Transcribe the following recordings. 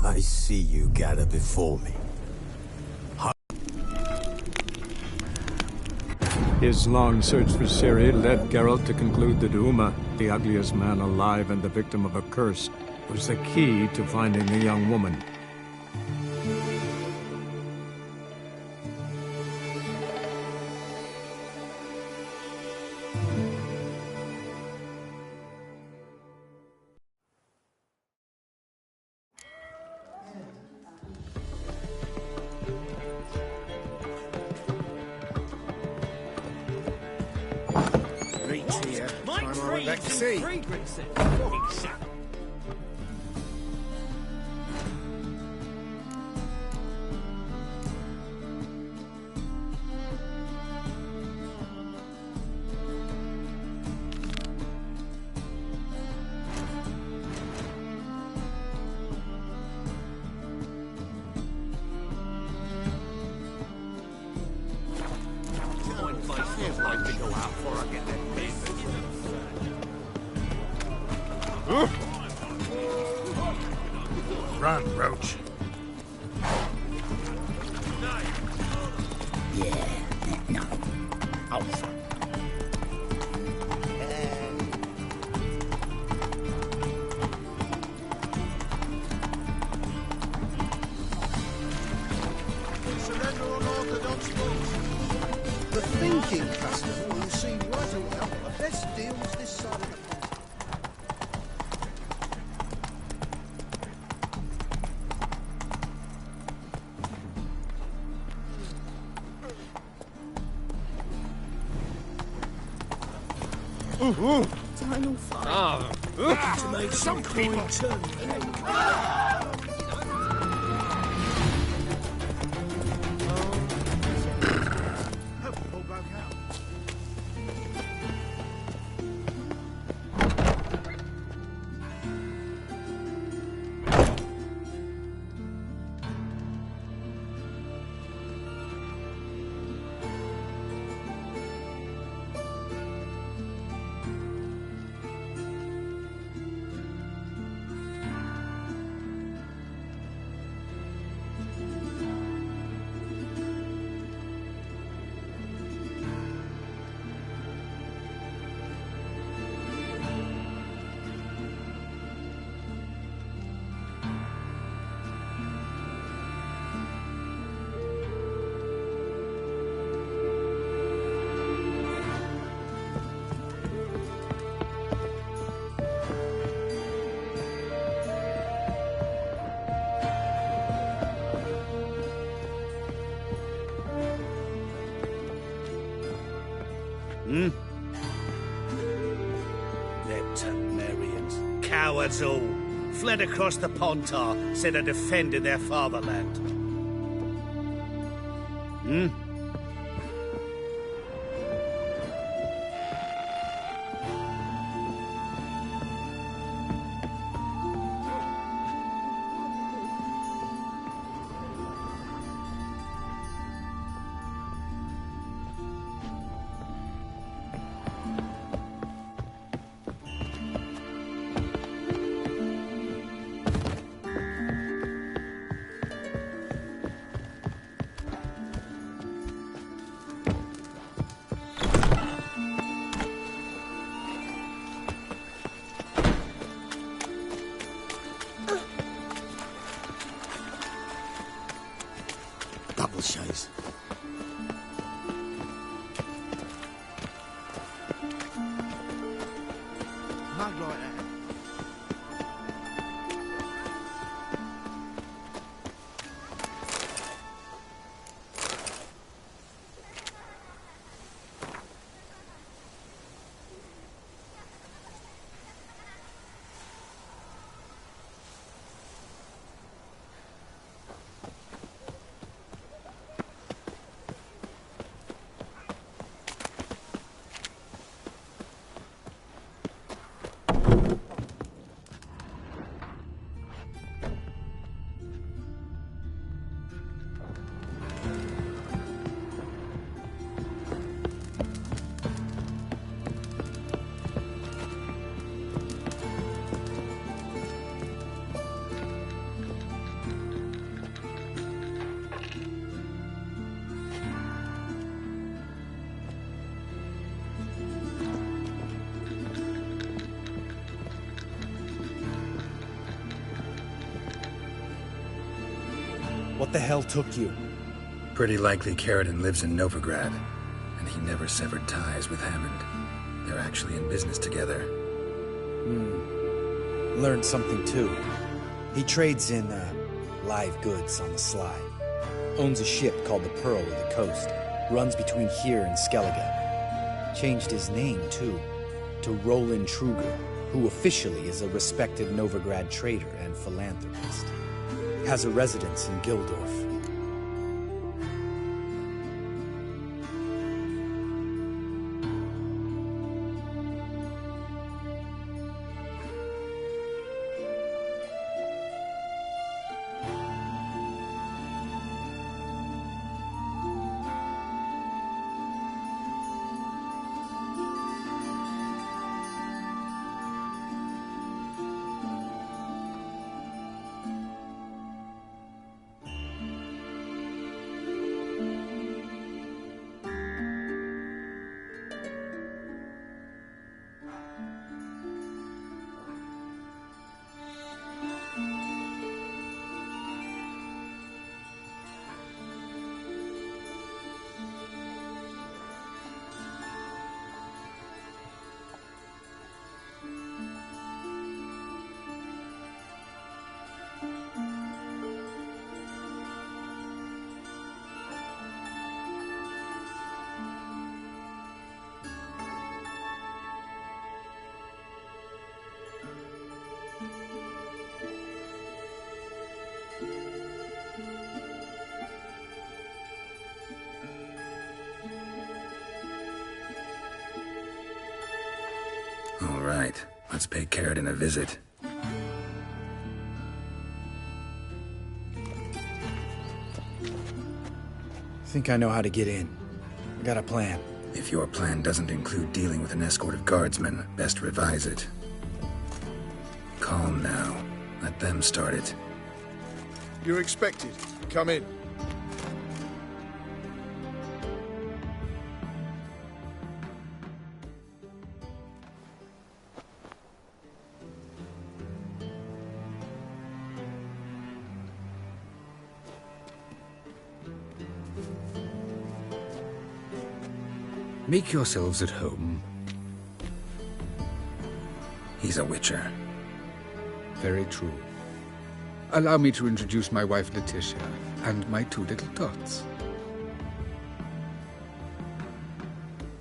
I see you gather before me. His long search for Ciri led Geralt to conclude that Uma, the ugliest man alive and the victim of a curse, was the key to finding the young woman. Run, Roach. Surrender unorthodox rules. The Thinking Festival will see right away what the best deals this side of the pond. Final fight. To make some coin turn. All broke out. Them Temerians, cowards all, fled across the Pontar, said they defended their fatherland. Double chase. Mug like that. What the hell took you? Pretty likely Carradine lives in Novigrad, and he never severed ties with Hammond. They're actually in business together. Learned something too. He trades in, live goods on the sly. Owns a ship called the Pearl of the Coast. Runs between here and Skellige. Changed his name, too, to Roland Truger, who officially is a respected Novigrad trader and philanthropist. Has a residence in Gildorf. All right, let's pay Carradine a visit. Think I know how to get in. I got a plan. If your plan doesn't include dealing with an escort of guardsmen, best revise it. Calm now. Let them start it. You're expected. Come in. Make yourselves at home. He's a witcher. Very true. Allow me to introduce my wife, Letitia, and my two little tots.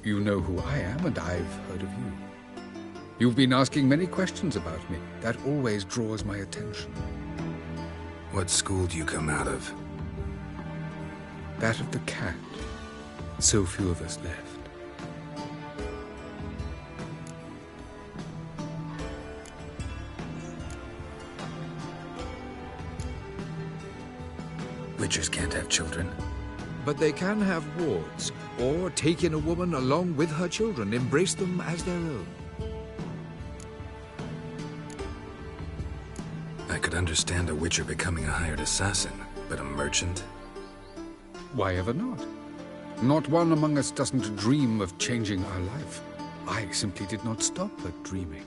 You know who I am, and I've heard of you. You've been asking many questions about me. That always draws my attention. What school do you come out of? That of the cat. So few of us left. Witchers can't have children. But they can have wards, or take in a woman along with her children, embrace them as their own. I could understand a witcher becoming a hired assassin, but a merchant? Why ever not? Not one among us doesn't dream of changing our life. I simply did not stop at dreaming.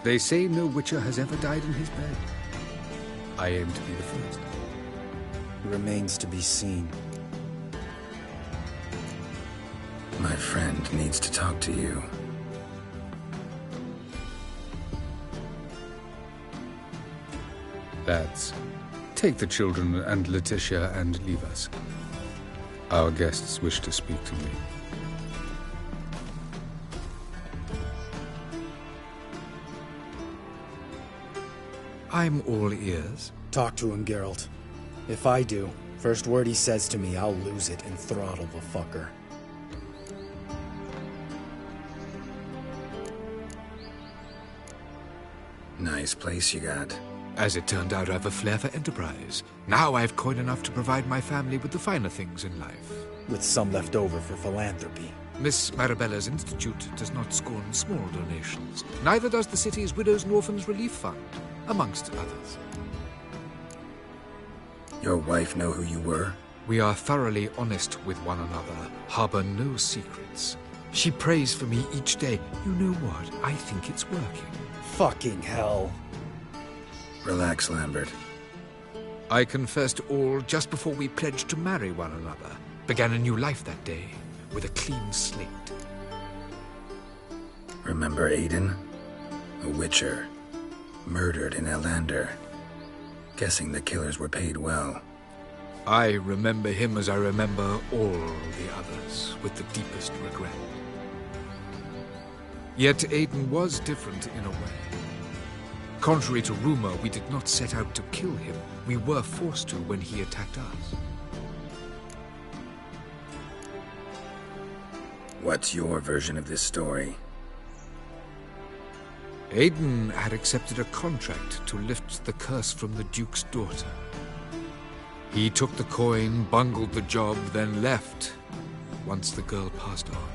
They say no witcher has ever died in his bed. I aim to be the first. Remains to be seen. My friend needs to talk to you. Lads, take the children and Letitia and leave us. Our guests wish to speak to me. I'm all ears. Talk to him, Geralt. If I do, first word he says to me, I'll lose it and throttle the fucker. Nice place you got. As it turned out, I have a flair for enterprise. Now I have coin enough to provide my family with the finer things in life. With some left over for philanthropy. Miss Marabella's institute does not scorn small donations. Neither does the city's Widows and Orphans Relief Fund, amongst others. Your wife know who you were? We are thoroughly honest with one another, harbor no secrets. She prays for me each day. You know what? I think it's working. Fucking hell. Relax, Lambert. I confessed all just before we pledged to marry one another. Began a new life that day, with a clean slate. Remember Aiden? A witcher. Murdered in Elander. Guessing the killers were paid well. I remember him as I remember all the others, with the deepest regret. Yet Aiden was different in a way. Contrary to rumor, we did not set out to kill him. We were forced to when he attacked us. What's your version of this story? Aiden had accepted a contract to lift the curse from the Duke's daughter. He took the coin, bungled the job, then left, once the girl passed on.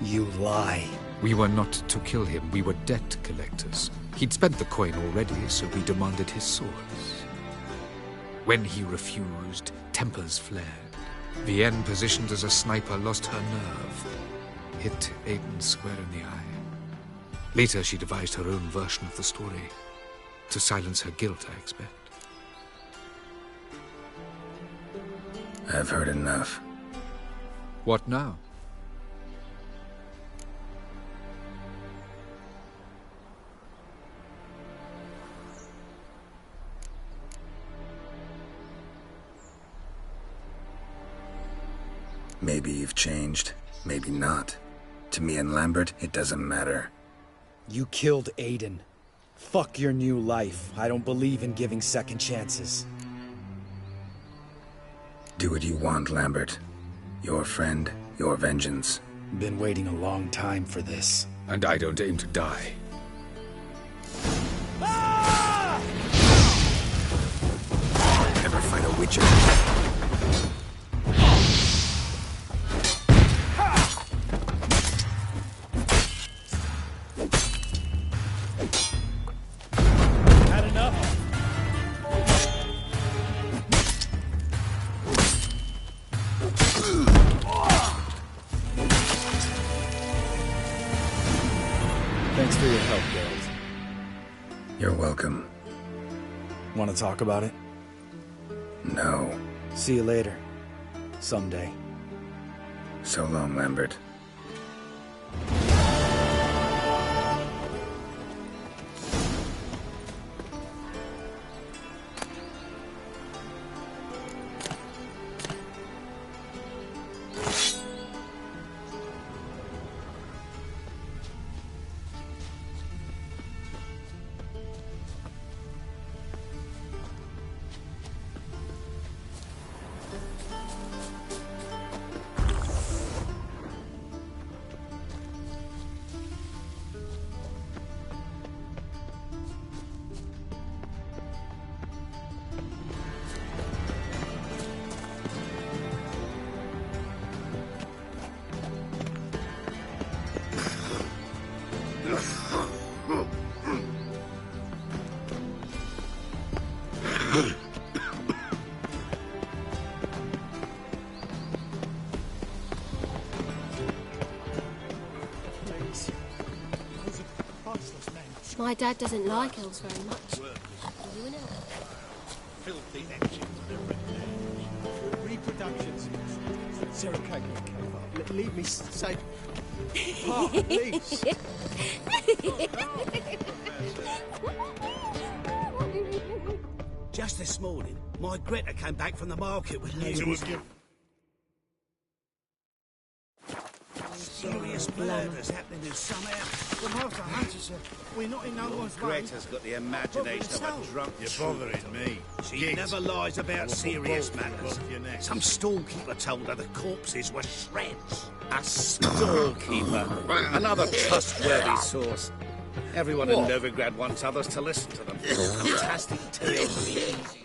You lie. We were not to kill him, we were debt collectors. He'd spent the coin already, so we demanded his swords. When he refused, tempers flared. Vienne, positioned as a sniper, lost her nerve. Hit Aiden square in the eye. Later, she devised her own version of the story. To silence her guilt, I expect. I've heard enough. What now? Maybe you've changed, maybe not. To me and Lambert, it doesn't matter. You killed Aiden. Fuck your new life. I don't believe in giving second chances. Do what you want, Lambert. Your friend, your vengeance. Been waiting a long time for this. And I don't aim to die. Never fight a witcher. Thanks for your help, Geralt. You're welcome. Want to talk about it? No. See you later. Someday. So long, Lambert. My dad doesn't like elves very much. Are you an elf? Filthy engines. Reproductions. Sarah Kate, leave me safe. Pa, please. Just this morning, my Greta came back from the market with news. Serious murders happening in some house. The Master Hunter said we're not in no one's way. Greta's got the imagination of a drunk. You're bothering me. She Git. never lies about serious matters. Your neck. Some storekeeper told her the corpses were shreds. A storekeeper. Another trustworthy source. Everyone in Novigrad wants others to listen to them. Fantastic tales.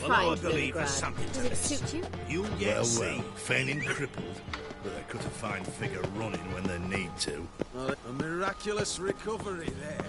Well, I find believe there's Novigrad? something Does to it this. suit you? You'll yet Well, see. feigning crippled, but they cut a fine figure running when they need to. A miraculous recovery there.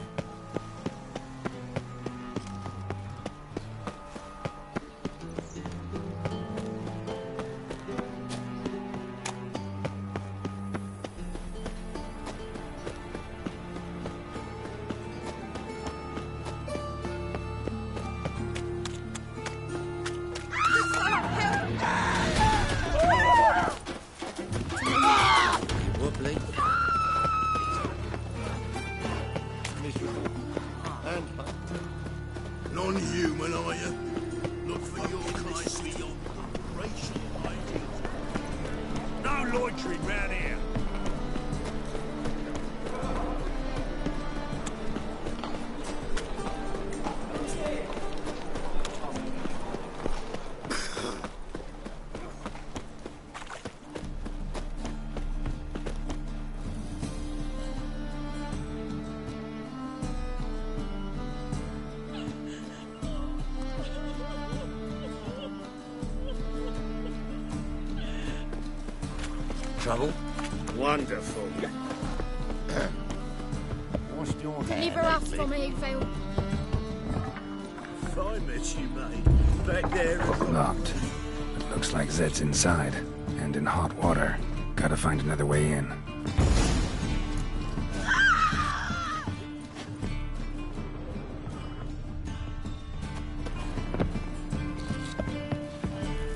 Wobbly. Non-human, are you? Look for your kind beyond racial ideals. No loitering round here. Trouble? Wonderful. What's your Deliver us from Eggville. If I met you, mate, back there at the... Locked. It looks like Zed's inside, and in hot water. Gotta find another way in.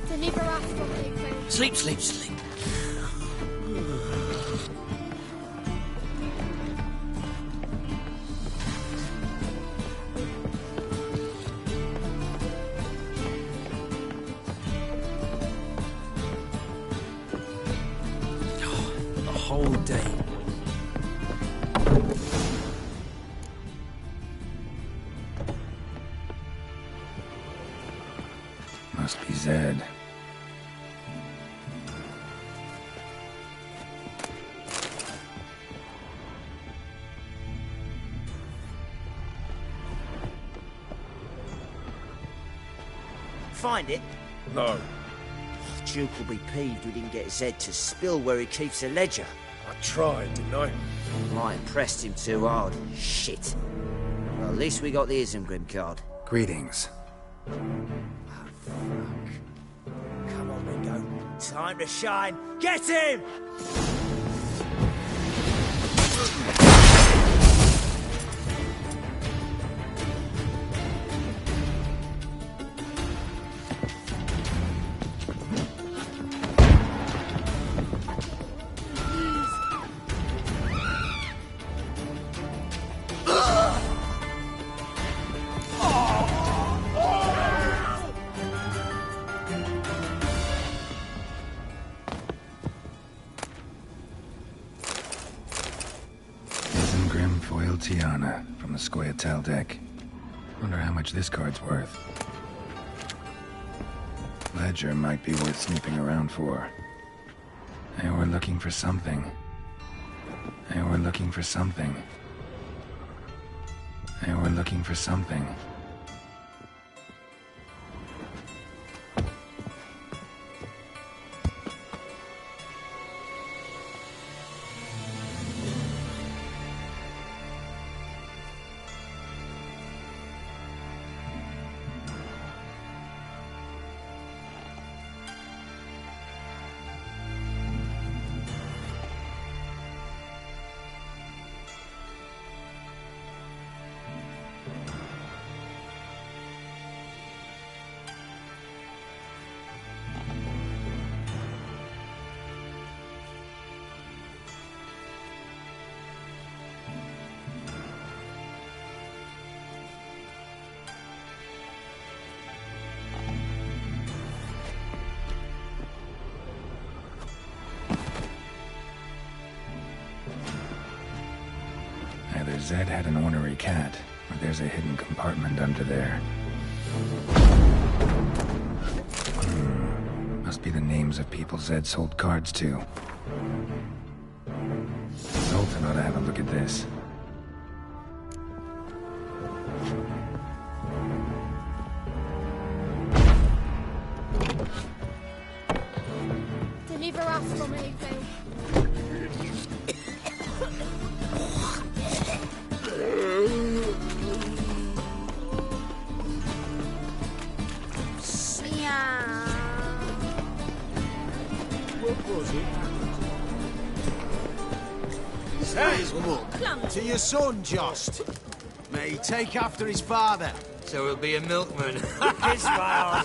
Deliver us from Eggville. Sleep, sleep, sleep. The whole day. Must be Zed. Find it? No. Duke will be peeved we didn't get Zed to spill where he keeps the ledger. I tried, didn't I? I pressed him too hard. Shit. Well, at least we got the Isengrim card. Greetings. Oh, fuck. Come on, Ringo. Time to shine. Get him! Isengrim foil Tiana from the Scoia'tael deck. Wonder how much this card's worth. Ledger might be worth snooping around for. They were looking for something. They were looking for something. They were looking for something. Either Zed had an ornery cat, or there's a hidden compartment under there. Must be the names of people Zed sold cards to. Zoltan ought to have a look at this. Never asked for anything. What was it? Says look to your son, Jost. May he take after his father. So he'll be a milkman. Kiss my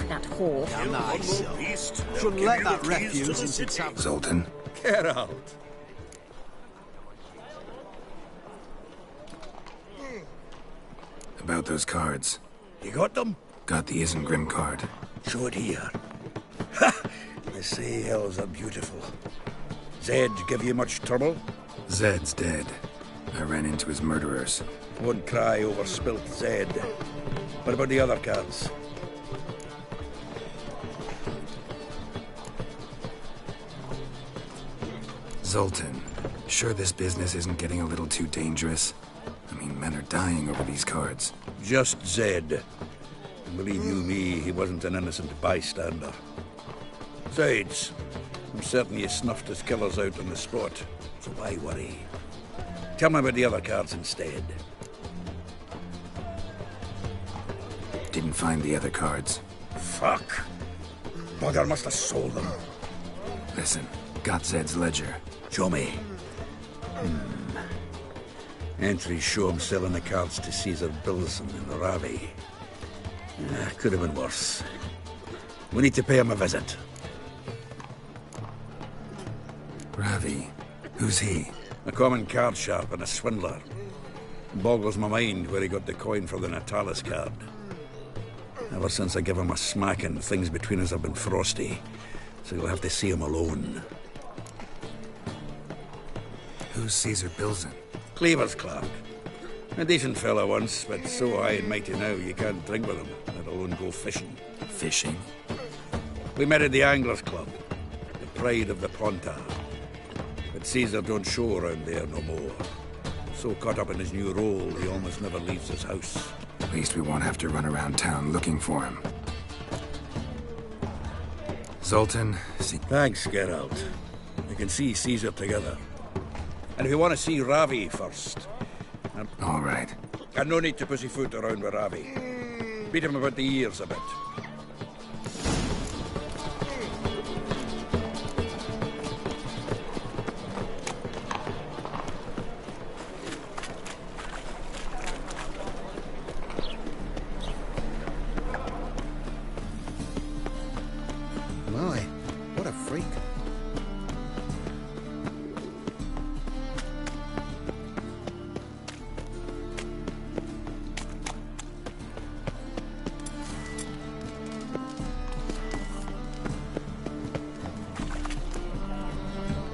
That whore. Nice. Shouldn't let that refuse into town. Zoltan? Get out. About those cards. You got them? Got the Isengrim card. Show it here. Ha! They say hells are beautiful. Zed give you much trouble? Zed's dead. I ran into his murderers. Won't cry over spilt Zed. What about the other cards? Zoltan, sure this business isn't getting a little too dangerous? I mean, men are dying over these cards. Just Zed. And believe you me, he wasn't an innocent bystander. Besides, I'm certain you snuffed his killers out on the spot, so why worry? Tell me about the other cards instead. Didn't find the other cards. Fuck! Bugger must have sold them. Listen, got Zed's ledger. Show me. Entries show him selling the cards to Caesar Bilson and Ravi. Could have been worse. We need to pay him a visit. Ravi? Who's he? A common card sharp and a swindler. Boggles my mind where he got the coin for the Natalis card. Ever since I gave him a smacking, things between us have been frosty. So you'll have to see him alone. Who's Caesar Bilson? Cleaver's clerk. A decent fellow once, but so high and mighty now you can't drink with him, let alone go fishing. Fishing? We met at the Anglers Club, the pride of the Pontar. But Caesar don't show around there no more. So caught up in his new role, he almost never leaves his house. At least we won't have to run around town looking for him. Zoltan, see... Thanks, Geralt. We can see Caesar together. And if you want to see Ravi first... All right. And no need to pussyfoot around with Ravi. Beat him about the ears a bit. My, what a freak.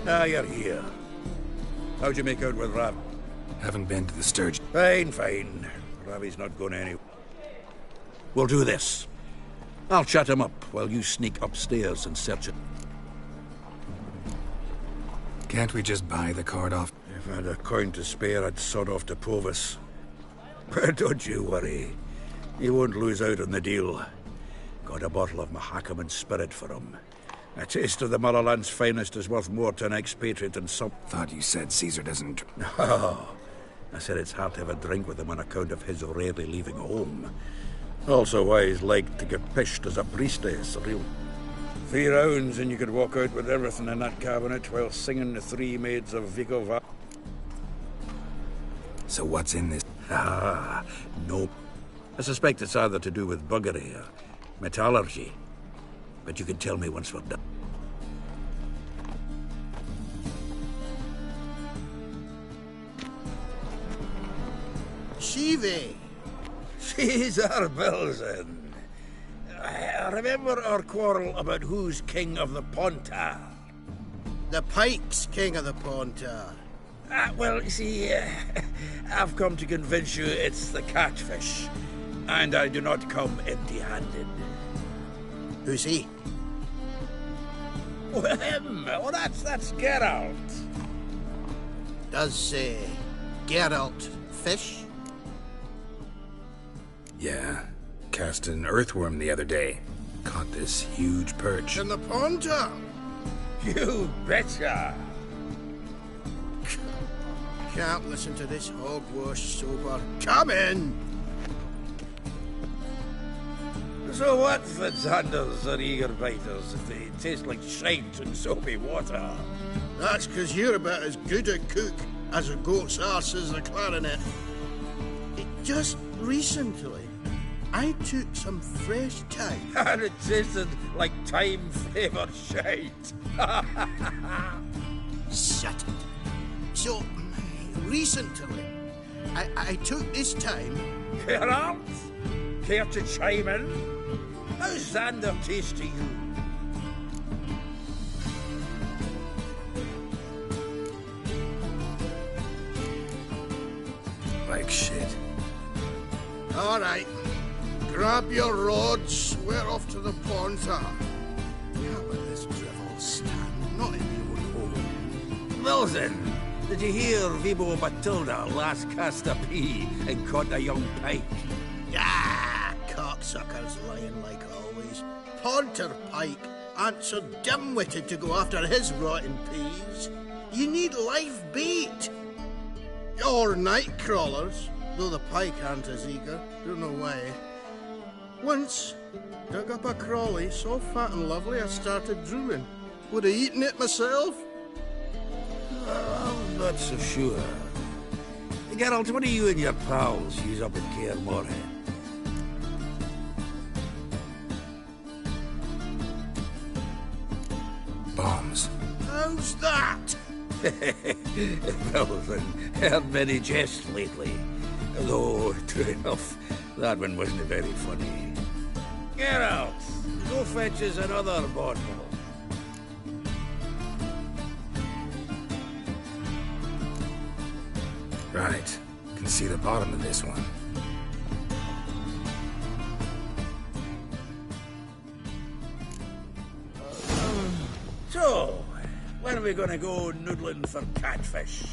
Ah, you're here. How'd you make out with Rav? Haven't been to the Sturgeon. Fine, fine. Ravi's not going anywhere. We'll do this. I'll chat him up while you sneak upstairs and search it. Can't we just buy the card off? If I had a coin to spare, I'd sod off to Provis. But don't you worry. He won't lose out on the deal. Got a bottle of Mahakaman spirit for him. A taste of the Motherland's finest is worth more to an expatriate than some... Thought you said Caesar doesn't... No. I said it's hard to have a drink with him on account of his rarely leaving home. Also why he's like to get pished as a priestess, real. 3 rounds and you could walk out with everything in that cabinet while singing the 3 maids of Viggo Va... So what's in this? Ah, no. I suspect it's either to do with buggery or metallurgy. But you can tell me once we're done. Shivi! Caesar Bilson. I remember our quarrel about who's king of the Pontar. The Pike's king of the Pontar. Well, you see, I've come to convince you it's the catfish. And I do not come empty-handed. Who's he? Well, him. Oh, that's Geralt. Does, Geralt fish? Yeah. Cast an earthworm the other day. caught this huge perch. In the pond, Tom? You betcha! Can't listen to this hogwash sober. Come in! So what, Fitzhanders or eager biters, if they taste like shite and soapy water? That's 'cause you're about as good a cook as a goat's arse is a clarinet. Just recently, I took some fresh thyme. And it tasted like time-flavoured shite. Shut it. So, recently, I took this time... Geralt? Care to chime in? How's Xander taste to you? Like shit. All right. Grab your rods. We're off to the pond, sir. Can't let this drivel stand. Not in your home. Wilson, did you hear Vibo Matilda last cast a pea and caught a young pike? Ah, cocksuckers lying like always. Ponter Pike aren't so dim-witted to go after his rotten peas. You need live bait. Or night crawlers, though the pike aren't as eager. Don't know why. Once, dug up a crawley so fat and lovely I started drooling. Would have eaten it myself. I'm not so sure. Geralt, what do you and your pals use up in Kaer Morhen? Bombs. How's that? Well, then, heard many jests lately. Though, true enough, that one wasn't very funny. Geralt, go fetch us another bottle. Right. Can see the bottom of this one. So, when are we gonna go noodling for catfish?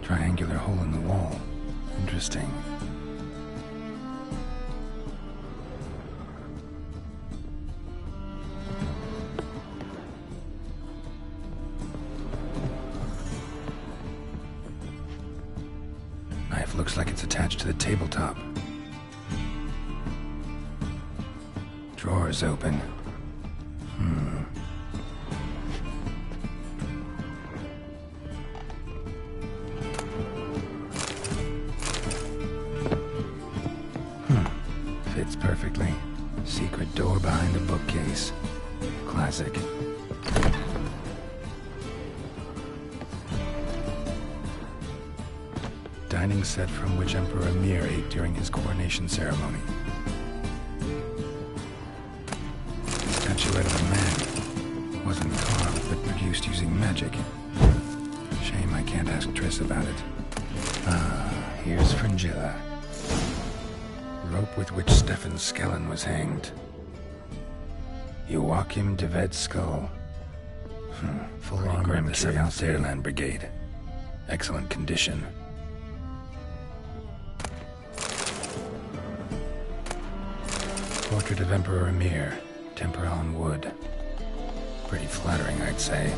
Triangular hole in the wall. Interesting. Knife looks like it's attached to the tabletop. Drawer's open. Fits perfectly. Secret door behind a bookcase. Classic. Dining set from which Emperor Emhyr ate during his coronation ceremony. Statuette of a man. Wasn't carved, but produced using magic. Shame I can't ask Triss about it. Ah, here's Fringilla. Rope with which Stefan Skellen was hanged. Joachim de Ved's skull. Full armor of the 7th Saarland Brigade. Excellent condition. Portrait of Emperor Emhyr. Tempera on wood. Pretty flattering, I'd say.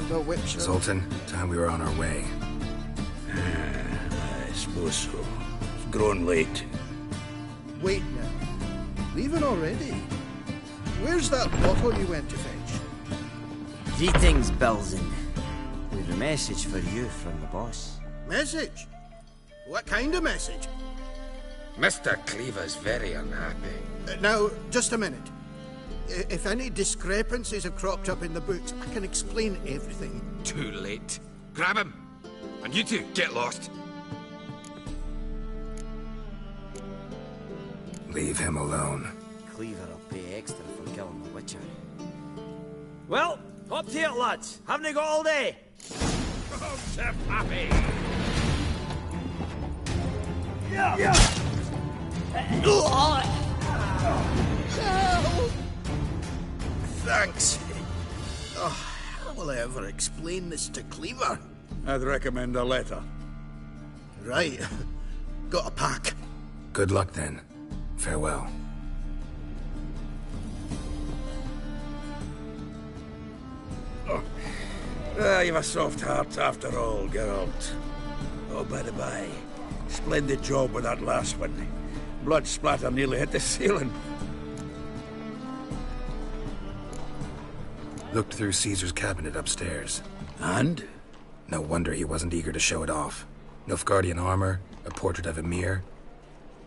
The witch. Zoltan, time we were on our way. I suppose so. It's grown late. Wait now. Leaving already? Where's that bottle you went to fetch? Greetings, Belzen. We've a message for you from the boss. Message? What kind of message? Mr. Cleaver's very unhappy. Now, just a minute. If any discrepancies have cropped up in the books, I can explain everything. Too late. Grab him. And you two, get lost. Leave him alone. Cleaver will pay extra for killing the Witcher. Well, up to it, lads. Haven't you got all day? Oh, Sir Pappy! Thanks. Oh, how will I ever explain this to Cleaver? I'd recommend a letter. Right. Got a pack. Good luck then. Farewell. You've a soft heart after all, Geralt. Oh, by the by, splendid job with that last one. Blood splatter nearly hit the ceiling. Looked through Caesar's cabinet upstairs. And? No wonder he wasn't eager to show it off. Nilfgaardian armor, a portrait of Emir,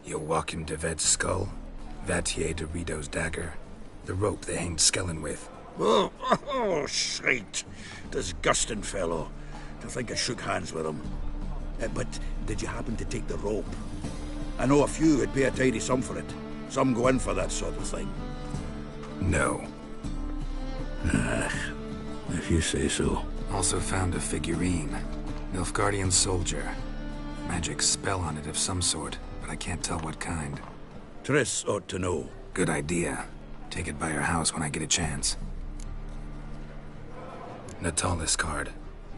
Joachim de Ved's skull, Vatier de Rideau's dagger, the rope they hanged Skellen with. Oh, shite. Disgusting fellow. To think I shook hands with him. But did you happen to take the rope? I know a few would pay a tidy sum for it. Some go in for that sort of thing. No. If you say so. Also found a figurine. Nilfgaardian soldier. Magic spell on it of some sort, but I can't tell what kind. Triss ought to know. Good idea. Take it by her house when I get a chance. Natalis card.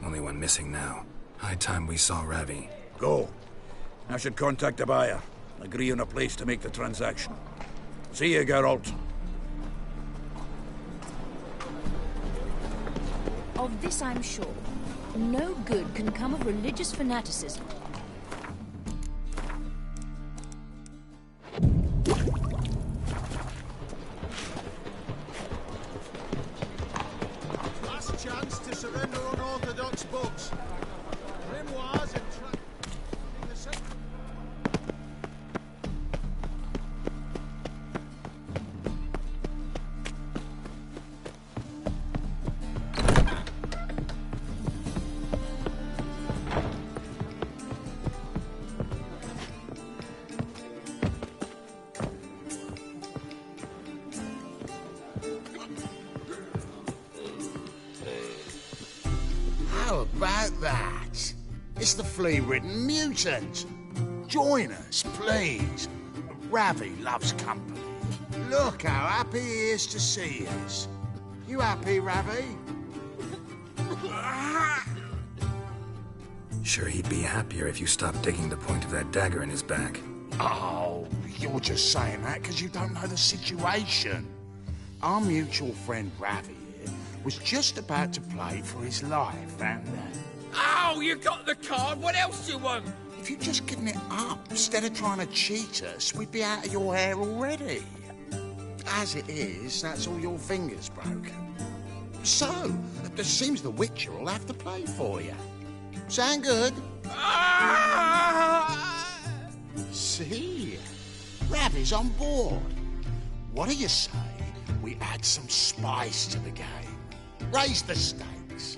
Only one missing now. High time we saw Ravi. Go. I should contact the buyer. Agree on a place to make the transaction. See you, Geralt. Of this I'm sure. No good can come of religious fanaticism. Last chance to surrender unorthodox books. Grimoires and How about that? It's the flea-ridden mutant. Join us, please. Ravi loves company. Look how happy he is to see us. You happy, Ravi? Sure he'd be happier if you stopped digging the point of that dagger in his back. Oh, you're just saying that because you don't know the situation. Our mutual friend Ravi here was just about to play for his life, and Oh, you got the card. What else do you want? if you'd just given it up instead of trying to cheat us, we'd be out of your hair already. As it is, that's all your fingers broken. So, it seems the Witcher will have to play for you. Sound good? See? Ravi's on board. What do you say we add some spice to the game? Raise the stakes.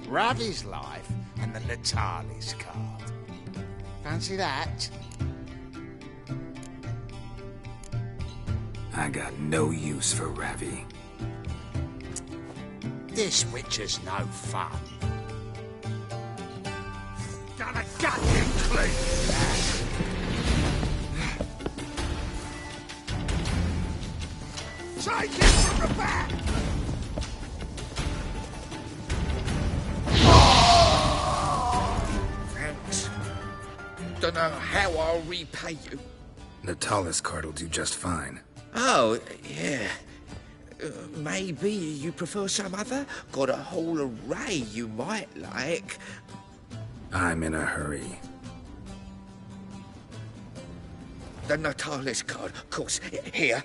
Ravi's life and the Natalis card. Fancy that? I got no use for Ravi. This Witcher's no fun. Gonna gut him clean. Take it from the back! Thanks. Don't know how I'll repay you. Natalis card will do just fine. Oh, yeah. Maybe you prefer some other? Got a whole array you might like. I'm in a hurry. The Natalis card, of course. Here.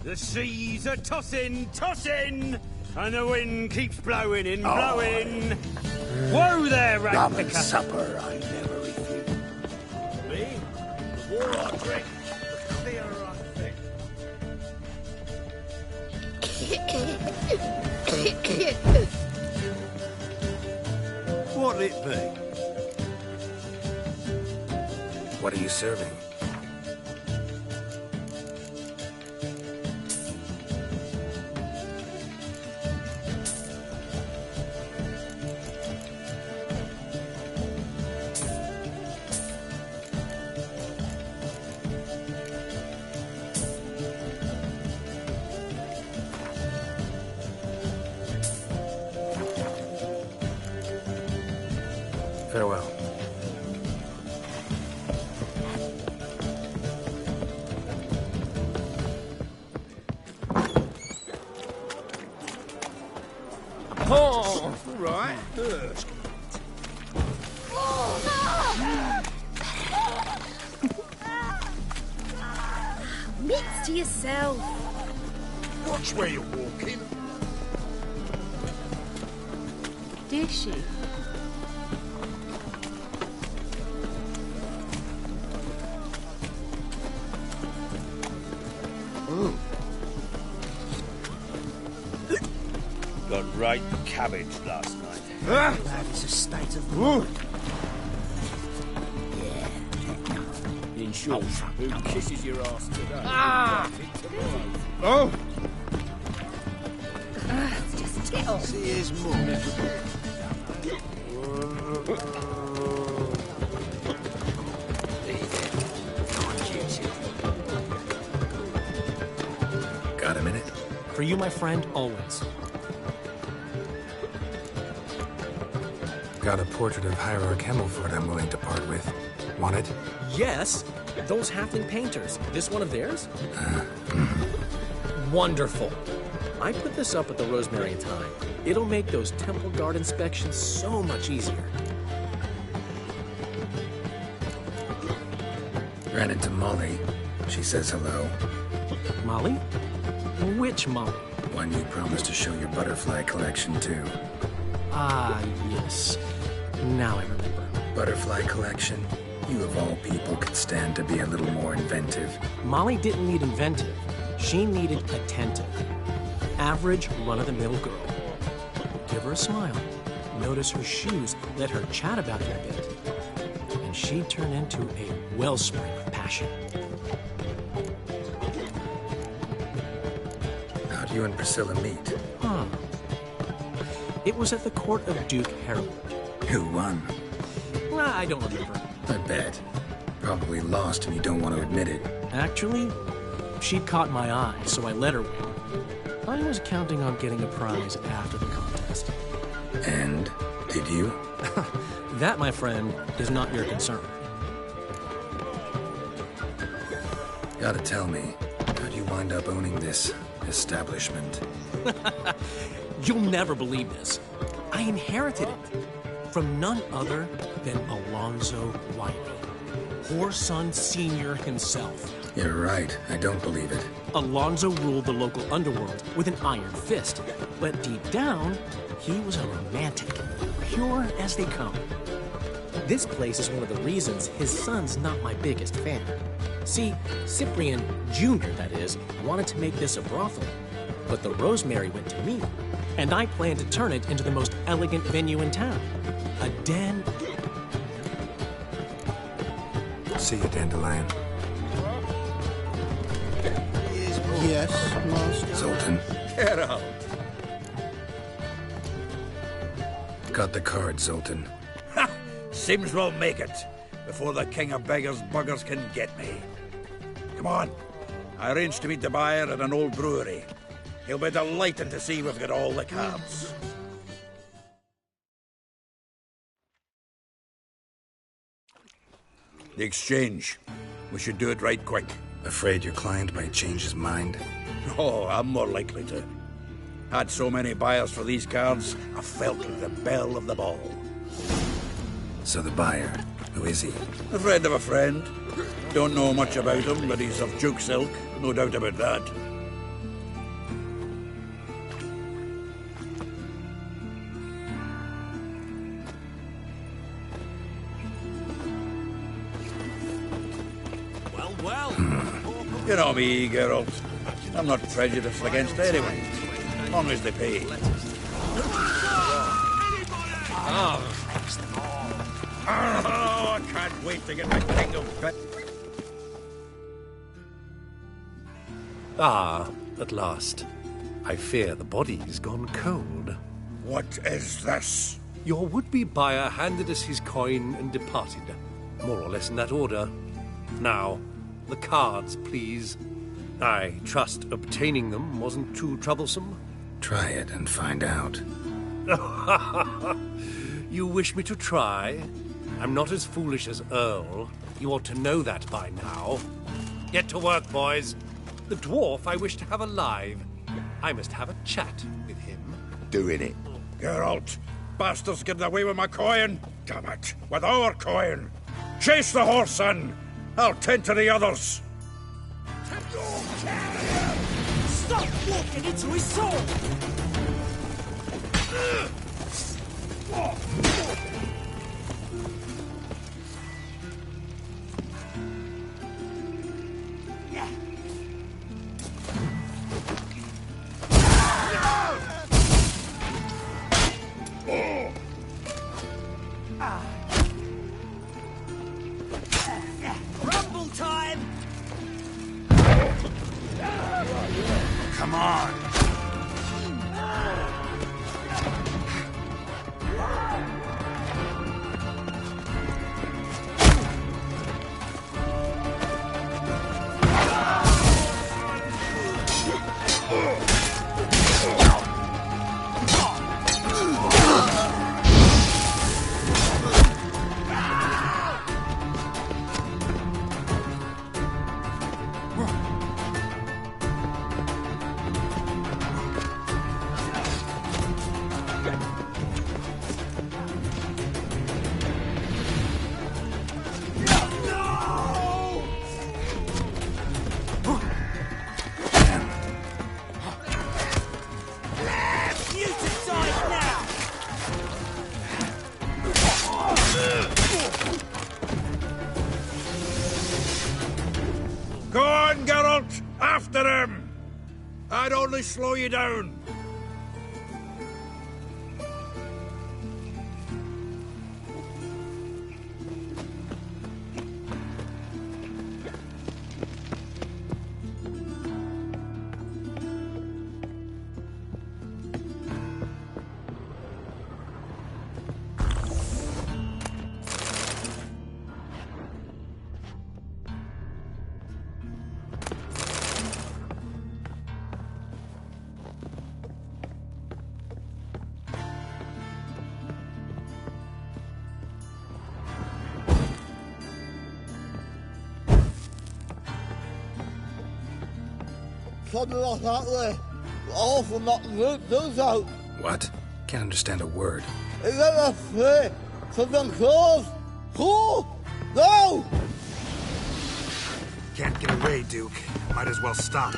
The seas are tossing, tossing, and the wind keeps blowing and blowing. Whoa there, Rum ragpicker. and supper, I never refuse. Me? The more I drink, the clearer I think. What'll it be? What are you serving? Farewell. Oh, right. Mitts to yourself. Watch where you're walking. Did she? Got right cabbage last night. That is a state of mind. In short, who kisses your ass today? Oh! Just get off. See his mum. Got a minute? For you, my friend, always. Got a portrait of Hierarch Hemmelford I'm willing to part with. Want it? Yes, those halfling painters. This one of theirs? Wonderful. I put this up at the Rosemary in time. It'll make those temple guard inspections so much easier. Ran into Molly. She says hello. Molly? Which Molly? One you promised to show your butterfly collection to. Ah, yes. Now I remember. Butterfly collection? You of all people could stand to be a little more inventive. Molly didn't need inventive. She needed attentive. Average, run-of-the-mill girl. Give her a smile. Notice her shoes. Let her chat about them a bit. And she'd turn into a wellspring of passion. How'd you and Priscilla meet? Huh. It was at the court of Duke Harold. Who won? I don't remember. I bet. Probably lost and you don't want to admit it. Actually, she'd caught my eye, so I let her win. I was counting on getting a prize after the contest. And did you? That, my friend, is not your concern. Gotta tell me, how'd you wind up owning this establishment? You'll never believe this. I inherited it from none other than Alonzo Wiley, Whoreson Sr. himself. You're right, I don't believe it. Alonzo ruled the local underworld with an iron fist, but deep down, he was a romantic, pure as they come. This place is one of the reasons his son's not my biggest fan. See, Cyprian Jr., that is, wanted to make this a brothel, but the Rosemary went to me, and I planned to turn it into the most elegant venue in town. A den. See you, Dandelion. Yes, master. Zoltan. Get out. Got the card, Zoltan. Ha! Seems we'll make it before the king of beggars buggers can get me. Come on. I arranged to meet the buyer at an old brewery. He'll be delighted to see we've got all the cards. The exchange. We should do it right quick. Afraid your client might change his mind? Oh, I'm more likely to. Had so many buyers for these cards, I felt like the belle of the ball. So the buyer, who is he? A friend of a friend. Don't know much about him, but he's of Duke's ilk, no doubt about that. You know me, Geralt. I'm not prejudiced against anyone, as long as they pay. Oh, I can't wait to get my king of pet. Ah, at last. I fear the body's gone cold. What is this? Your would-be buyer handed us his coin and departed. More or less in that order. Now, the cards, please. I trust obtaining them wasn't too troublesome? Try it and find out. You wish me to try? I'm not as foolish as Earl. You ought to know that by now. Get to work, boys. The dwarf I wish to have alive. I must have a chat with him. Doing it. Geralt, bastards getting away with my coin. Damn it, with our coin. Chase the horse, son. I'll tend to the others. Stop walking into his sword! Rumble time! Come on! Go on, Geralt! After him! I'd only slow you down. Something like that there. All for not root those out. What? Can't understand a word. Is that a fair? Something close? Who? No! Can't get away, Duke. Might as well stop.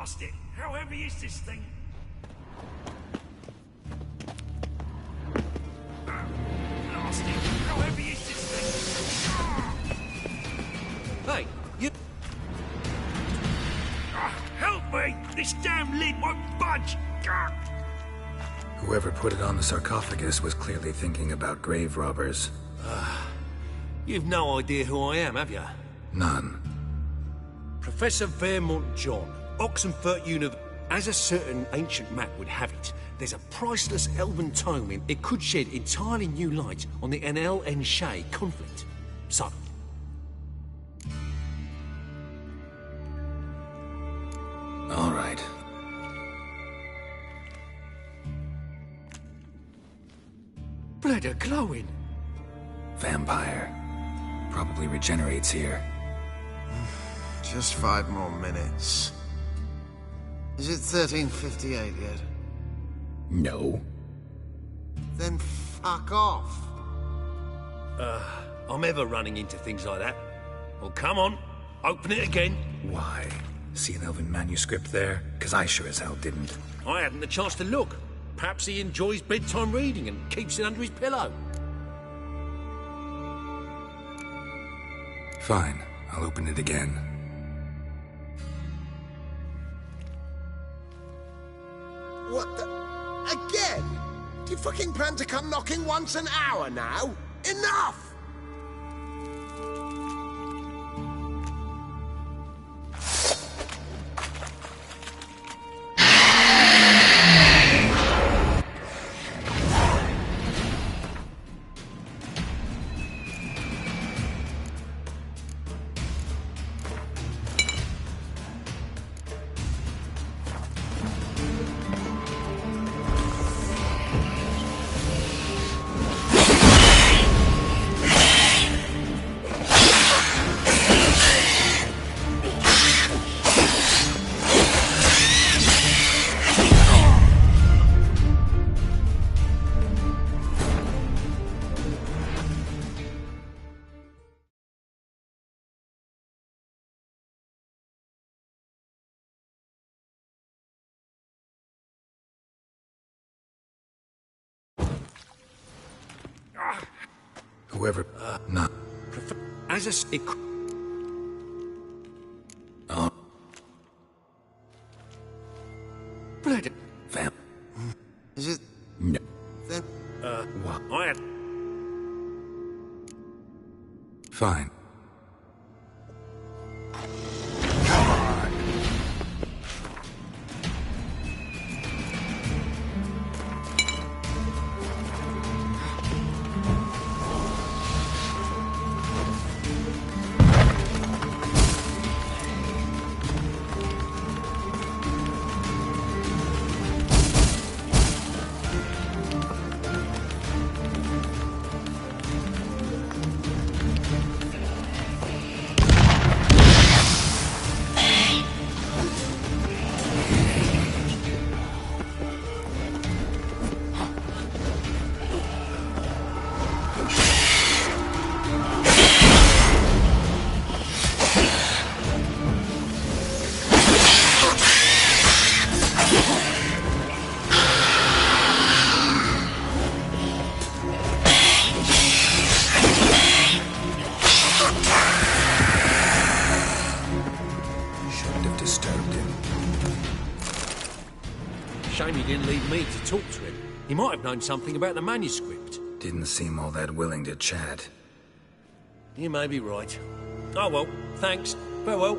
Blast it! How heavy is this thing? Blast it! How heavy is this thing? Hey, you... Help me! This damn lid won't budge! Whoever put it on the sarcophagus was clearly thinking about grave robbers. You've no idea who I am, have you? None. Professor Vermont John, Oxenfurt University. As a certain ancient map would have it, there's a priceless elven tome in it could shed entirely new light on the Enel and Shay conflict. So, All right. blood are glowing. Vampire. Probably regenerates here. Just 5 more minutes. Is it 1358 yet? No. Then fuck off. I'm ever running into things like that. Well, come on, open it again. Why? See an elven manuscript there? Because I sure as hell didn't. I hadn't the chance to look. Perhaps he enjoys bedtime reading and keeps it under his pillow. Fine, I'll open it again. What the... Again? Do you fucking plan to come knocking once an hour now? Enough! Whoever... not... As a... Oh. Blood... Vamp... Is it... No. Then... What? I had... Fine. Shame he didn't leave me to talk to him. He might have known something about the manuscript. Didn't seem all that willing to chat. You may be right. Oh well, thanks. Farewell.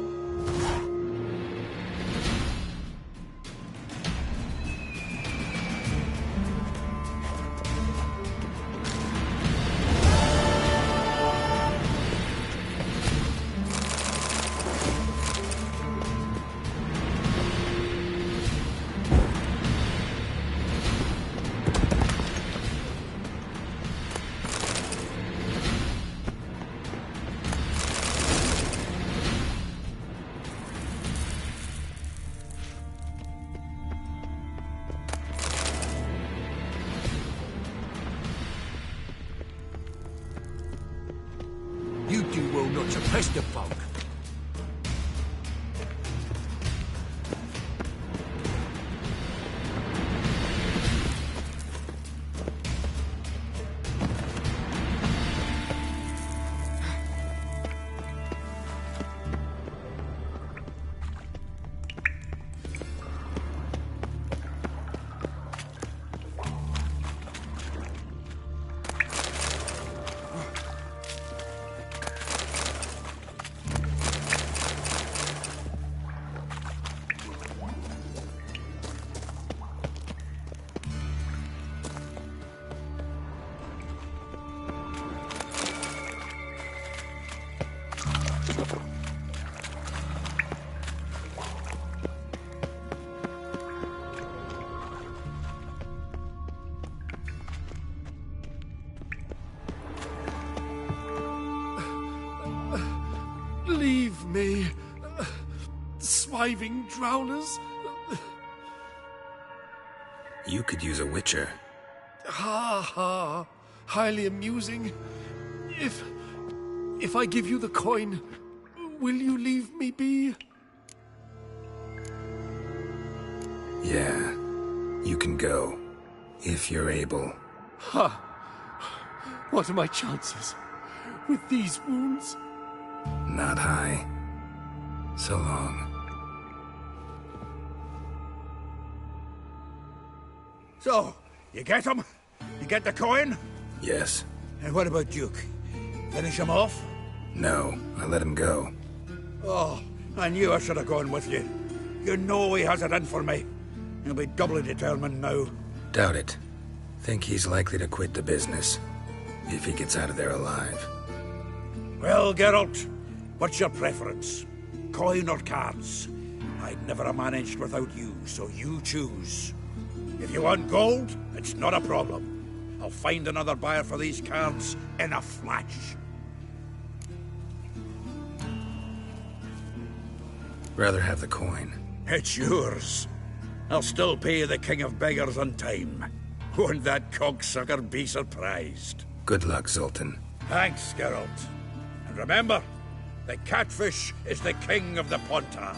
You do well not to pester folk. Leave me, swiving drowners. You could use a witcher. Ha ha. Highly amusing. If I give you the coin, will you leave me be? Yeah, you can go. If you're able. Ha! What are my chances with these wounds? Not high. So long. So, you get him? You get the coin? Yes. And what about Duke? Finish him off? No, I let him go. Oh, I knew I should have gone with you. You know he has it in for me. He'll be doubly determined now. Doubt it. Think he's likely to quit the business. If he gets out of there alive. Well, Geralt, what's your preference? Coin or cards? I'd never have managed without you, so you choose. If you want gold, it's not a problem. I'll find another buyer for these cards in a flash. Rather have the coin. It's yours. I'll still pay the King of Beggars on time. Won't that cocksucker be surprised? Good luck, Zoltan. Thanks, Geralt. And remember, the catfish is the king of the Pontar.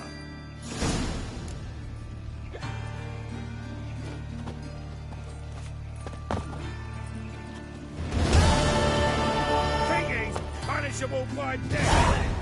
King is punishable by death.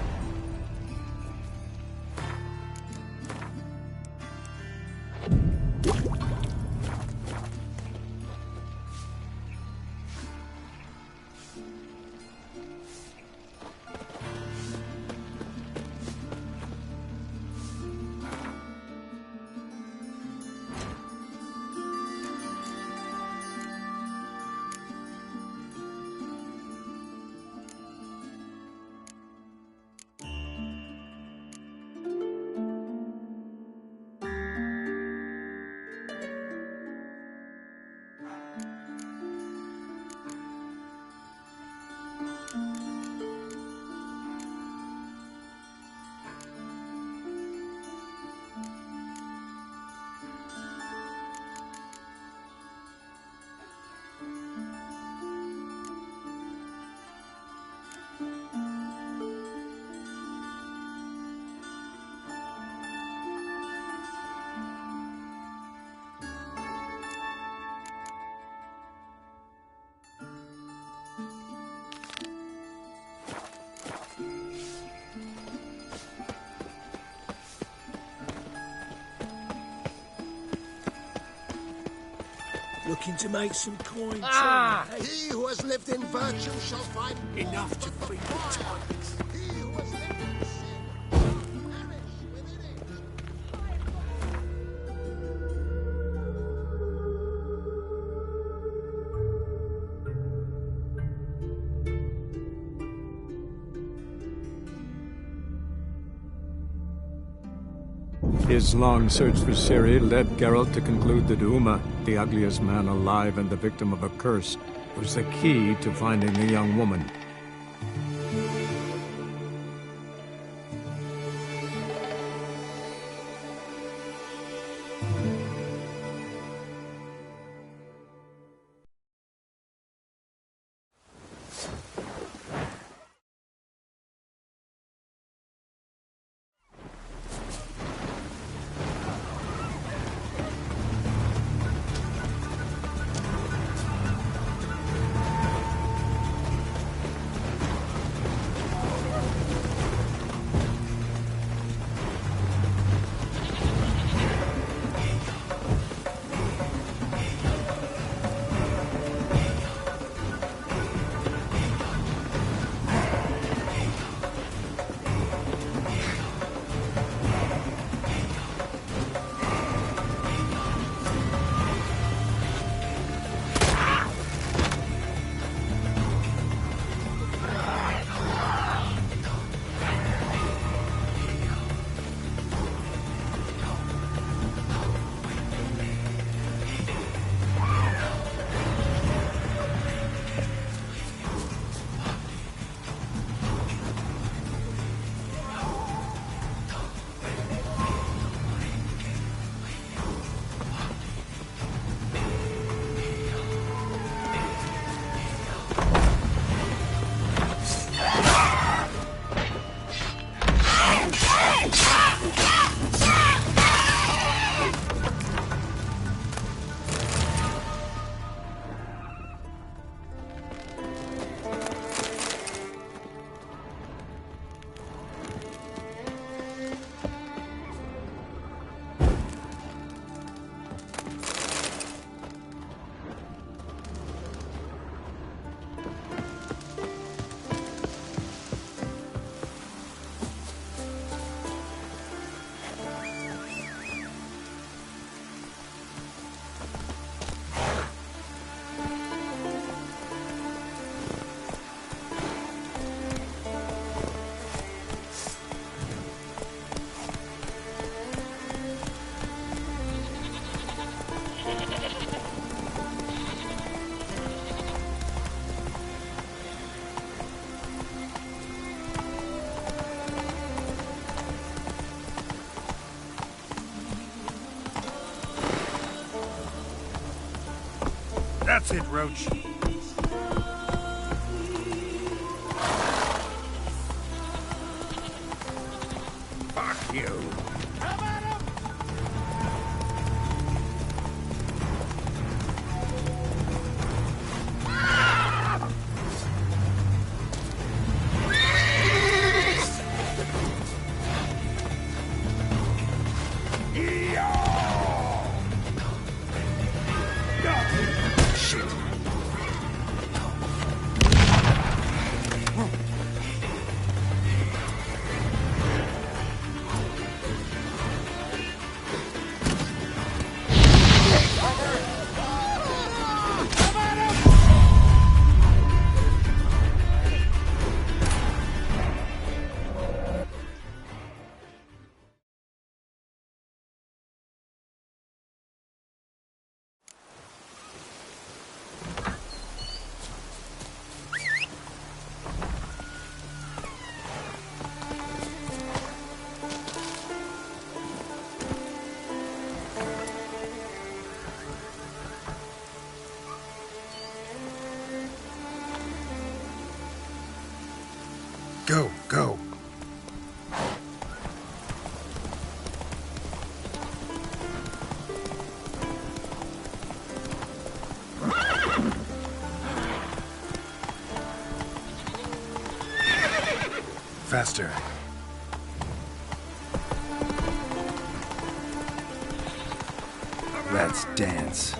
Looking to make some coin. He who has lived in virtue shall find Enough to feed the tigers. He who has lived in sin perish within it. His long search for Ciri led Geralt to conclude that Uma, the ugliest man alive and the victim of a curse, was the key to finding the young woman. That's it, Roach. Fuck you. Go, go. Faster. Let's dance.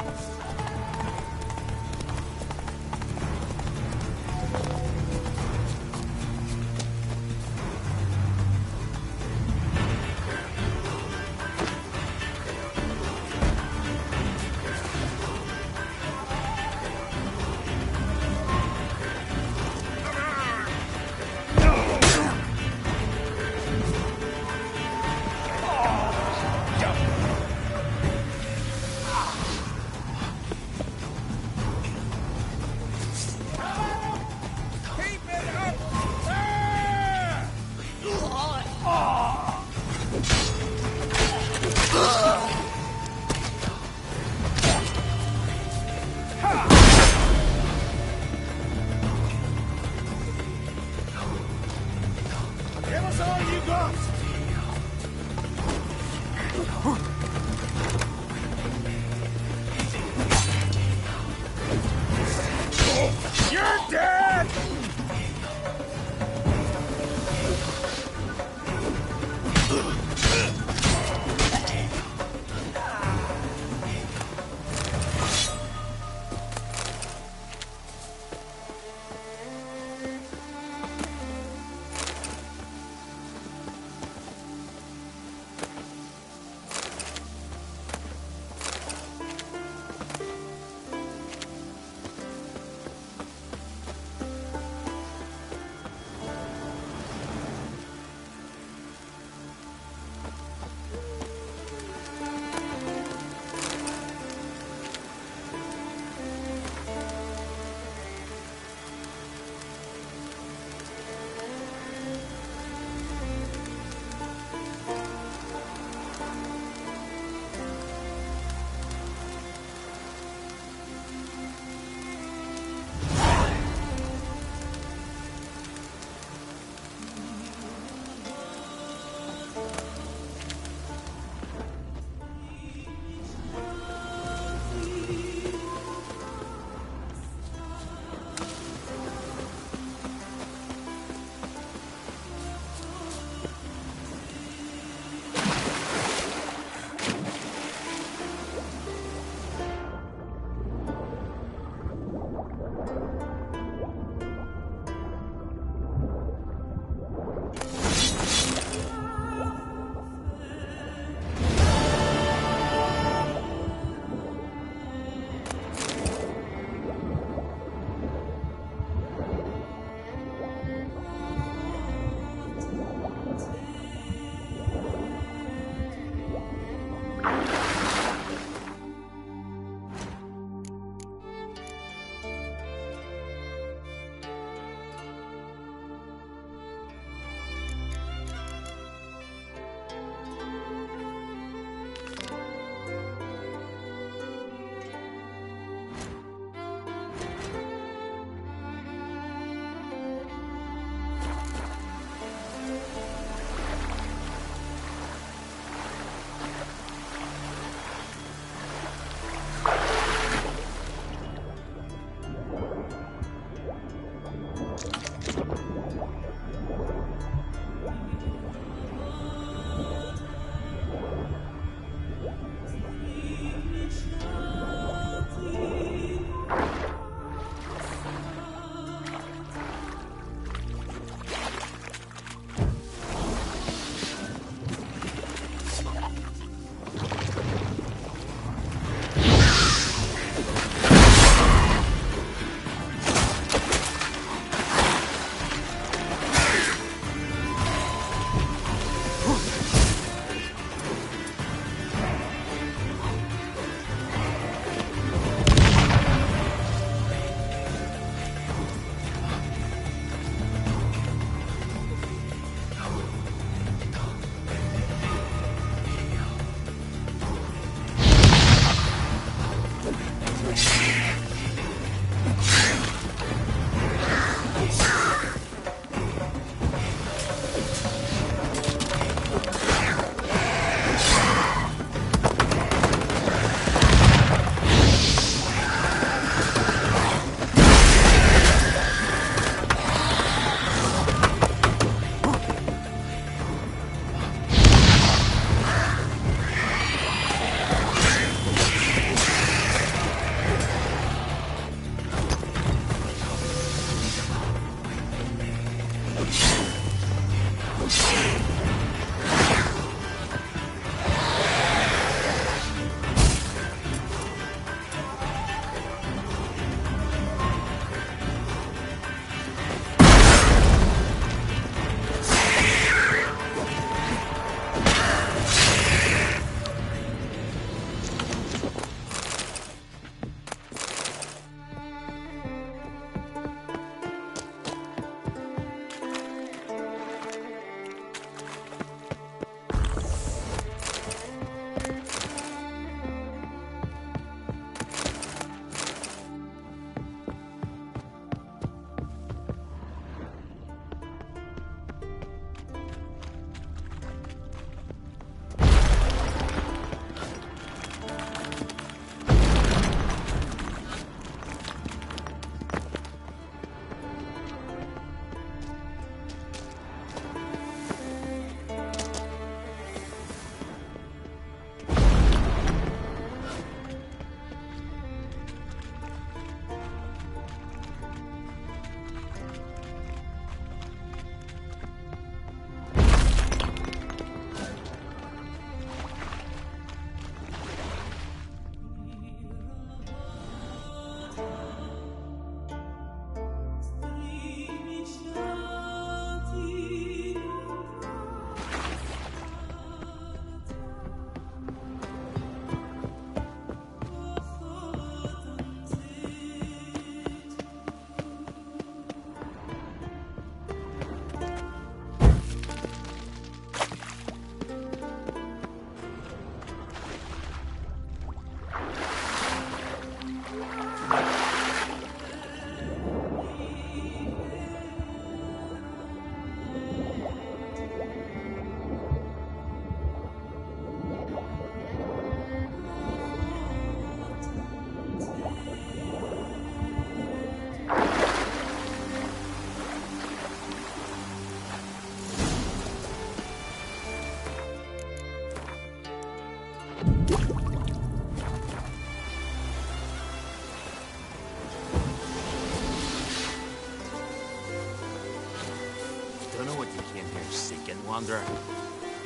Wanderer.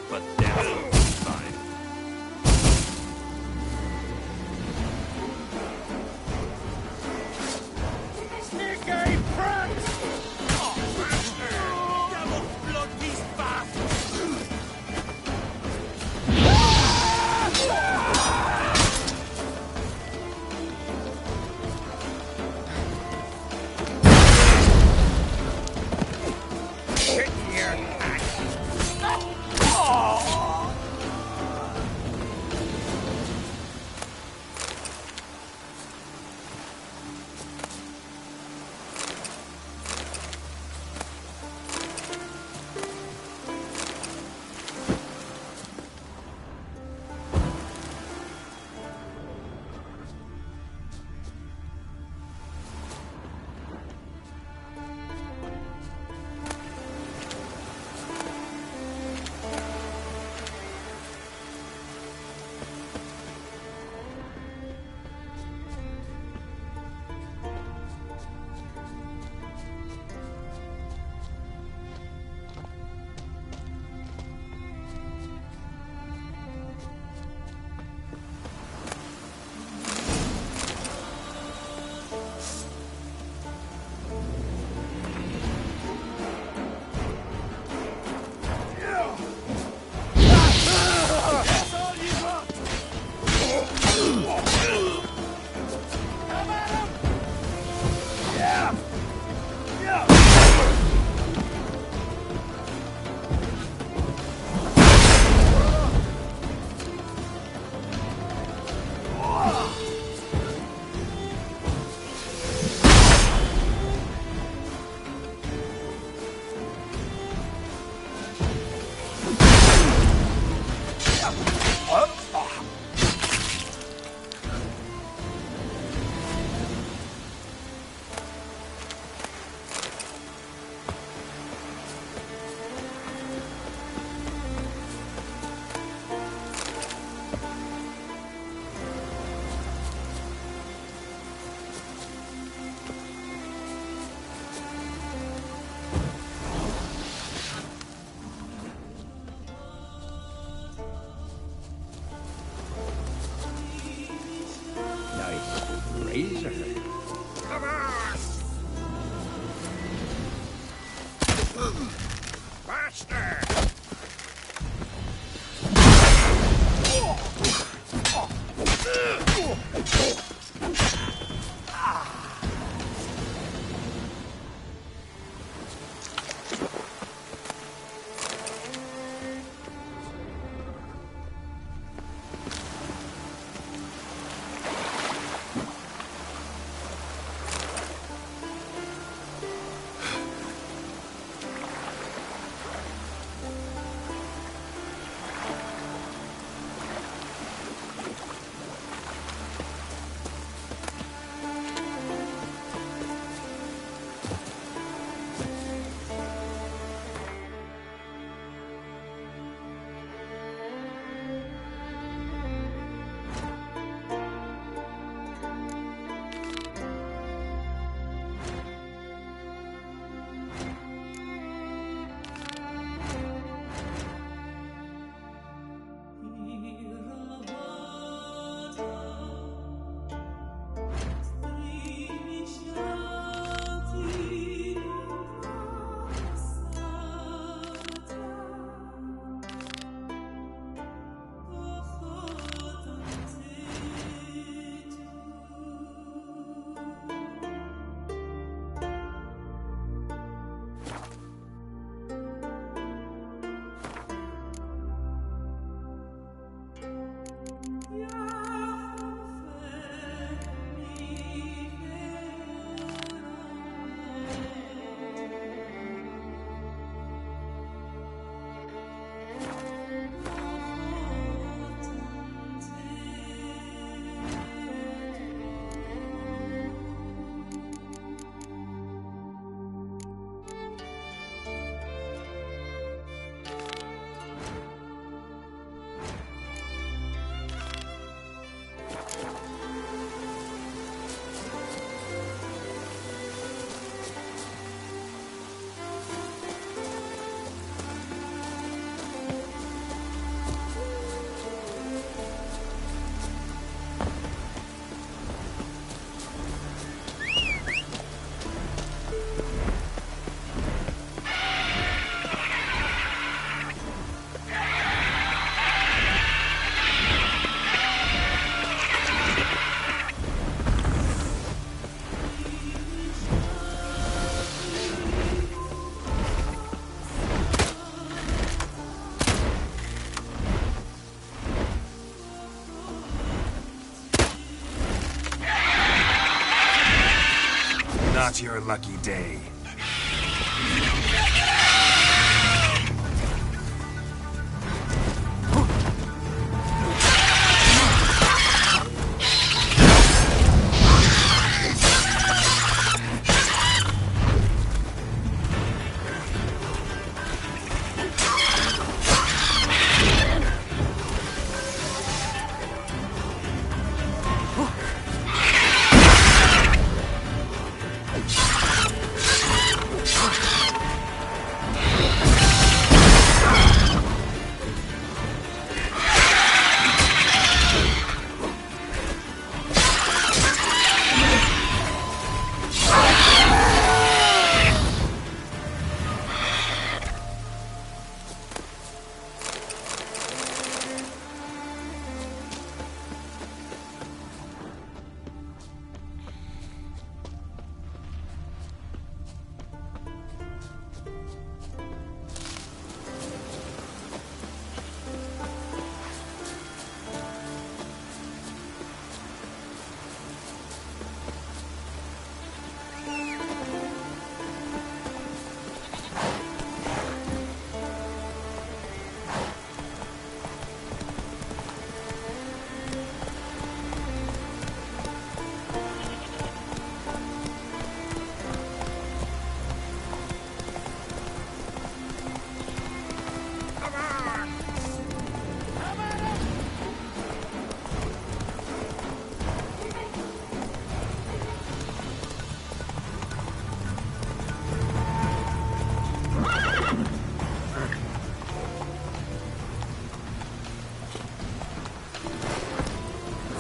But damn it, it'll be fine. Sneaky pricks! Oh, bastard! Devil blood these bastards! Shit here! monster! Not your lucky day.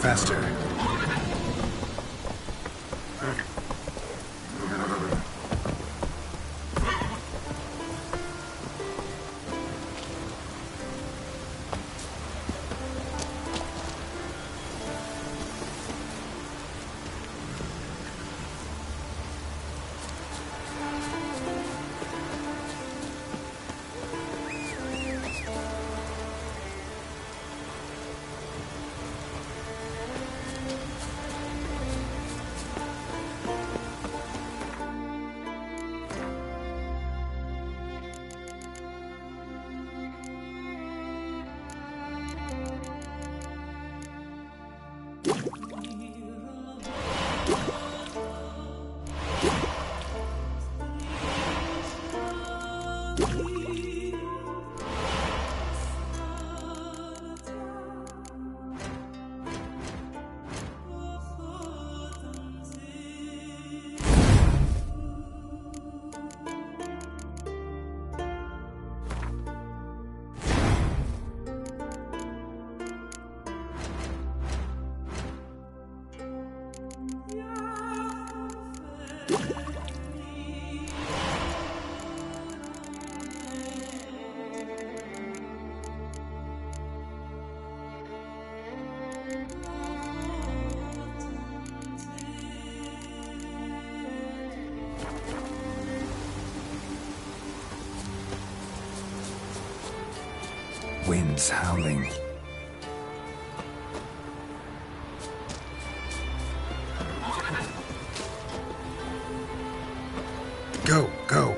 Faster. Wind's howling. Go, go.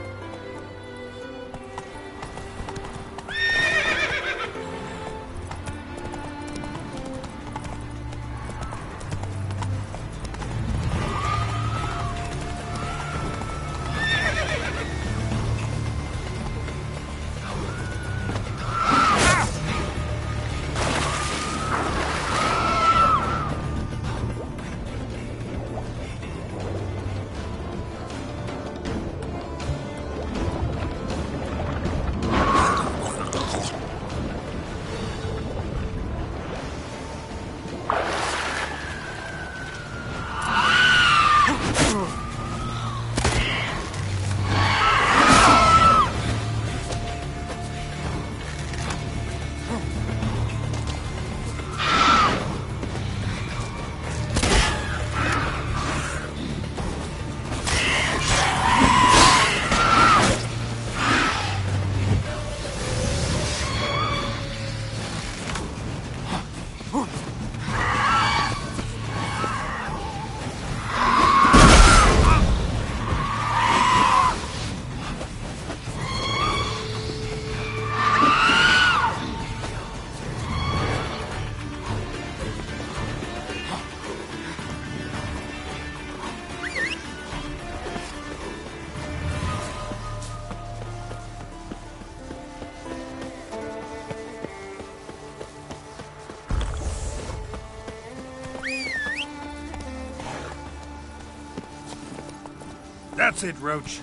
That's it, Roach.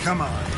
Come on.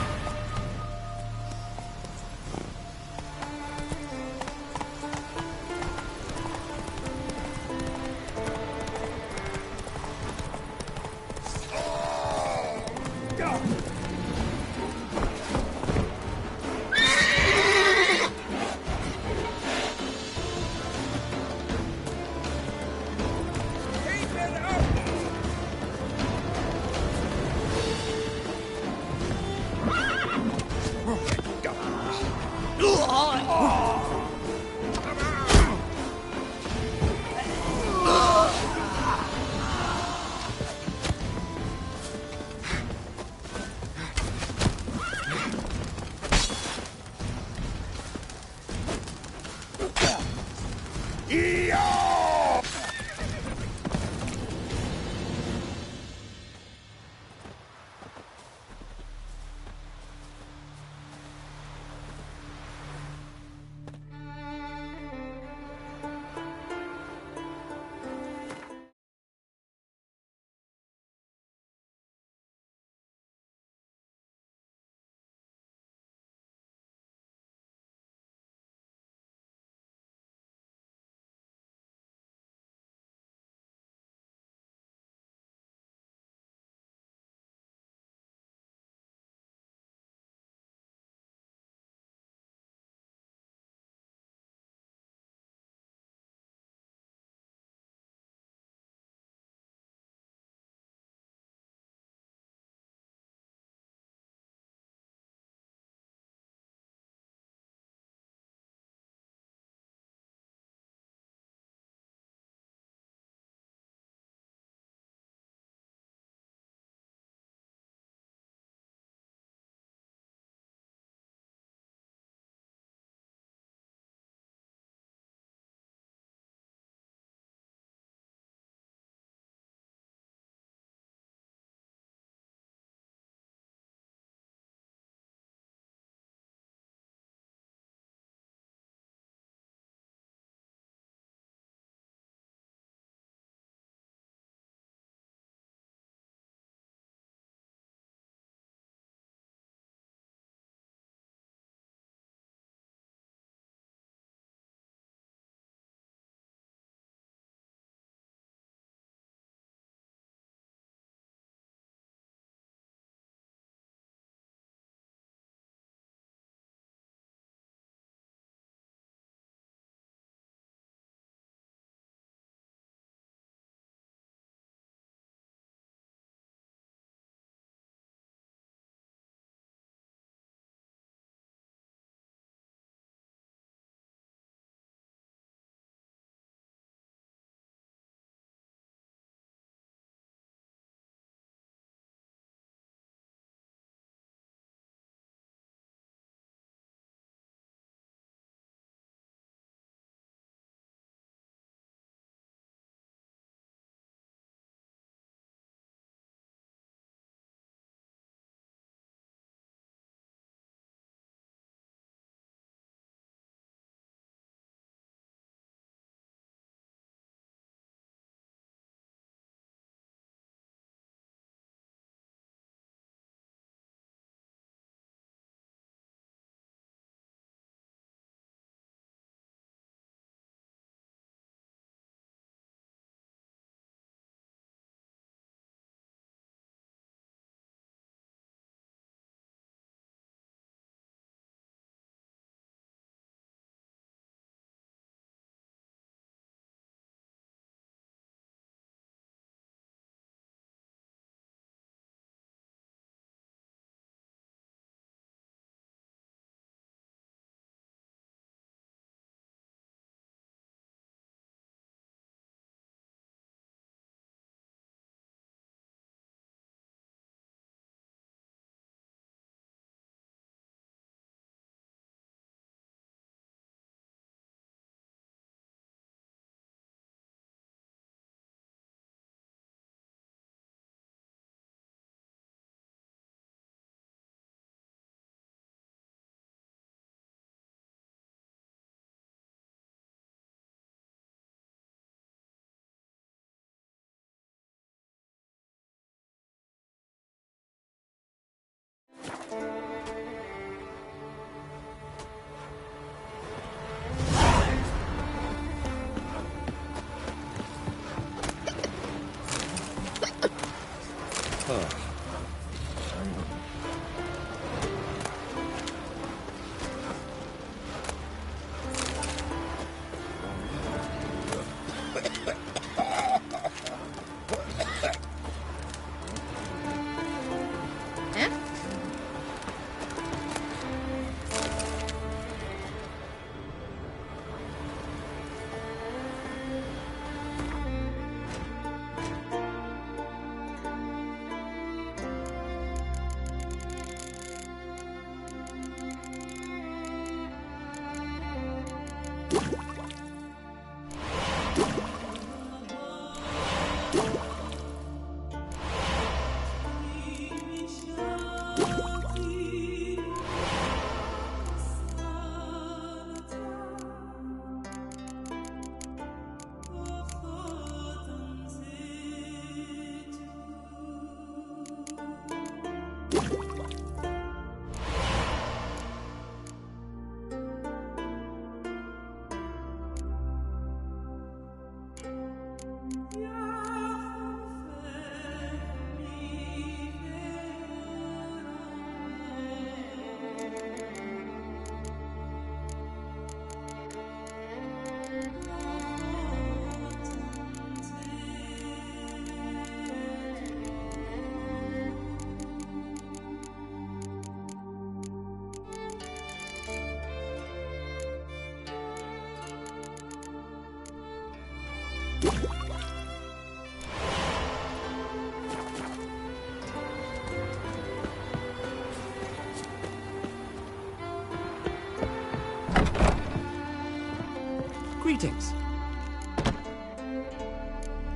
Greetings.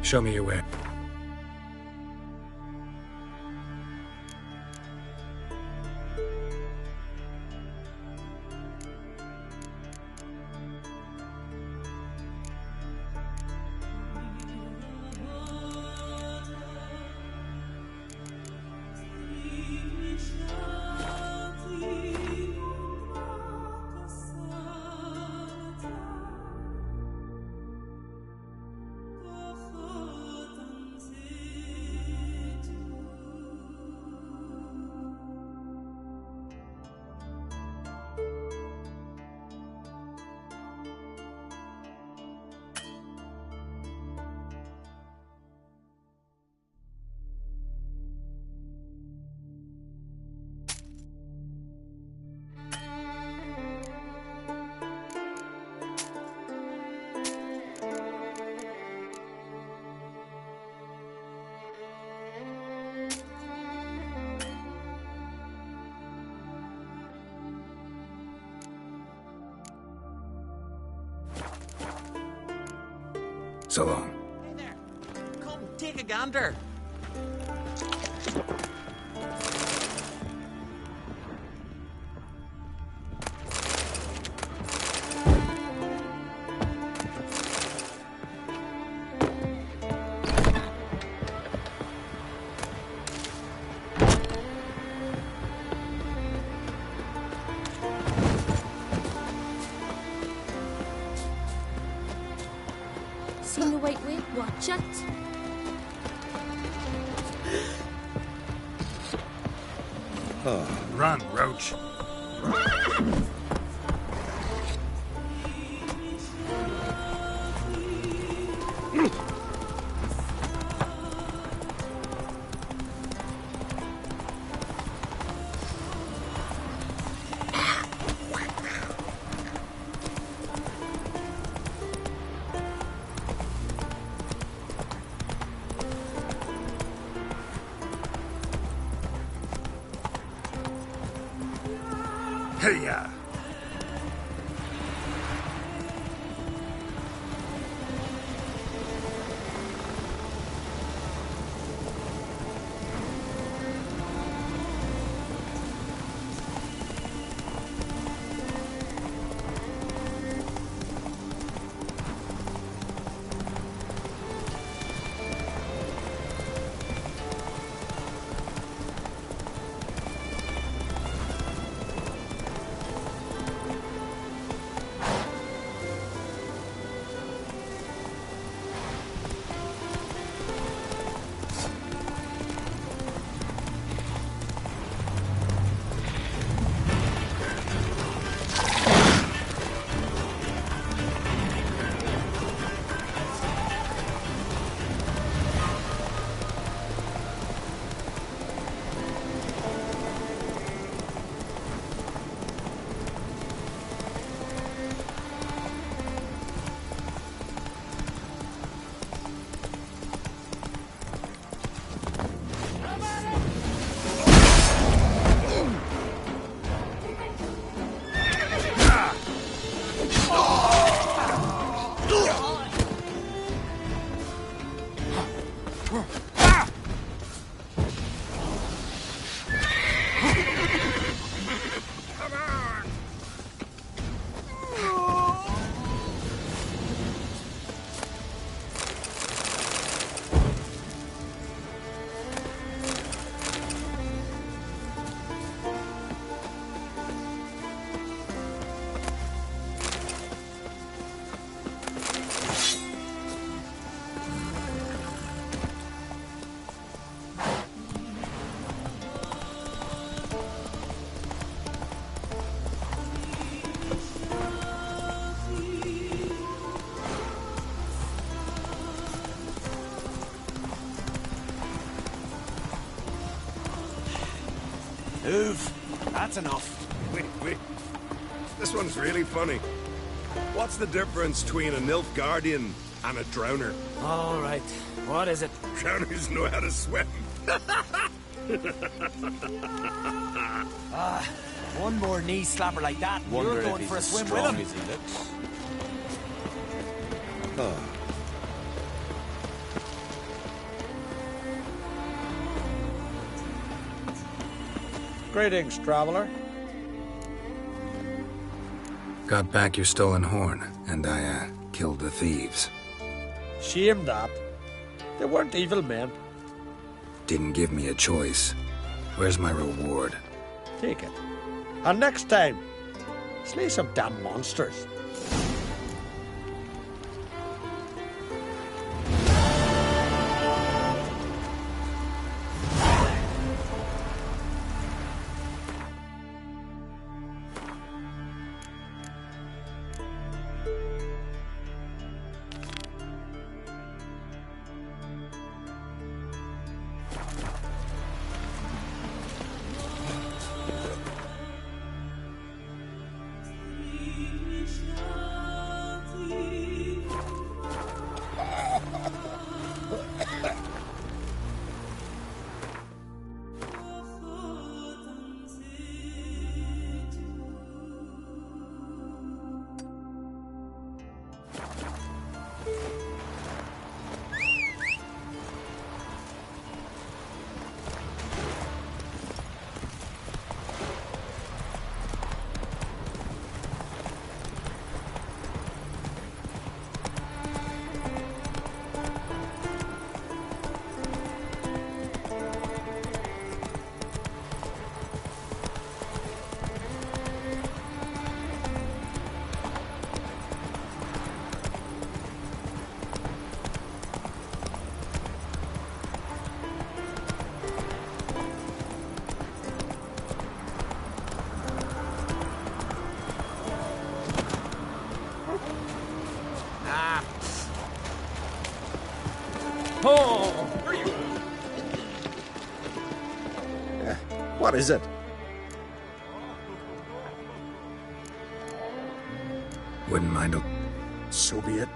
Show me your way. So long. Hey there. Come, take a gander. Seen the white wig? Watch it. Oh. Run, Roach. Hey-ya! Move. That's enough. Wait. This one's really funny. What's the difference between a Nilfgaardian and a drowner? All right. What is it? Drowners know how to swim. One more knee slapper like that, and you're going for a swim with him. As he looks. Greetings, traveler. Got back your stolen horn, and I, killed the thieves. Shame that. They weren't evil men. Didn't give me a choice. Where's my reward? Take it. And next time, slay some damn monsters. What is it? Wouldn't mind a... So be it.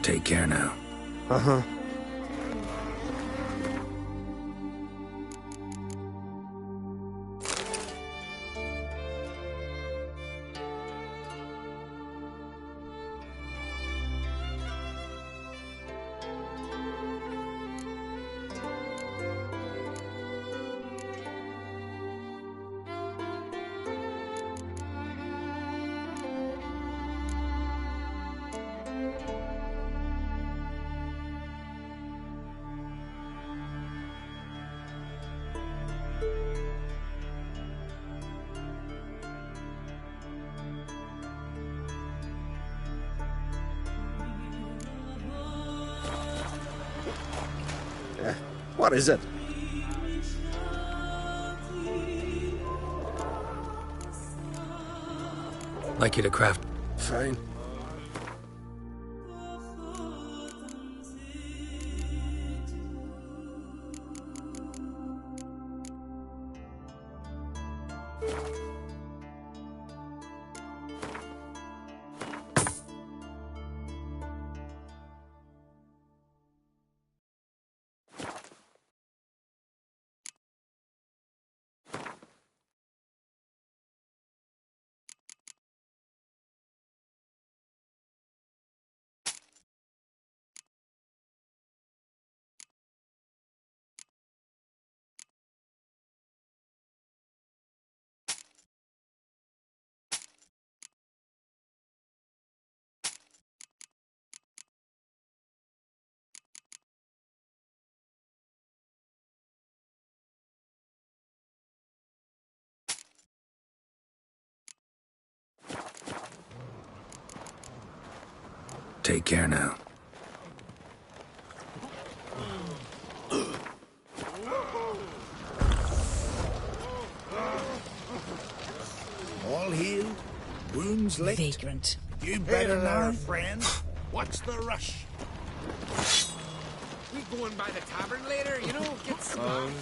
Take care now. Uh-huh. What is it? Like you to craft. Fine. Take care now. All healed? Wounds licked? Vagrant. You better there, know, friend. What's the rush? We going by the tavern later, you know, get some...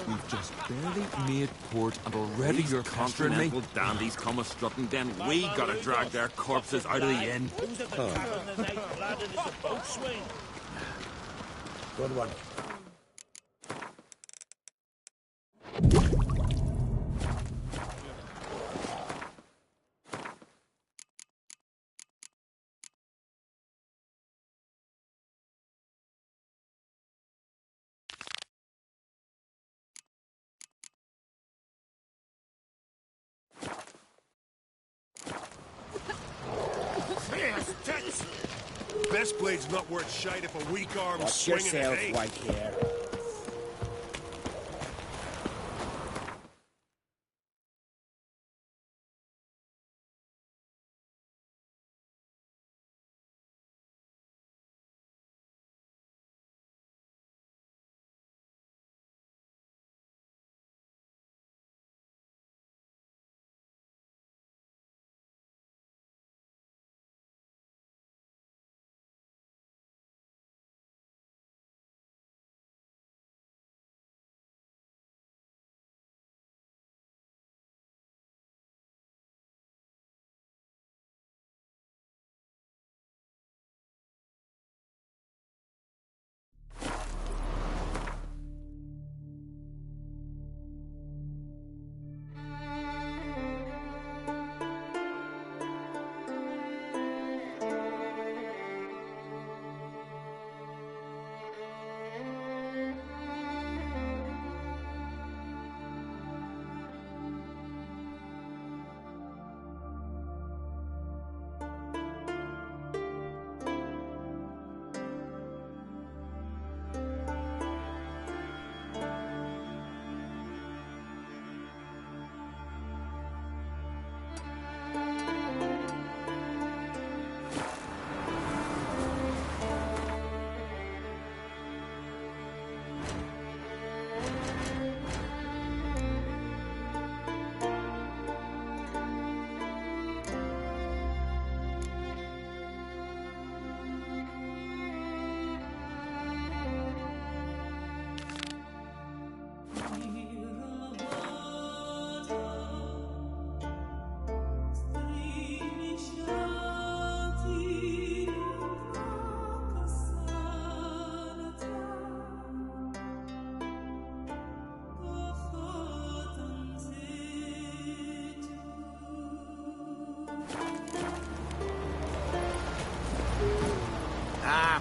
We've just barely made port and already you're pestering me. Dandies come a strutting, then we gotta drag their corpses out of the inn. Who's at the tavern tonight, lad, and is the boatswain? Good one. Best blade's not worth shite if a weak arm's Watch swinging yourself, it, eh? white hair.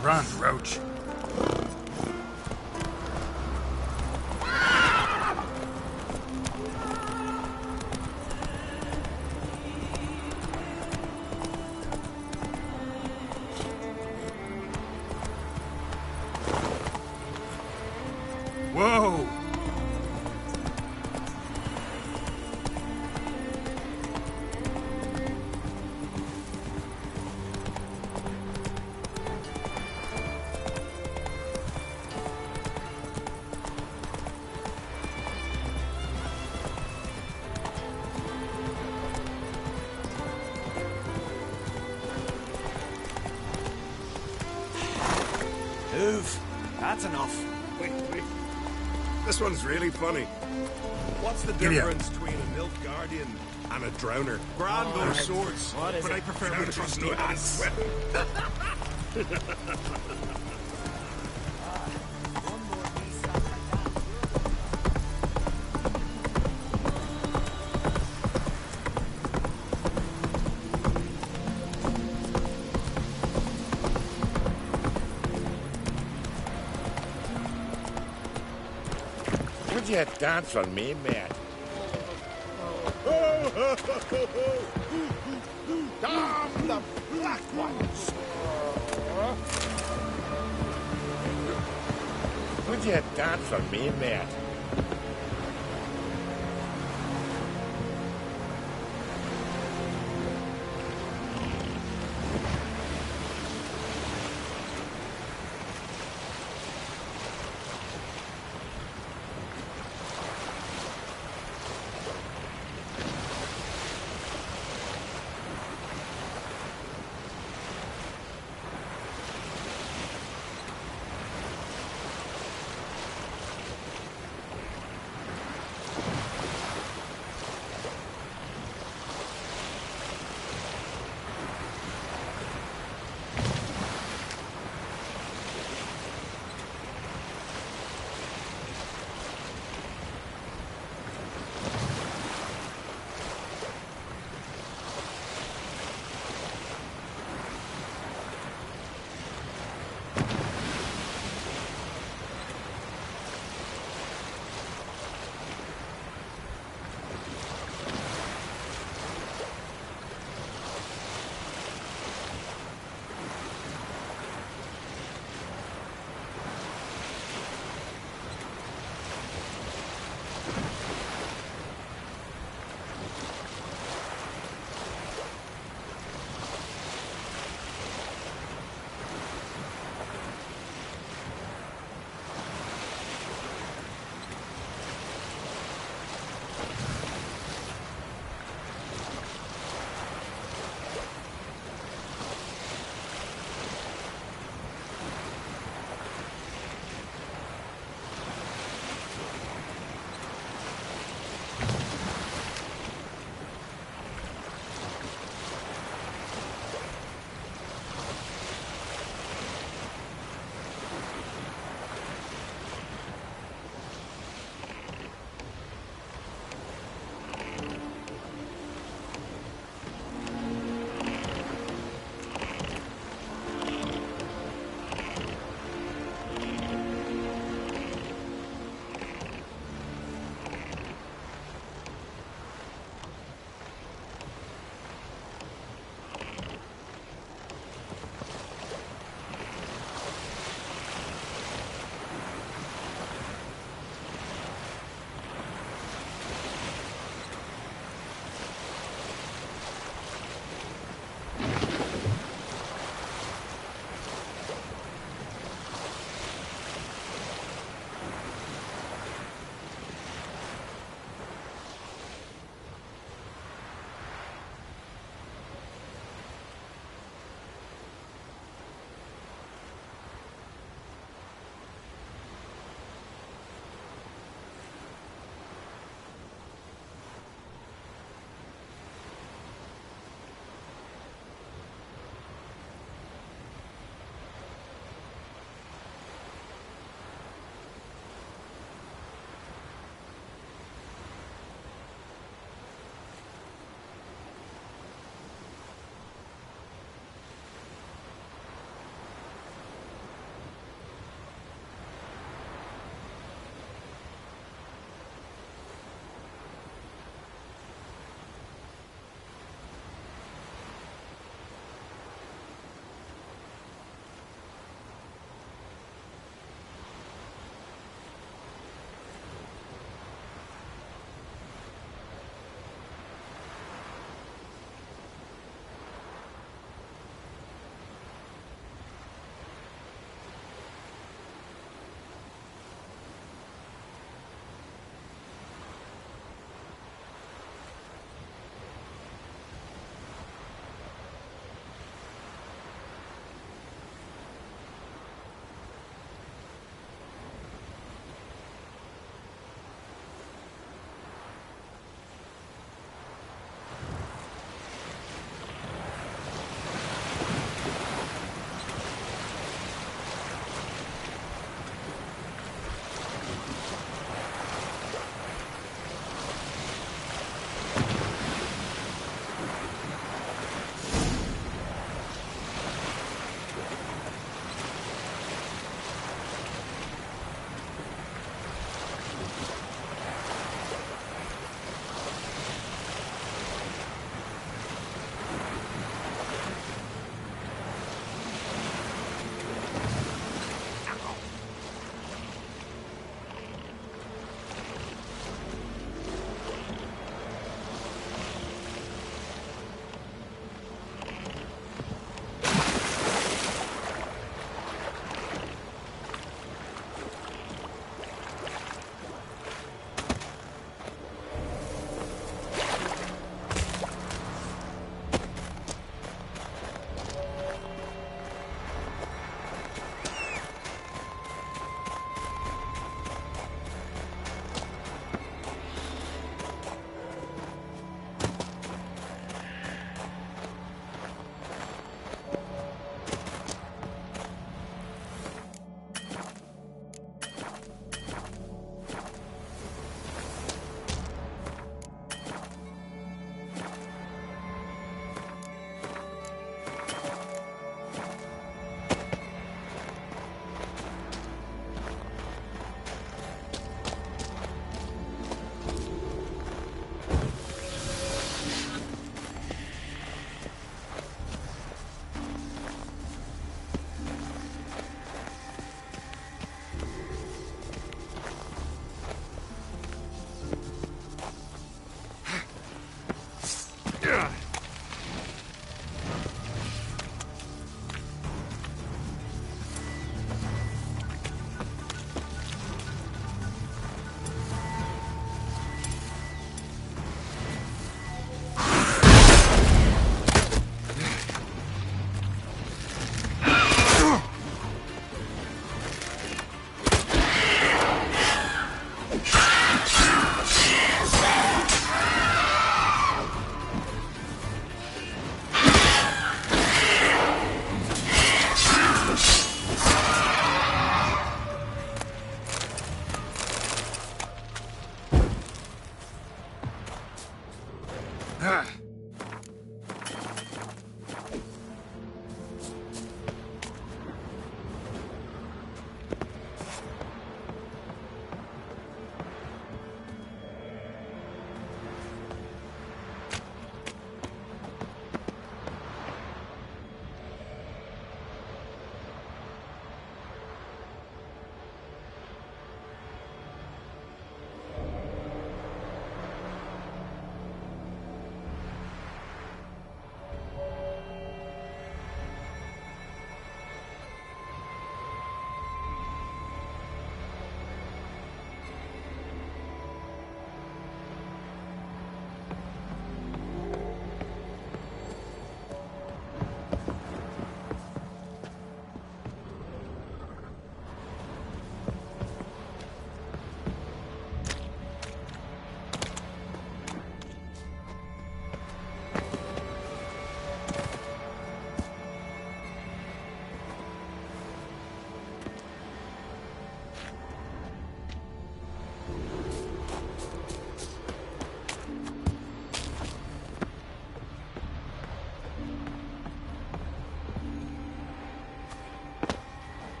Run, Roach. Whoa! Move. That's enough. Wait. This one's really funny. What's the difference between a Nilfgaardian and a drowner? Grand those swords, but I prefer to trust no ass. Would you dance on me, man? Damn the black ones! Would you dance on me, man?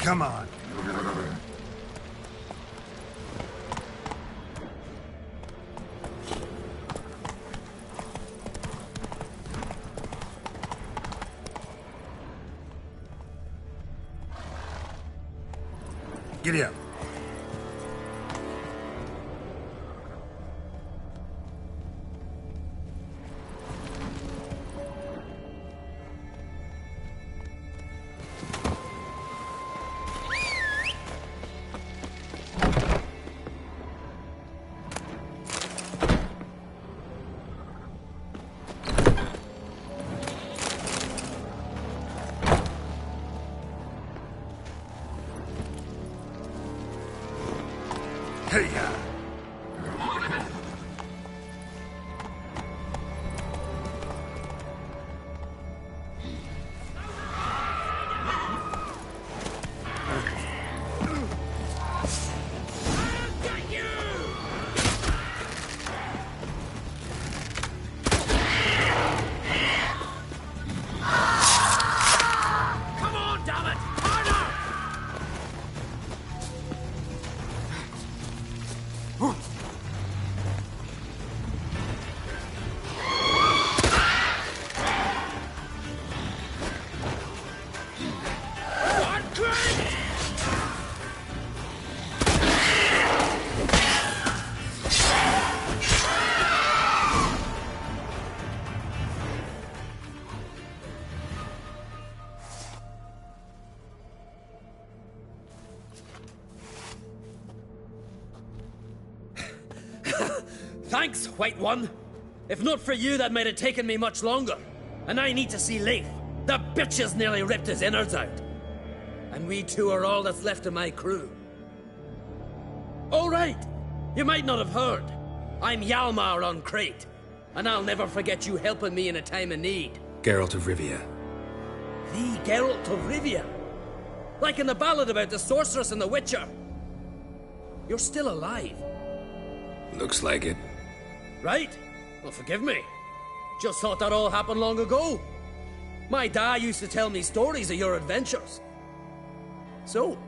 Come on. Giddy up. Hey-ya! Thanks, White One. If not for you, that might have taken me much longer. And I need to see Leif. The bitch has nearly ripped his innards out. And we two are all that's left of my crew. All right. You might not have heard. I'm Hjalmar on Crete. And I'll never forget you helping me in a time of need. Geralt of Rivia. The Geralt of Rivia? Like in the ballad about the sorceress and the witcher. You're still alive. Looks like it. Right? Well, forgive me. Just thought that all happened long ago. My dad used to tell me stories of your adventures. So,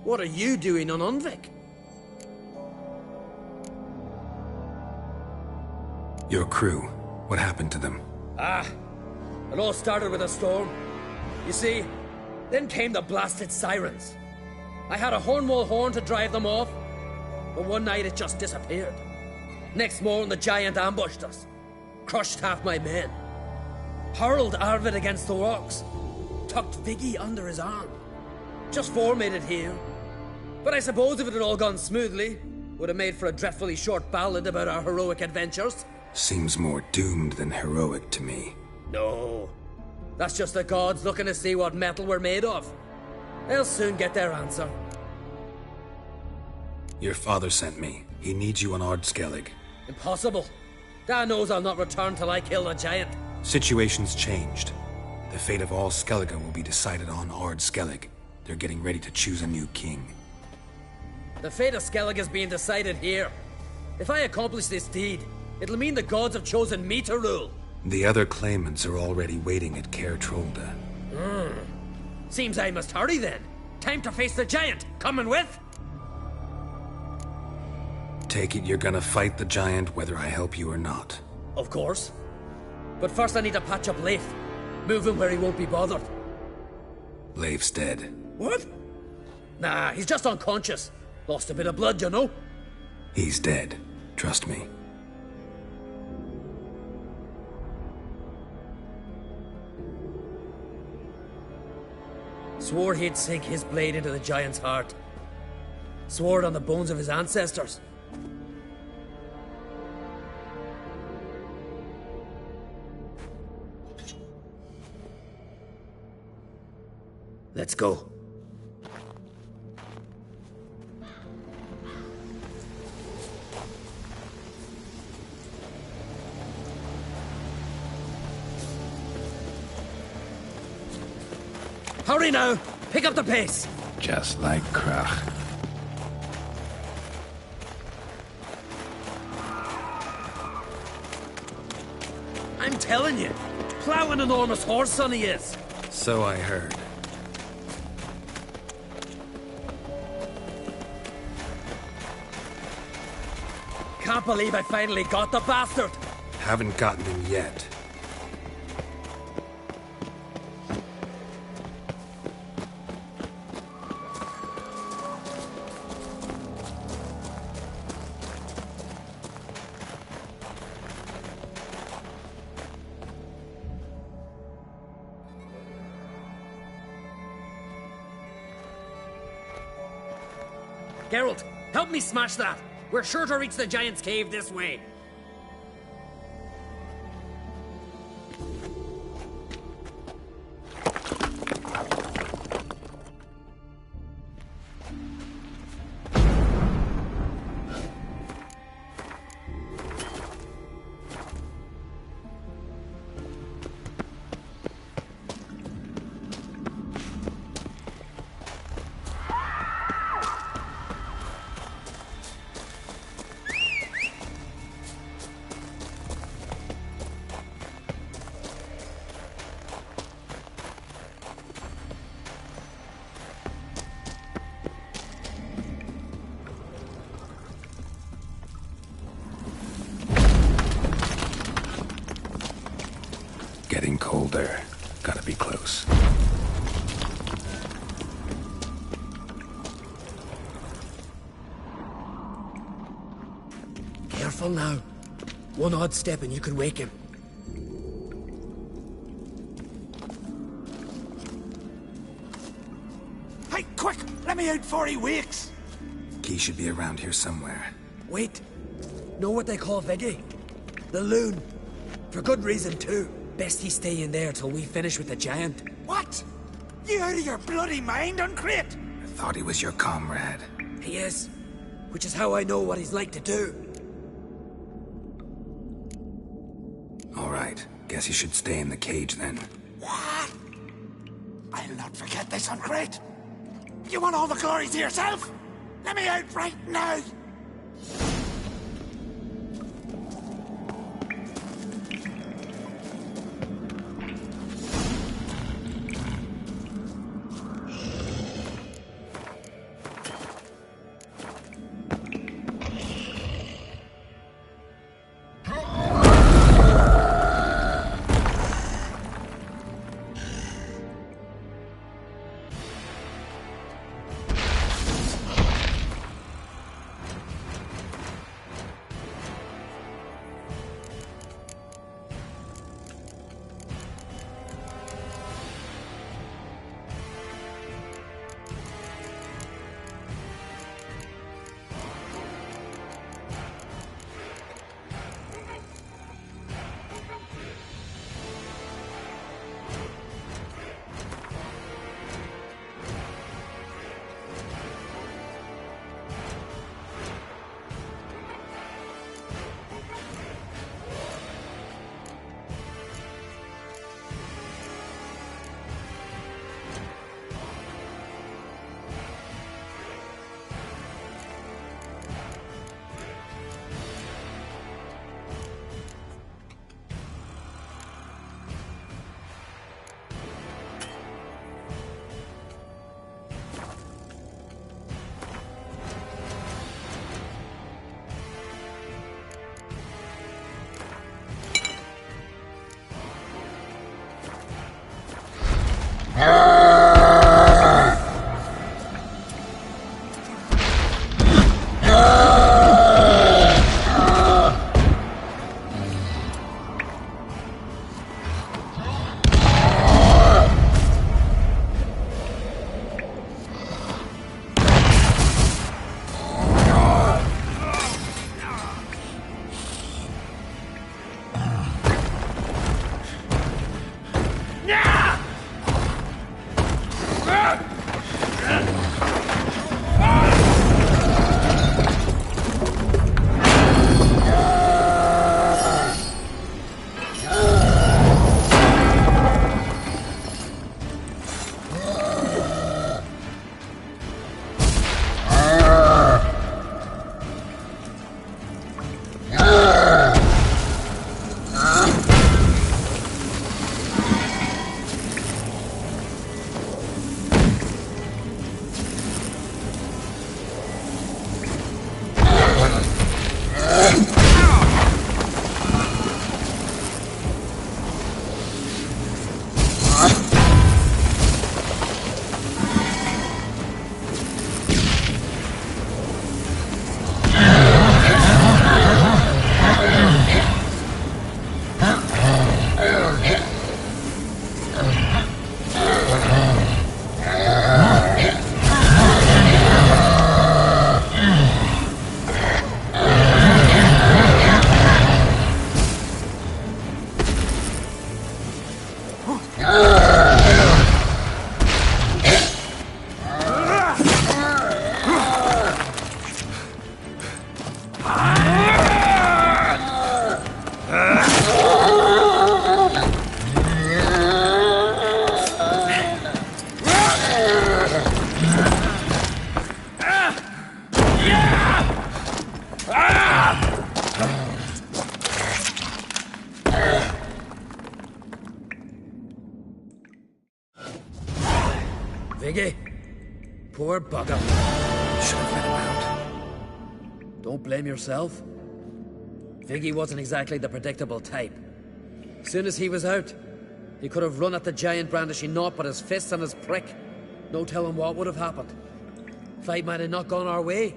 what are you doing on Unvik? Your crew. What happened to them? It all started with a storm. You see, then came the blasted sirens. I had a Hornwall horn to drive them off, but one night it just disappeared. Next morning the giant ambushed us, crushed half my men, hurled Arvid against the rocks, tucked Viggy under his arm. Just four made it here. But I suppose if it had all gone smoothly, would have made for a dreadfully short ballad about our heroic adventures. Seems more doomed than heroic to me. No. That's just the gods looking to see what metal we're made of. They'll soon get their answer. Your father sent me. He needs you on Ard Skellig. Impossible. Dad knows I'll not return till I kill the giant. Situation's changed. The fate of all Skellige will be decided on Ard Skellig. They're getting ready to choose a new king. The fate of Skellig is being decided here. If I accomplish this deed, it'll mean the gods have chosen me to rule. The other claimants are already waiting at Caer Trolda. Seems I must hurry then. Time to face the giant. Coming with? Take it you're gonna fight the giant whether I help you or not. Of course. But first I need to patch up Leif. Move him where he won't be bothered. Leif's dead. What? Nah, he's just unconscious. Lost a bit of blood, you know. He's dead. Trust me. Swore he'd sink his blade into the giant's heart. Swore it on the bones of his ancestors. Let's go. Hurry now! Pick up the pace! Just like Krach. I'm telling you, plow an enormous horse son he is. So I heard. Can't believe I finally got the bastard! Haven't gotten him yet. Geralt, help me smash that! We're sure to reach the Giant's Cave this way. Getting colder. Gotta be close. Careful now. One odd step and you can wake him. Hey, quick! Let me out before he wakes! Key should be around here somewhere. Wait. Know what they call Veggie? The loon. For good reason, too. Best he stay in there till we finish with the giant. What? You out of your bloody mind, Uncrate? I thought he was your comrade. He is. Which is how I know what he's like to do. All right. Guess he should stay in the cage then. What? I'll not forget this, Uncrate. You want all the glory to yourself? Let me out right now! Viggy, poor bugger. Should have let him out. Don't blame yourself. Viggy wasn't exactly the predictable type. Soon as he was out, he could have run at the giant brandishing naught but his fists and his prick. No telling what would have happened. Fight might have not gone our way.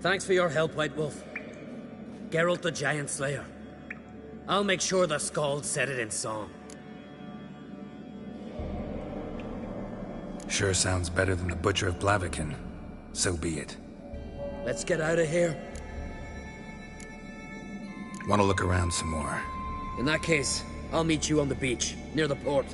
Thanks for your help, White Wolf. Geralt the Giant Slayer. I'll make sure the Skald said it in song. Sure sounds better than the Butcher of Blaviken. So be it. Let's get out of here. Want to look around some more? In that case, I'll meet you on the beach, near the port.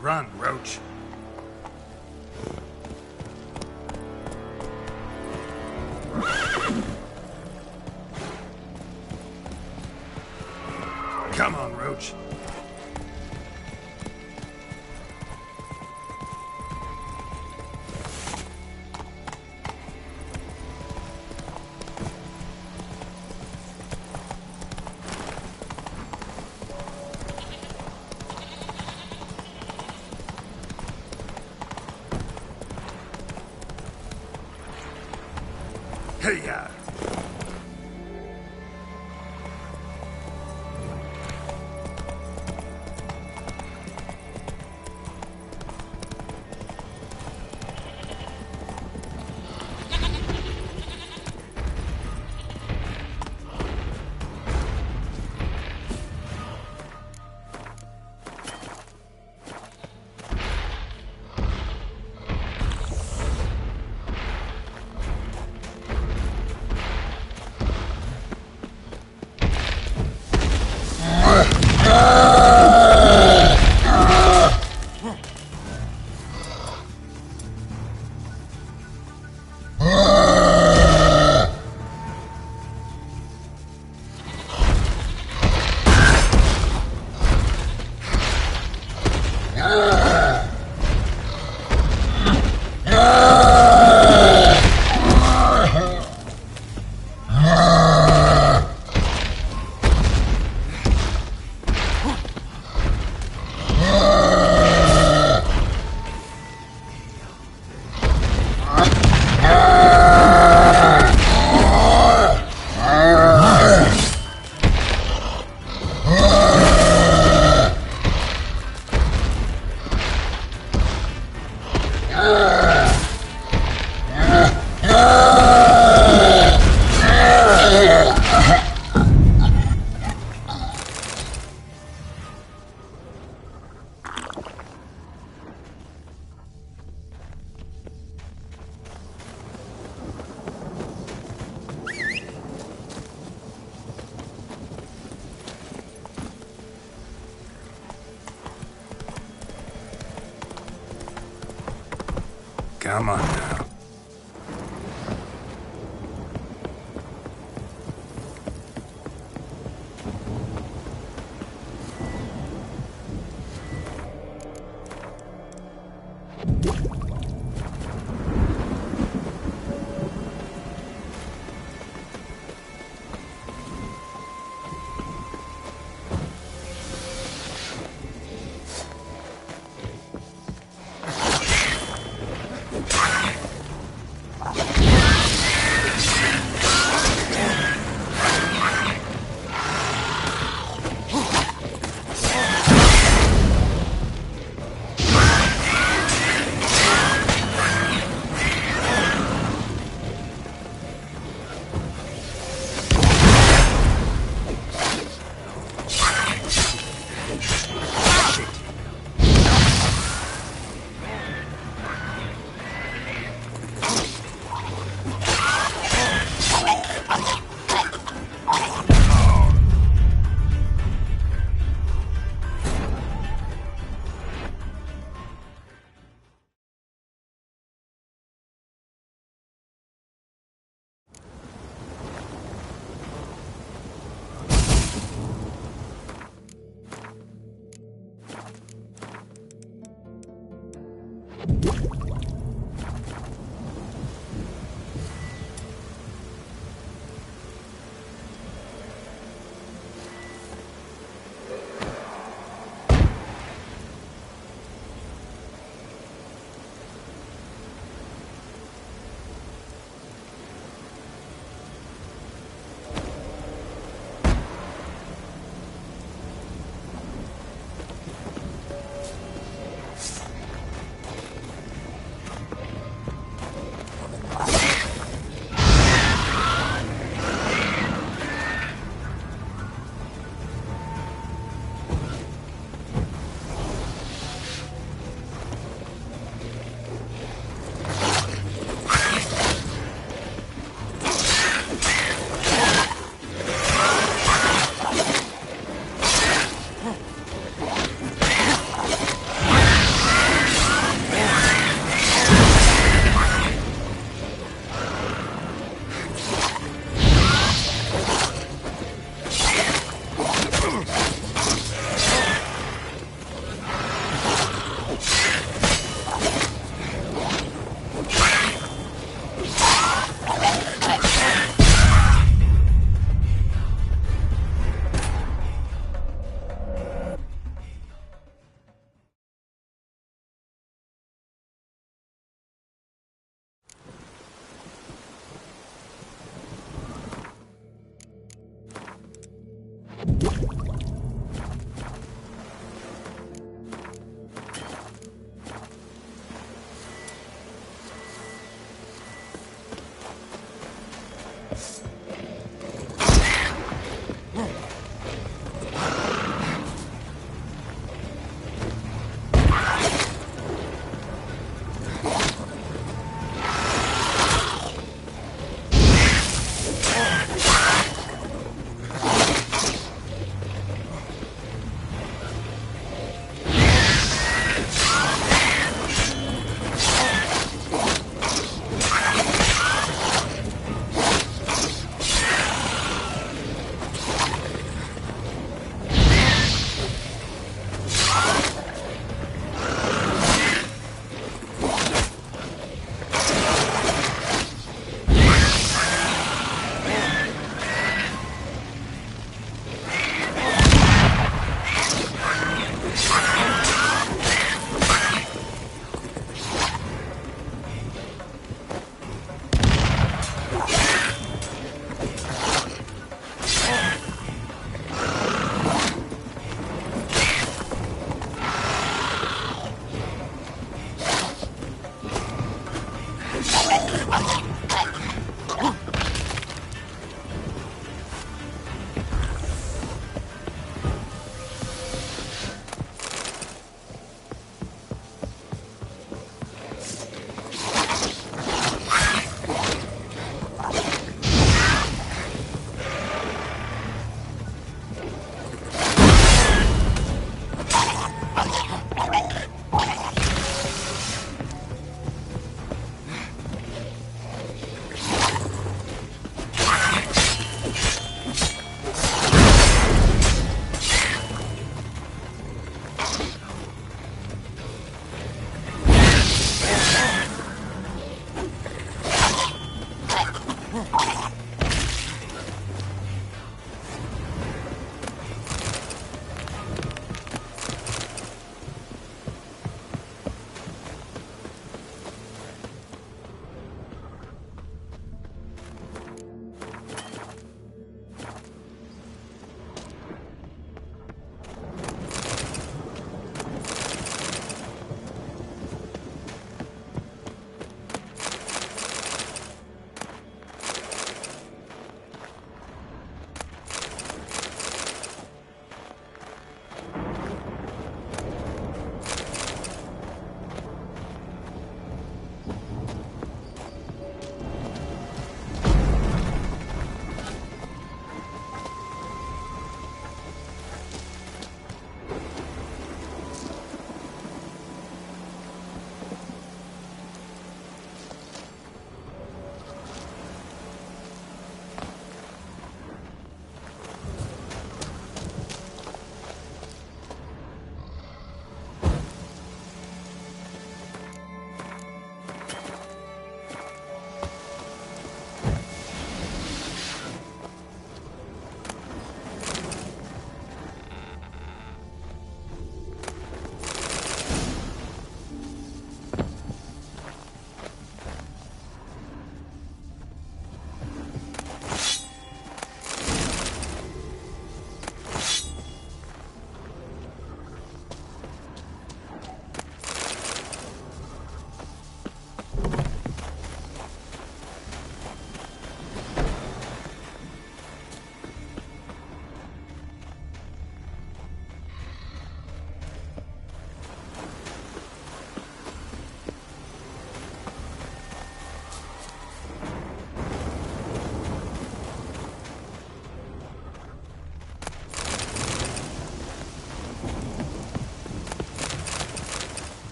Run, Roach. Come on, Roach. Hey-ya! Come on now.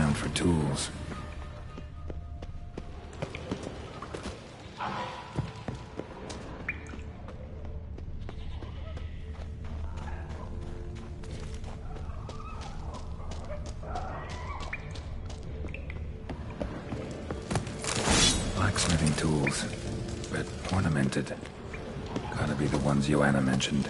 around for tools. Blacksmithing tools, but ornamented. Gotta be the ones Joanna mentioned.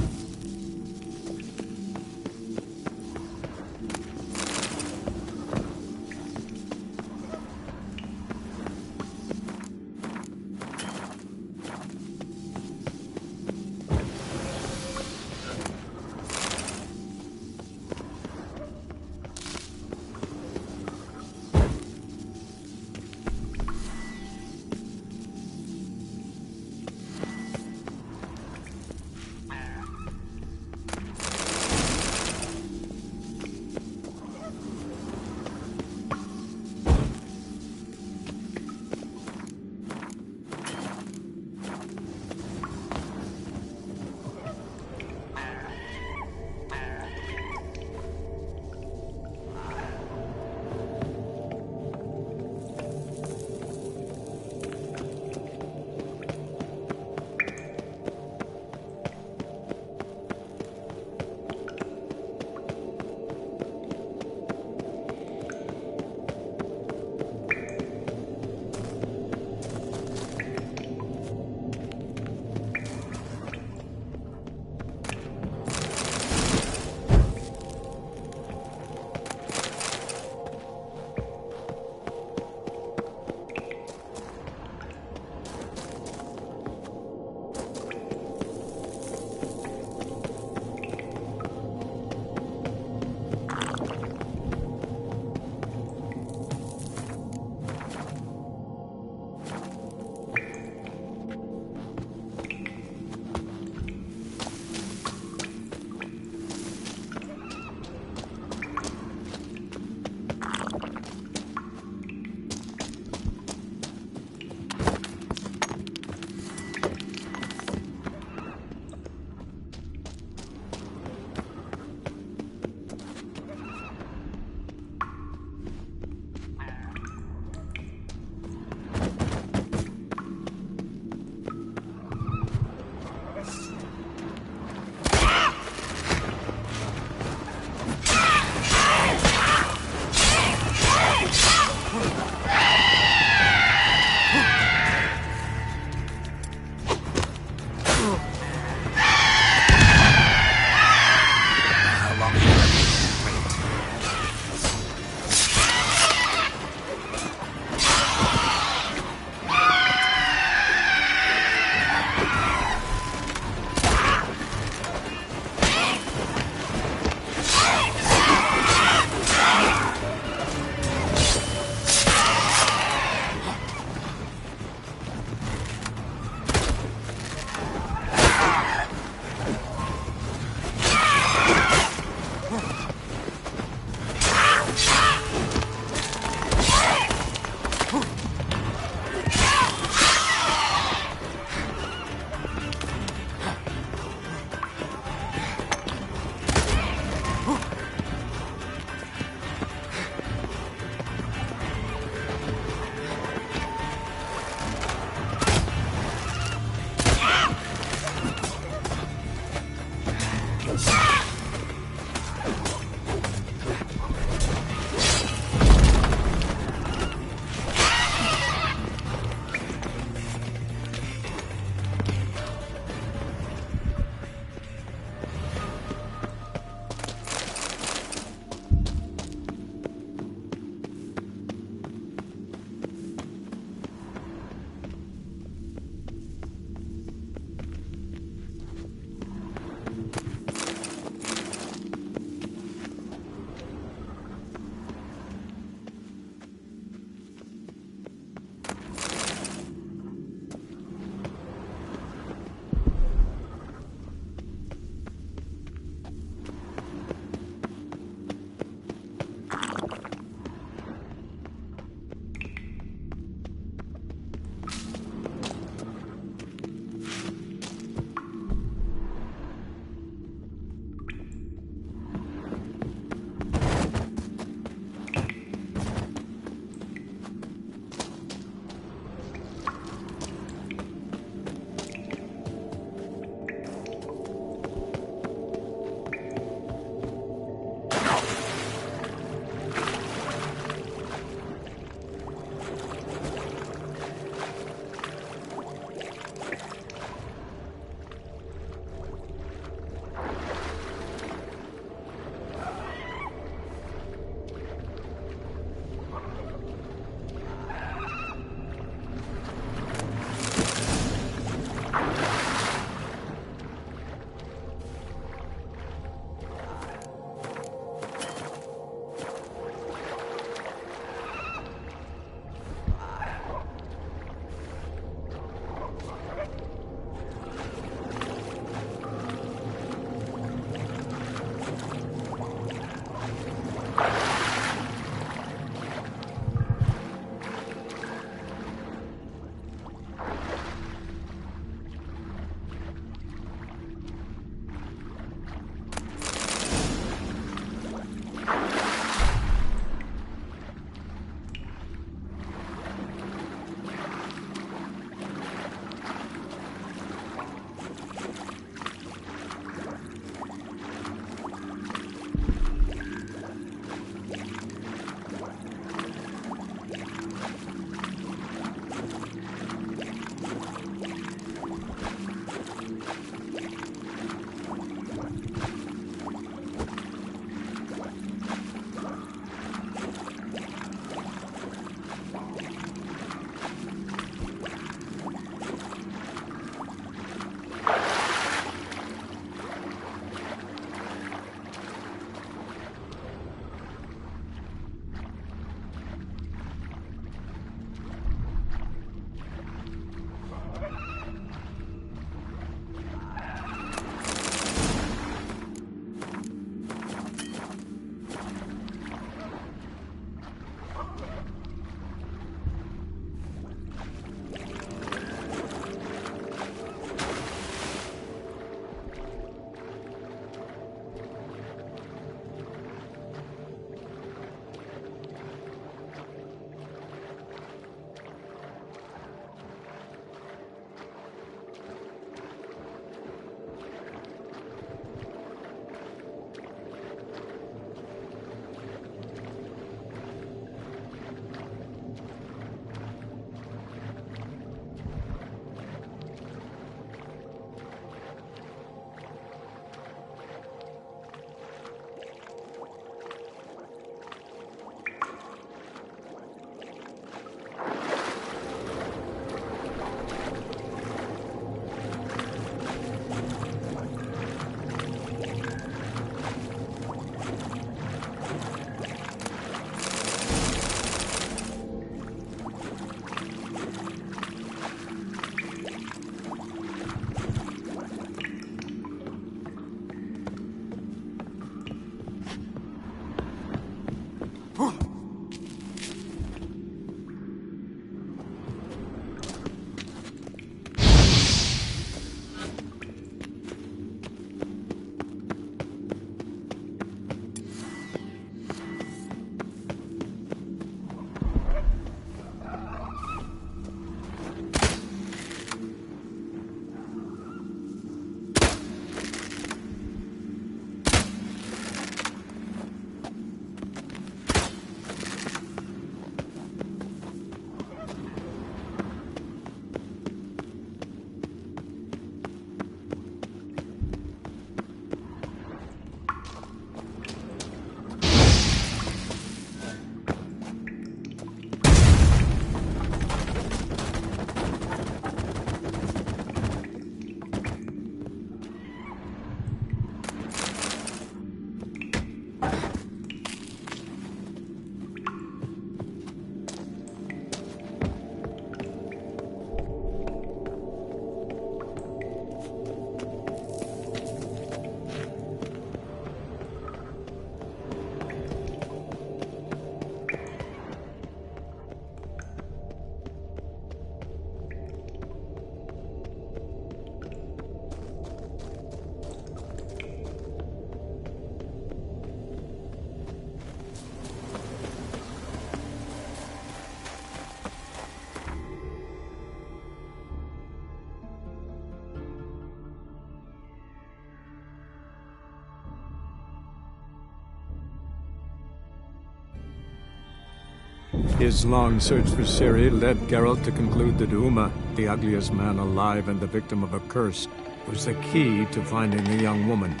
His long search for Ciri led Geralt to conclude that Uma, the ugliest man alive and the victim of a curse, was the key to finding the young woman.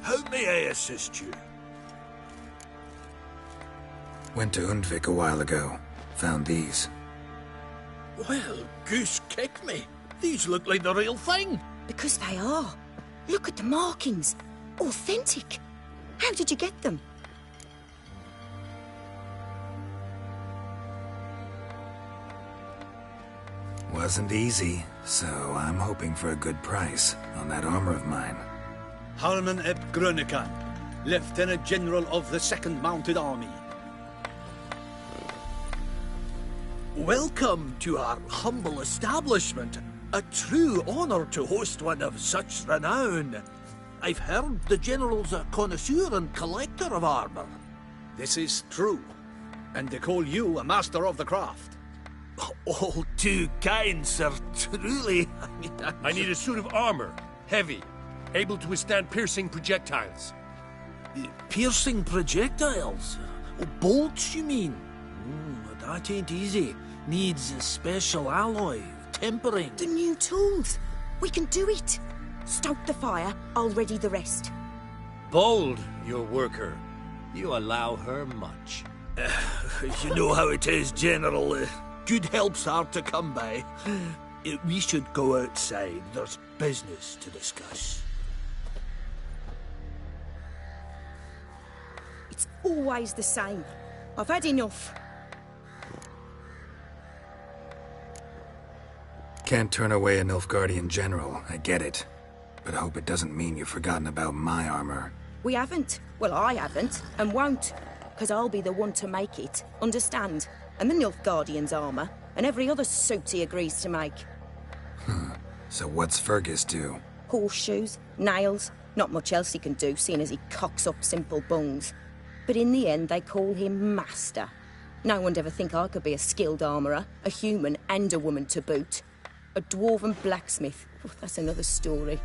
How may I assist you? Went to Undvik a while ago. Found these. Well, goose kick me. These look like the real thing. Because they are. Look at the markings. Authentic. How did you get them? Wasn't easy, so I'm hoping for a good price on that armor of mine. Harman eb Grönekan, Lieutenant General of the 2nd Mounted Army. Welcome to our humble establishment. A true honor to host one of such renown. I've heard the General's a connoisseur and collector of armor. This is true, and they call you a master of the craft. All too kind, sir. Truly. I need a suit of armor, heavy, able to withstand piercing projectiles. Piercing projectiles? Oh, bolts, you mean? That ain't easy. Needs a special alloy, tempering. The new tools. We can do it. Stoke the fire, I'll ready the rest. Bold, your worker. You allow her much. You know how it is, General. Good help's hard to come by. We should go outside. There's business to discuss. It's always the same. I've had enough. Can't turn away a Nilfgaardian general, I get it. But I hope it doesn't mean you've forgotten about my armor. We haven't. Well, I haven't, and won't. Because I'll be the one to make it, understand? And the Nilfgaardian's armor, and every other suit he agrees to make. So what's Fergus do? Horseshoes, nails, not much else he can do, seeing as he cocks up simple bungs. But in the end, they call him Master. No one'd ever think I could be a skilled armourer, a human and a woman to boot. A dwarven blacksmith. Oh, that's another story.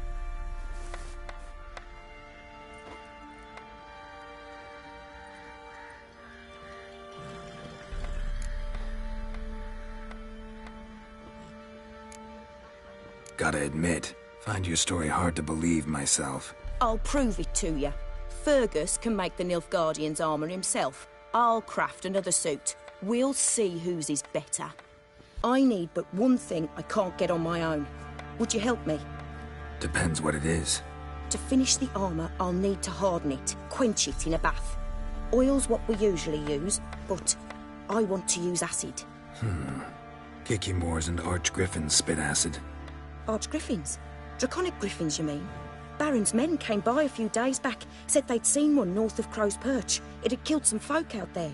Gotta admit, find your story hard to believe myself. I'll prove it to you. Fergus can make the Nilfgaardian's armour himself. I'll craft another suit. We'll see whose is better. I need but one thing I can't get on my own. Would you help me? Depends what it is. To finish the armour, I'll need to harden it, quench it in a bath. Oil's what we usually use, but I want to use acid. Kikimoors and Archgriffins spit acid. Archgriffins? Draconic griffins, you mean? Baron's men came by a few days back, said they'd seen one north of Crow's Perch. It had killed some folk out there.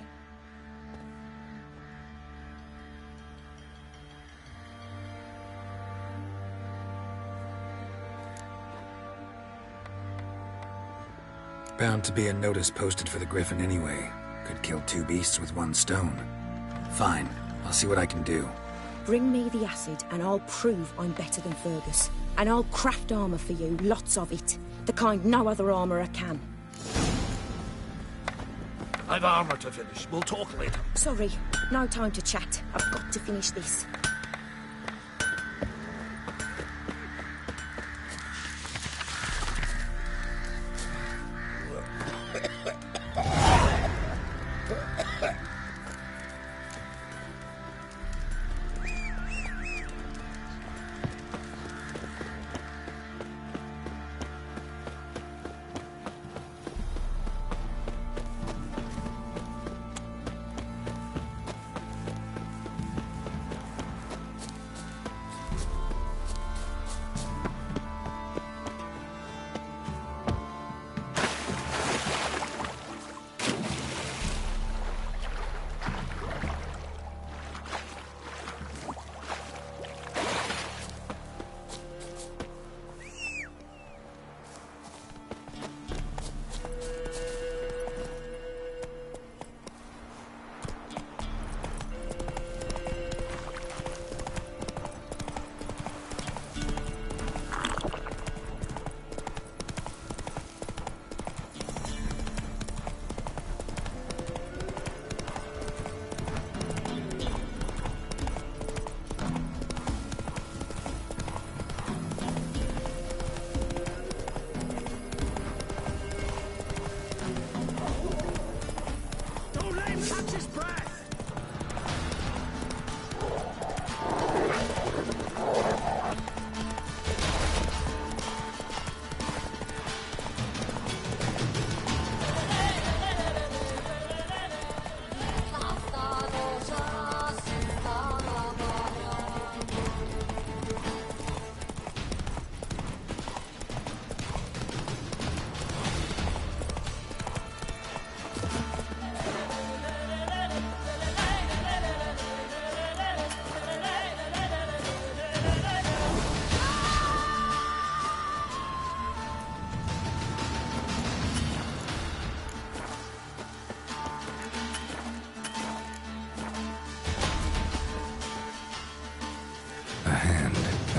Bound to be a notice posted for the Griffin anyway. Could kill two beasts with one stone. Fine, I'll see what I can do. Bring me the acid and I'll prove I'm better than Fergus. And I'll craft armour for you, lots of it. The kind no other armourer can. I've armour to finish. We'll talk later. Sorry, no time to chat. I've got to finish this.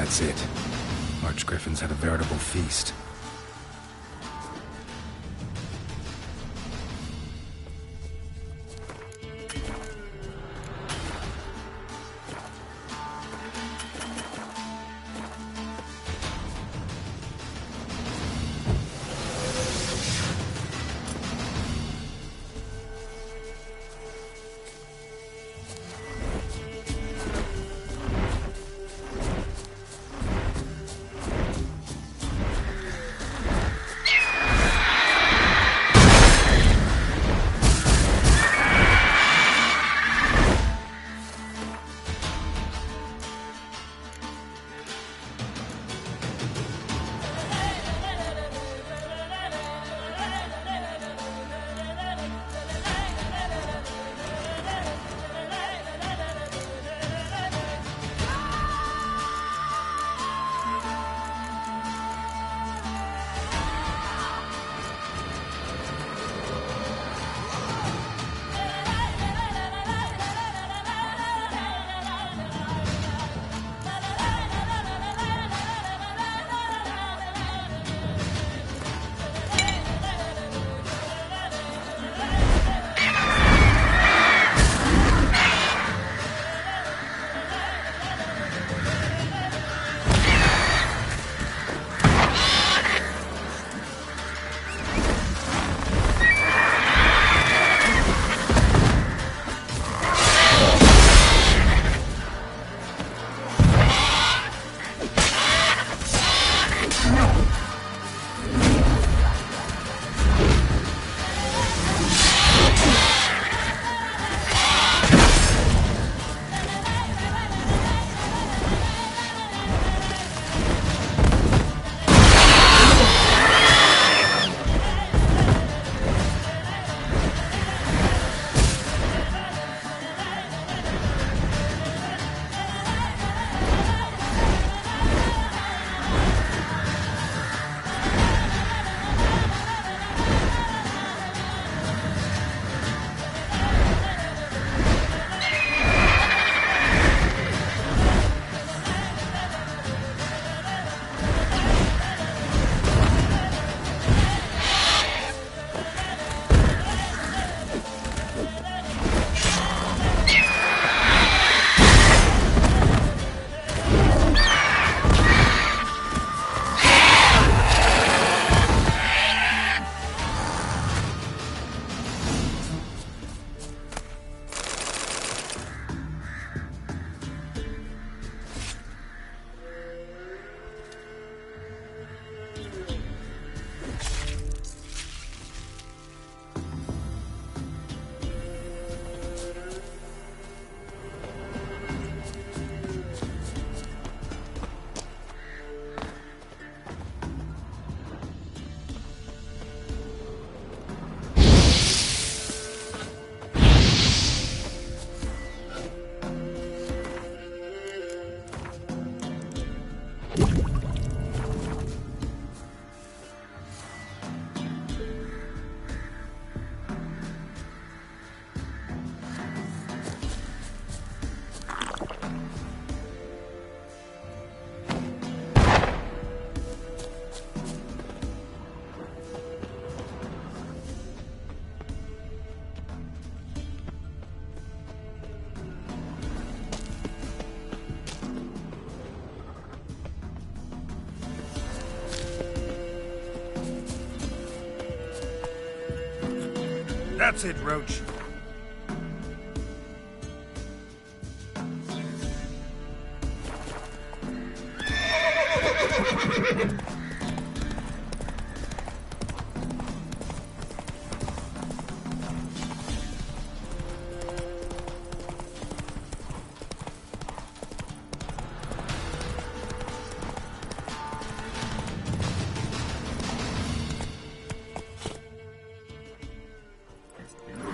That's it. Archgriffins had a veritable feast. That's it, Roach.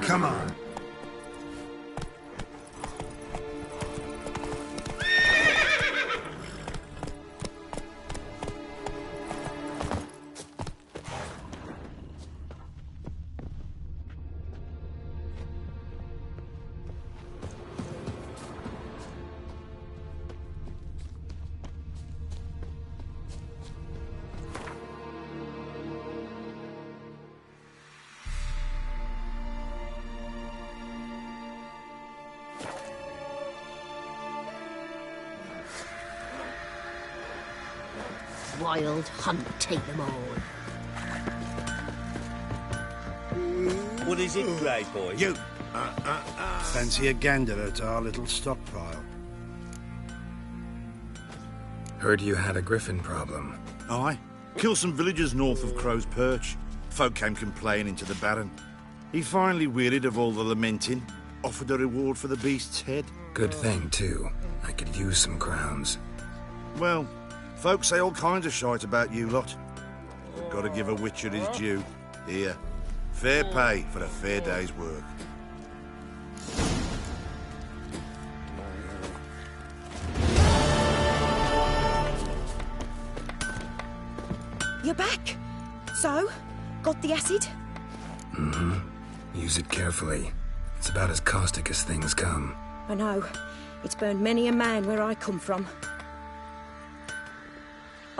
Come on. wild hunt take them all. What is it, Grey Boy? You! Fancy a gander at our little stockpile? Heard you had a griffin problem. Aye. Killed some villagers north of Crow's Perch. Folk came complaining to the Baron. He finally wearied of all the lamenting, offered a reward for the beast's head. Good thing, too. I could use some crowns. Well, folks say all kinds of shite about you lot. But gotta give a witcher his due. Here, fair pay for a fair day's work. You're back. So, got the acid? Mm-hmm. Use it carefully. It's about as caustic as things come. I know. It's burned many a man where I come from.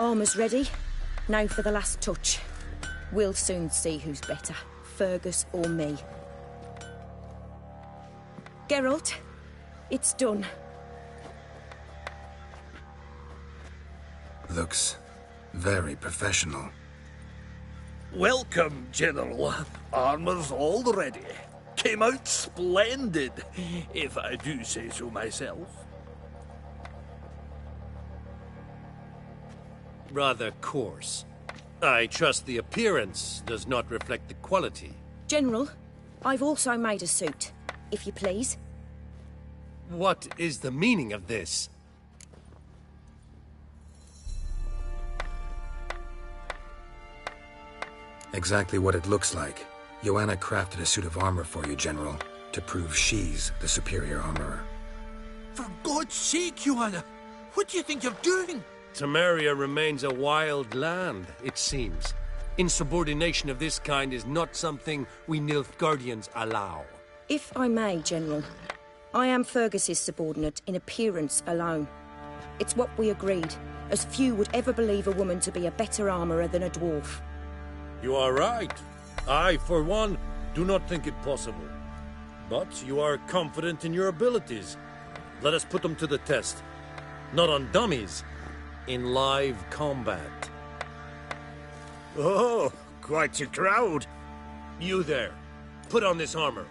Armour's ready. Now for the last touch. We'll soon see who's better, Fergus or me. Geralt, it's done. Looks very professional. Welcome, General. Armour's all ready. Came out splendid, if I do say so myself. Rather coarse. I trust the appearance does not reflect the quality. General, I've also made a suit, if you please. What is the meaning of this? Exactly what it looks like. Joanna crafted a suit of armor for you, General, to prove she's the superior armorer. For God's sake, Joanna! What do you think you're doing? Temeria remains a wild land, it seems. Insubordination of this kind is not something we Nilfgaardians allow. If I may, General, I am Fergus's subordinate in appearance alone. It's what we agreed, as few would ever believe a woman to be a better armourer than a dwarf. You are right. I, for one, do not think it possible. But you are confident in your abilities. Let us put them to the test. Not on dummies, in live combat. Oh, quite a crowd. You there, put on this armor.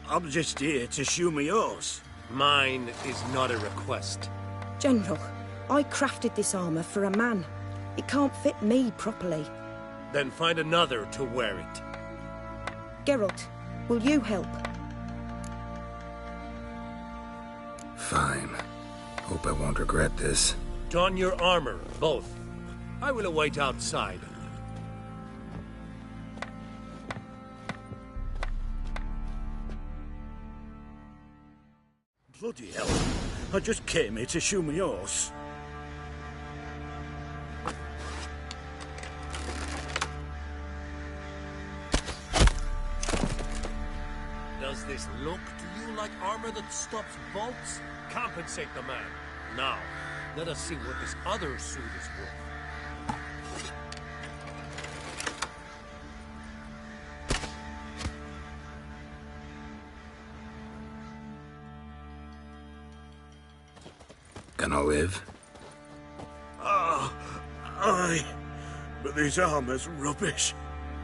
I'm just here to show my horse. Mine is not a request. General, I crafted this armor for a man. It can't fit me properly. Then find another to wear it. Geralt, will you help? Fine. Hope I won't regret this. Don your armor, both. I will await outside. Bloody hell. I just came here to show my horse. Does this look to you like armor that stops bolts? Compensate the man. Now, let us see what this other suit is worth. Gonna live? Aye. But this armor's rubbish.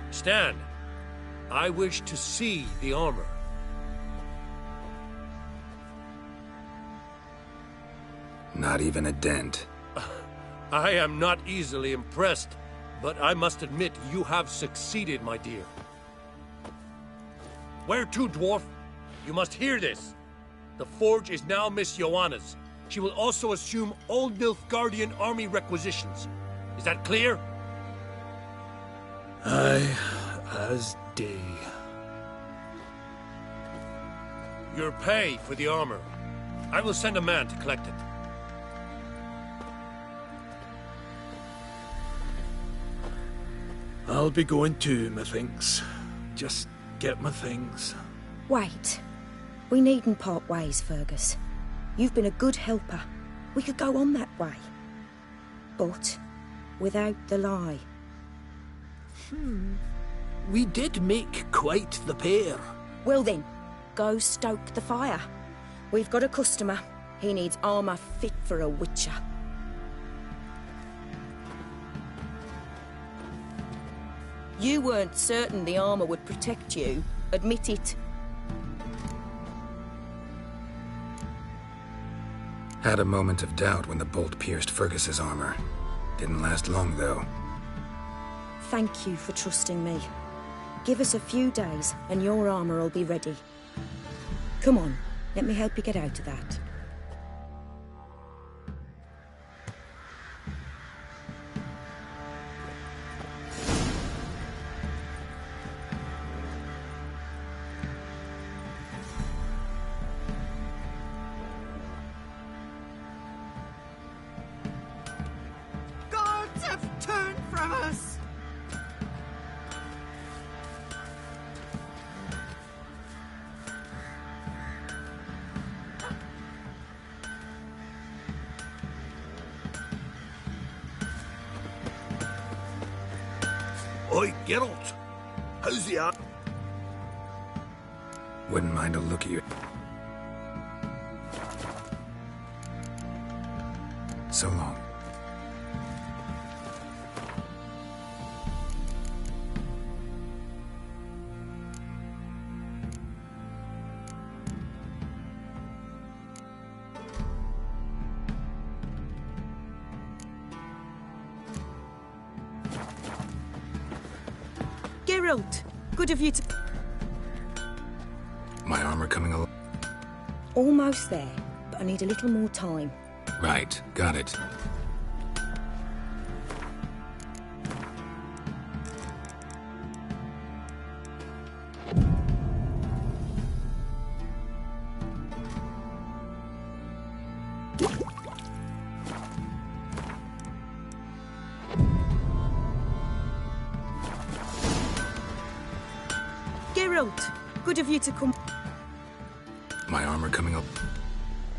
Stand. I wish to see the armor. Not even a dent. I am not easily impressed, but I must admit you have succeeded, my dear. Where to, dwarf? You must hear this. The forge is now Miss Joanna's. She will also assume all Nilfgaardian army requisitions. Is that clear? Aye, as day. Your pay for the armor. I will send a man to collect it. I'll be going too, methinks. Just get my things. Wait. We needn't part ways, Fergus. You've been a good helper. We could go on that way. But without the lie. We did make quite the pair. Well then, go stoke the fire. We've got a customer. He needs armour fit for a witcher. You weren't certain the armor would protect you. Admit it. Had a moment of doubt when the bolt pierced Fergus's armor. Didn't last long, though. Thank you for trusting me. Give us a few days, and your armor will be ready. Come on, let me help you get out of that. Guards have turned from us! Oi, Geralt! How's the art? Wouldn't mind a look at you. So long. Geralt, good of you to... My armor coming along? Almost there, but I need a little more time. Right, got it. Geralt, good of you to come... My armor coming up?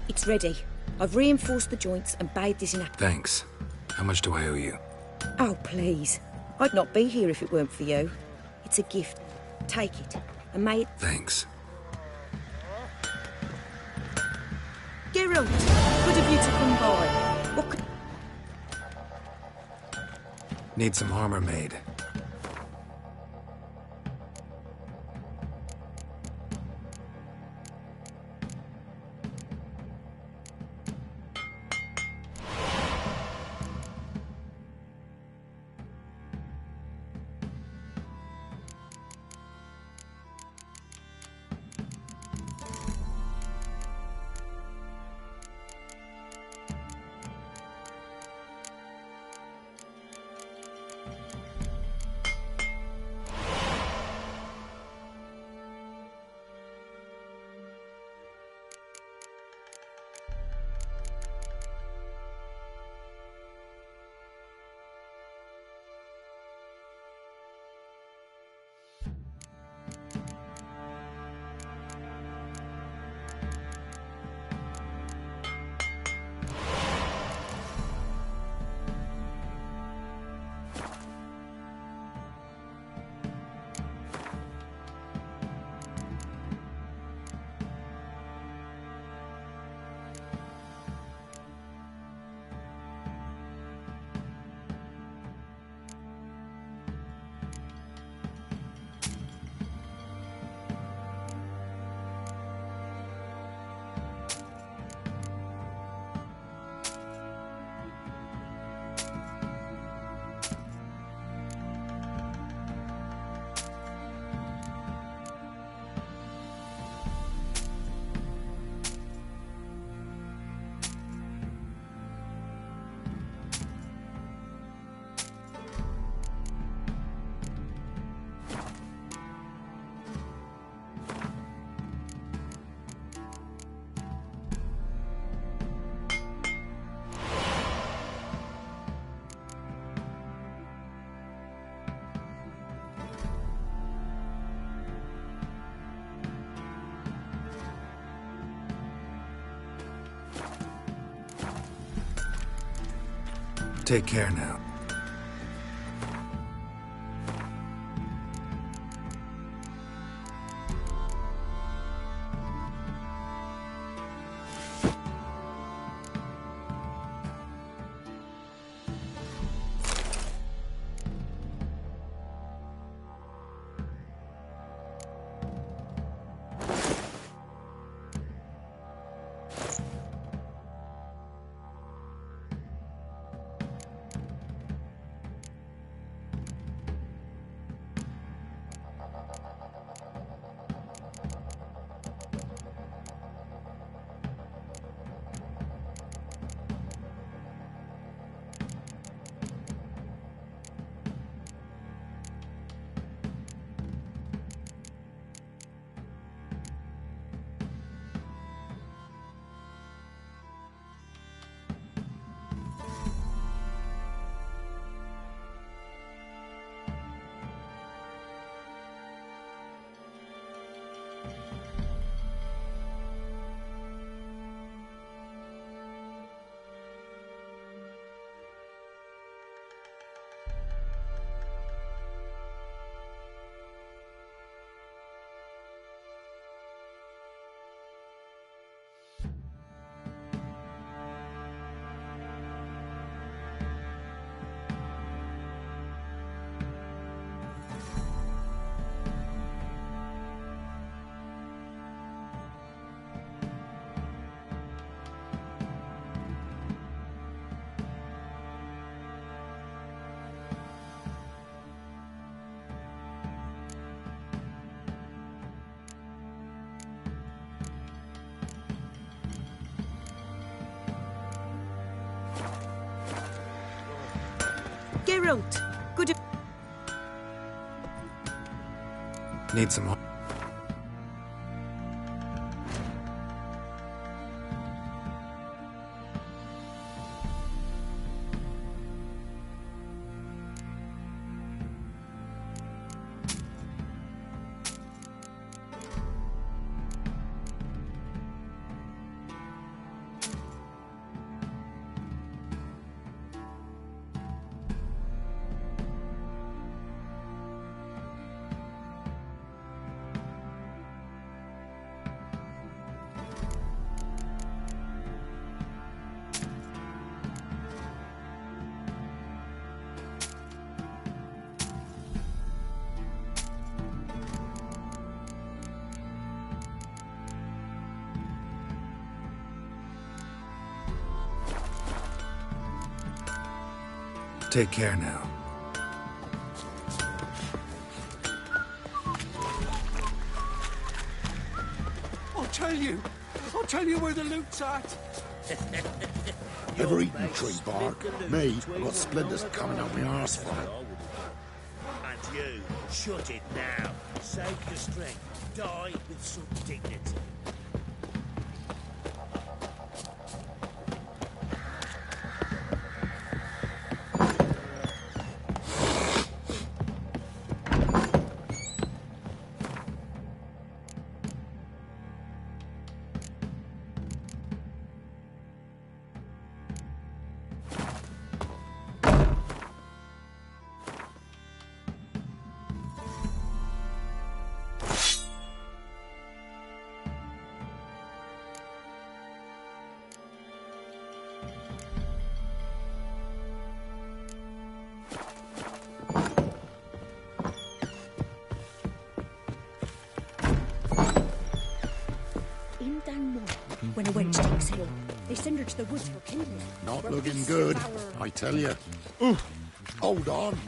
It's ready. I've reinforced the joints and bathed this in a... Thanks. How much do I owe you? Oh, please. I'd not be here if it weren't for you. It's a gift. Take it, and may it... Thanks. Geralt, good of you to come by. What could... Need some armor made. Take care now. Geralt. Good. Need some more. Take care now. I'll tell you where the loot's at. Ever eaten tree bark? Me, I've got splinters coming out my arse from it. And you, shut it now. Save your strength. Die with some dignity. When a wench takes ill, they send her to the woods for kindling. Not looking good, I tell you. Hold on.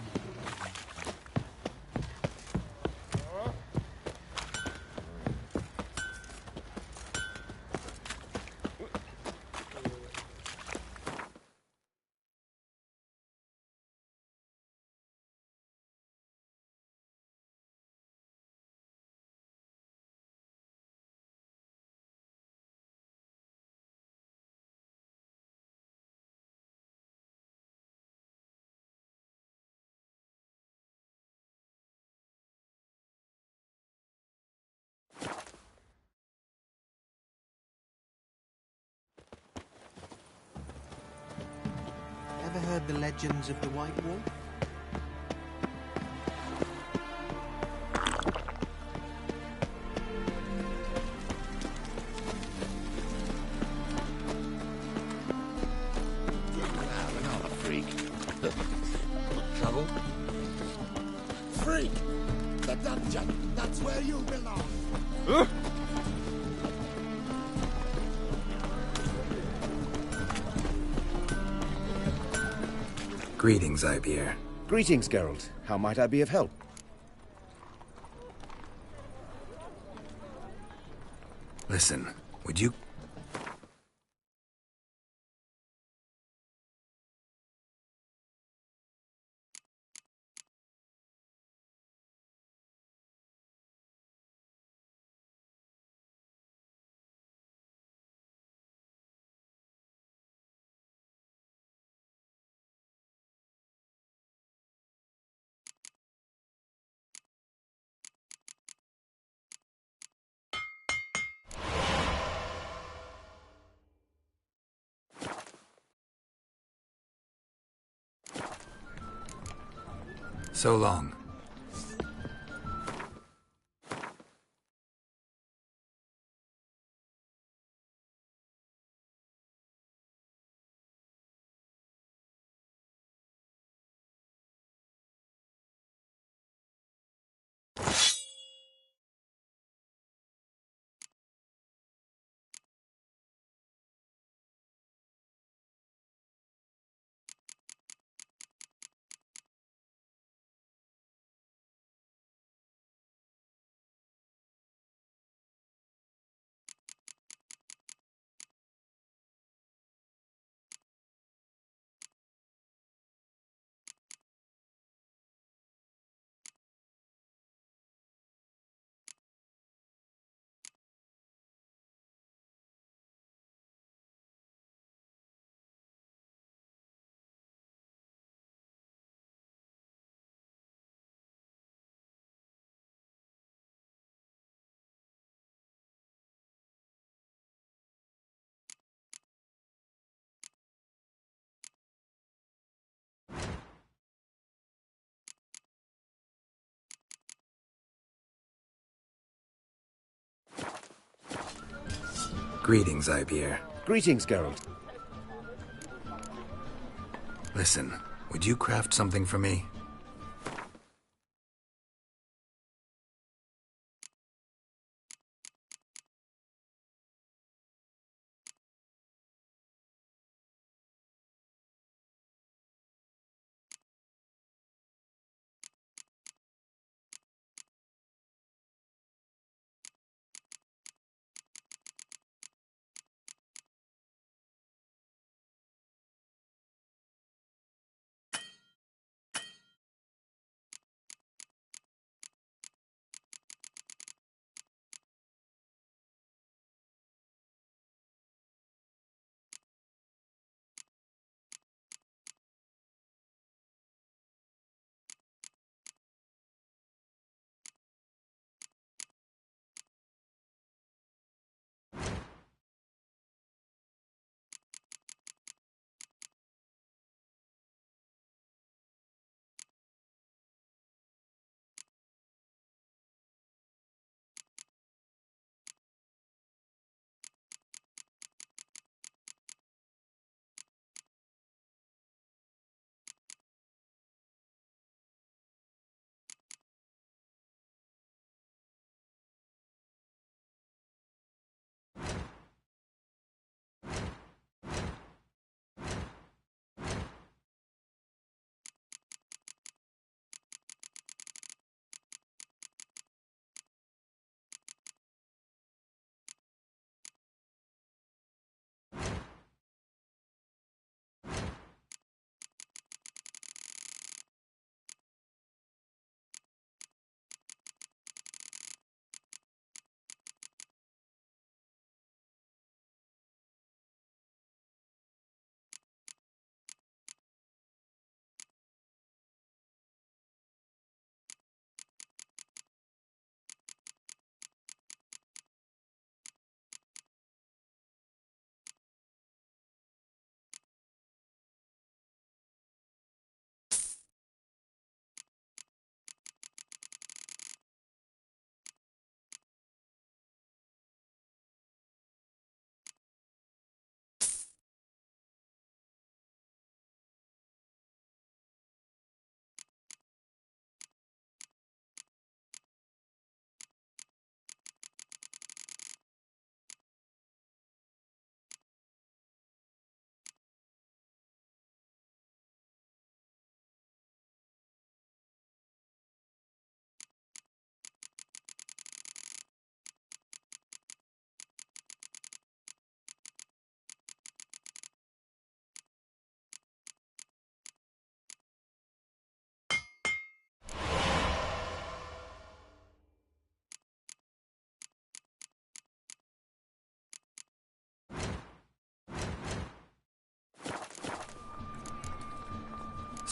Ever heard the legends of the White Wolf? Another freak. Trouble? Freak! The dungeon! That's where you belong! Greetings, Ibeer. Greetings, Geralt. How might I be of help? Listen, would you So long. Greetings, Ipier. Greetings, Geralt. Listen, would you craft something for me?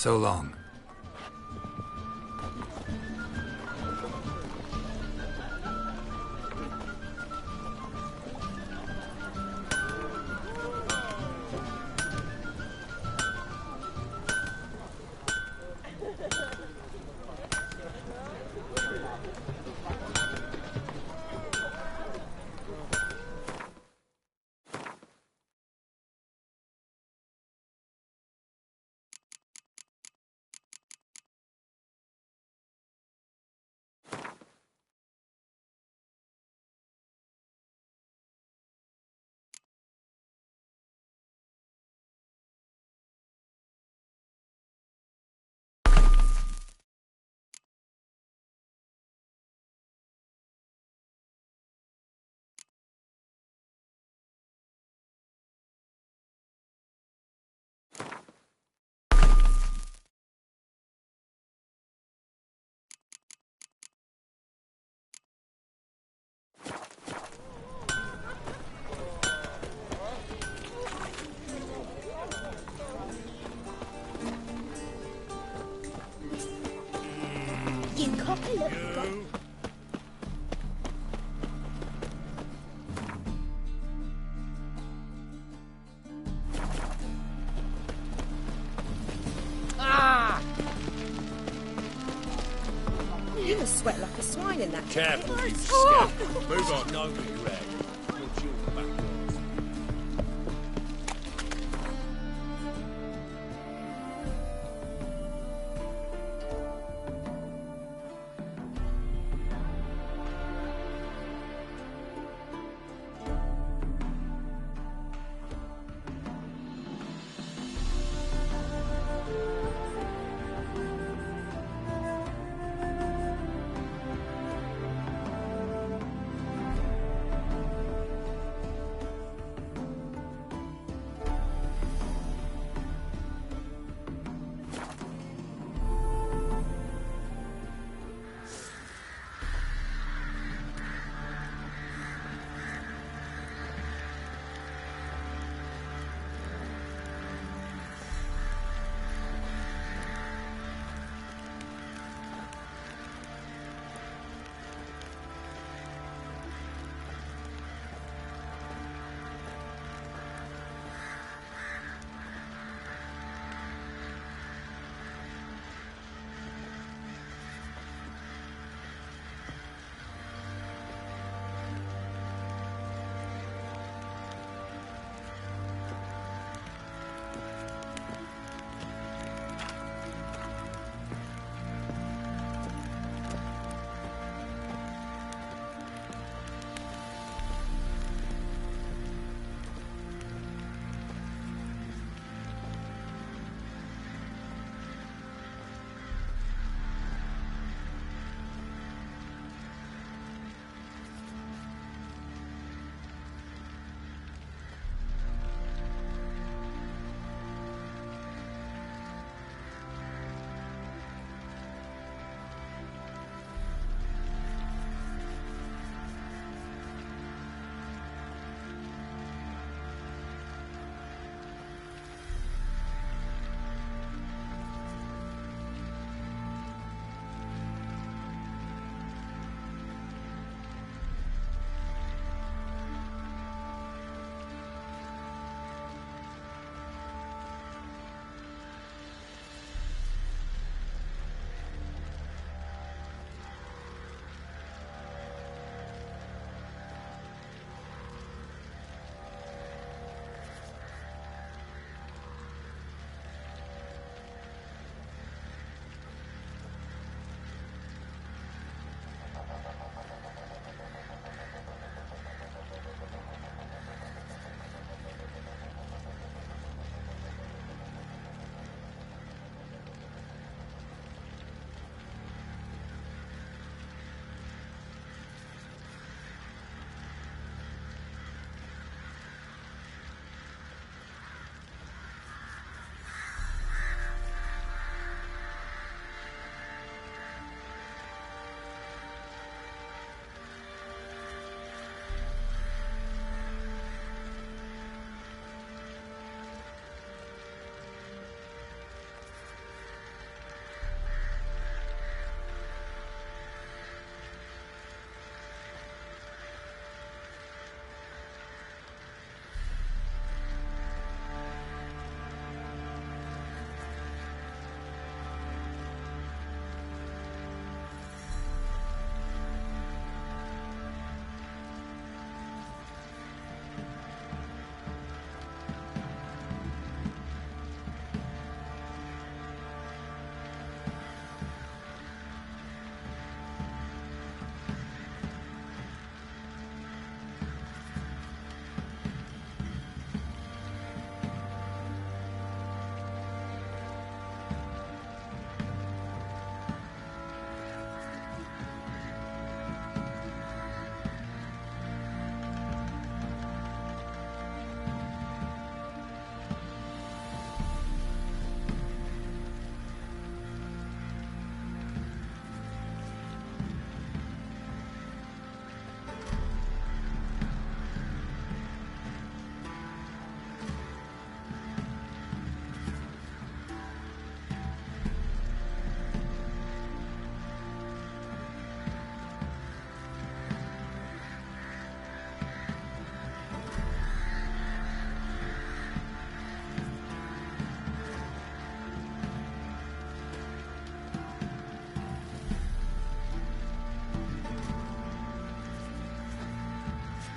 So long. You must sweat like a swine in that Careful, you Oh! scamp. Move on. No regret. You'll chew back.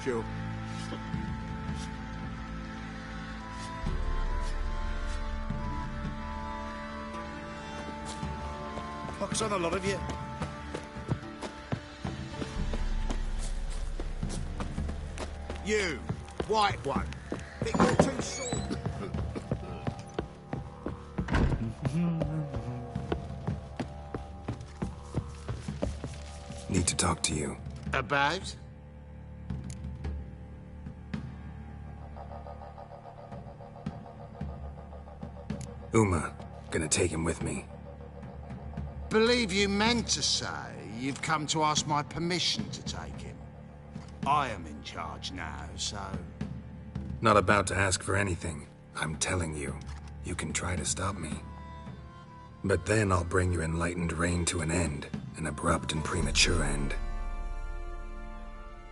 Sure. Pox on a lot of you. You, white one. Think you're too short. Need to talk to you. About? Uma. Gonna take him with me. Believe you meant to say you've come to ask my permission to take him. I am in charge now, so... Not about to ask for anything. I'm telling you. You can try to stop me. But then I'll bring your enlightened reign to an end. An abrupt and premature end.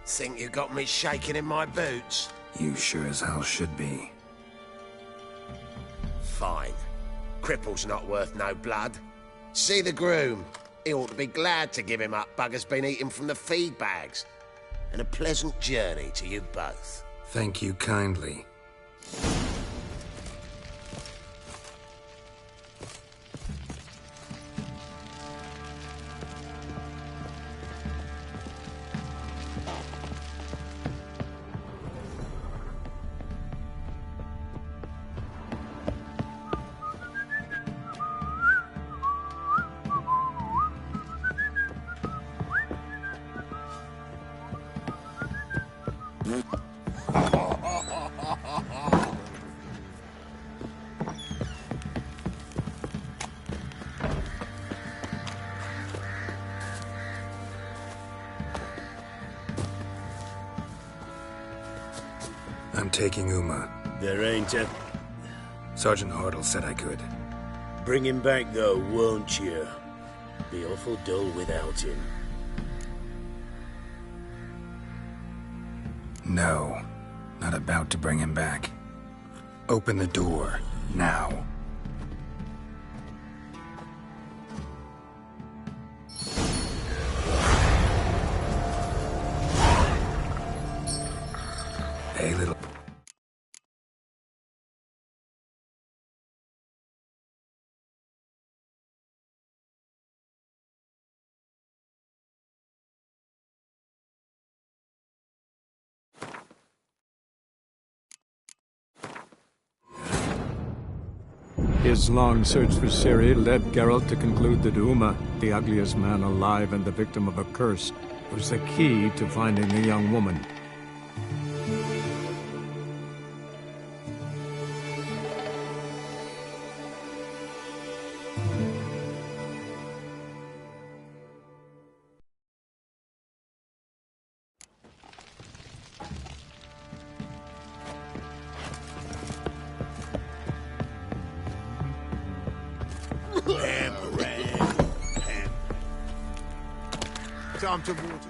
Think you got me shaking in my boots? You sure as hell should be. Fine. Cripple's not worth no blood. See the groom. He ought to be glad to give him up. Bugger's been eating from the feed bags. And a pleasant journey to you both. Thank you kindly. I'm taking Uma. There ain't a... Sergeant Hartle said I could. Bring him back, though, won't you? Be awful dull without him. No. Not about to bring him back. Open the door. Now. Hey, little... His long search for Ciri led Geralt to conclude that Uma, the ugliest man alive and the victim of a curse, was the key to finding the young woman. Time to water.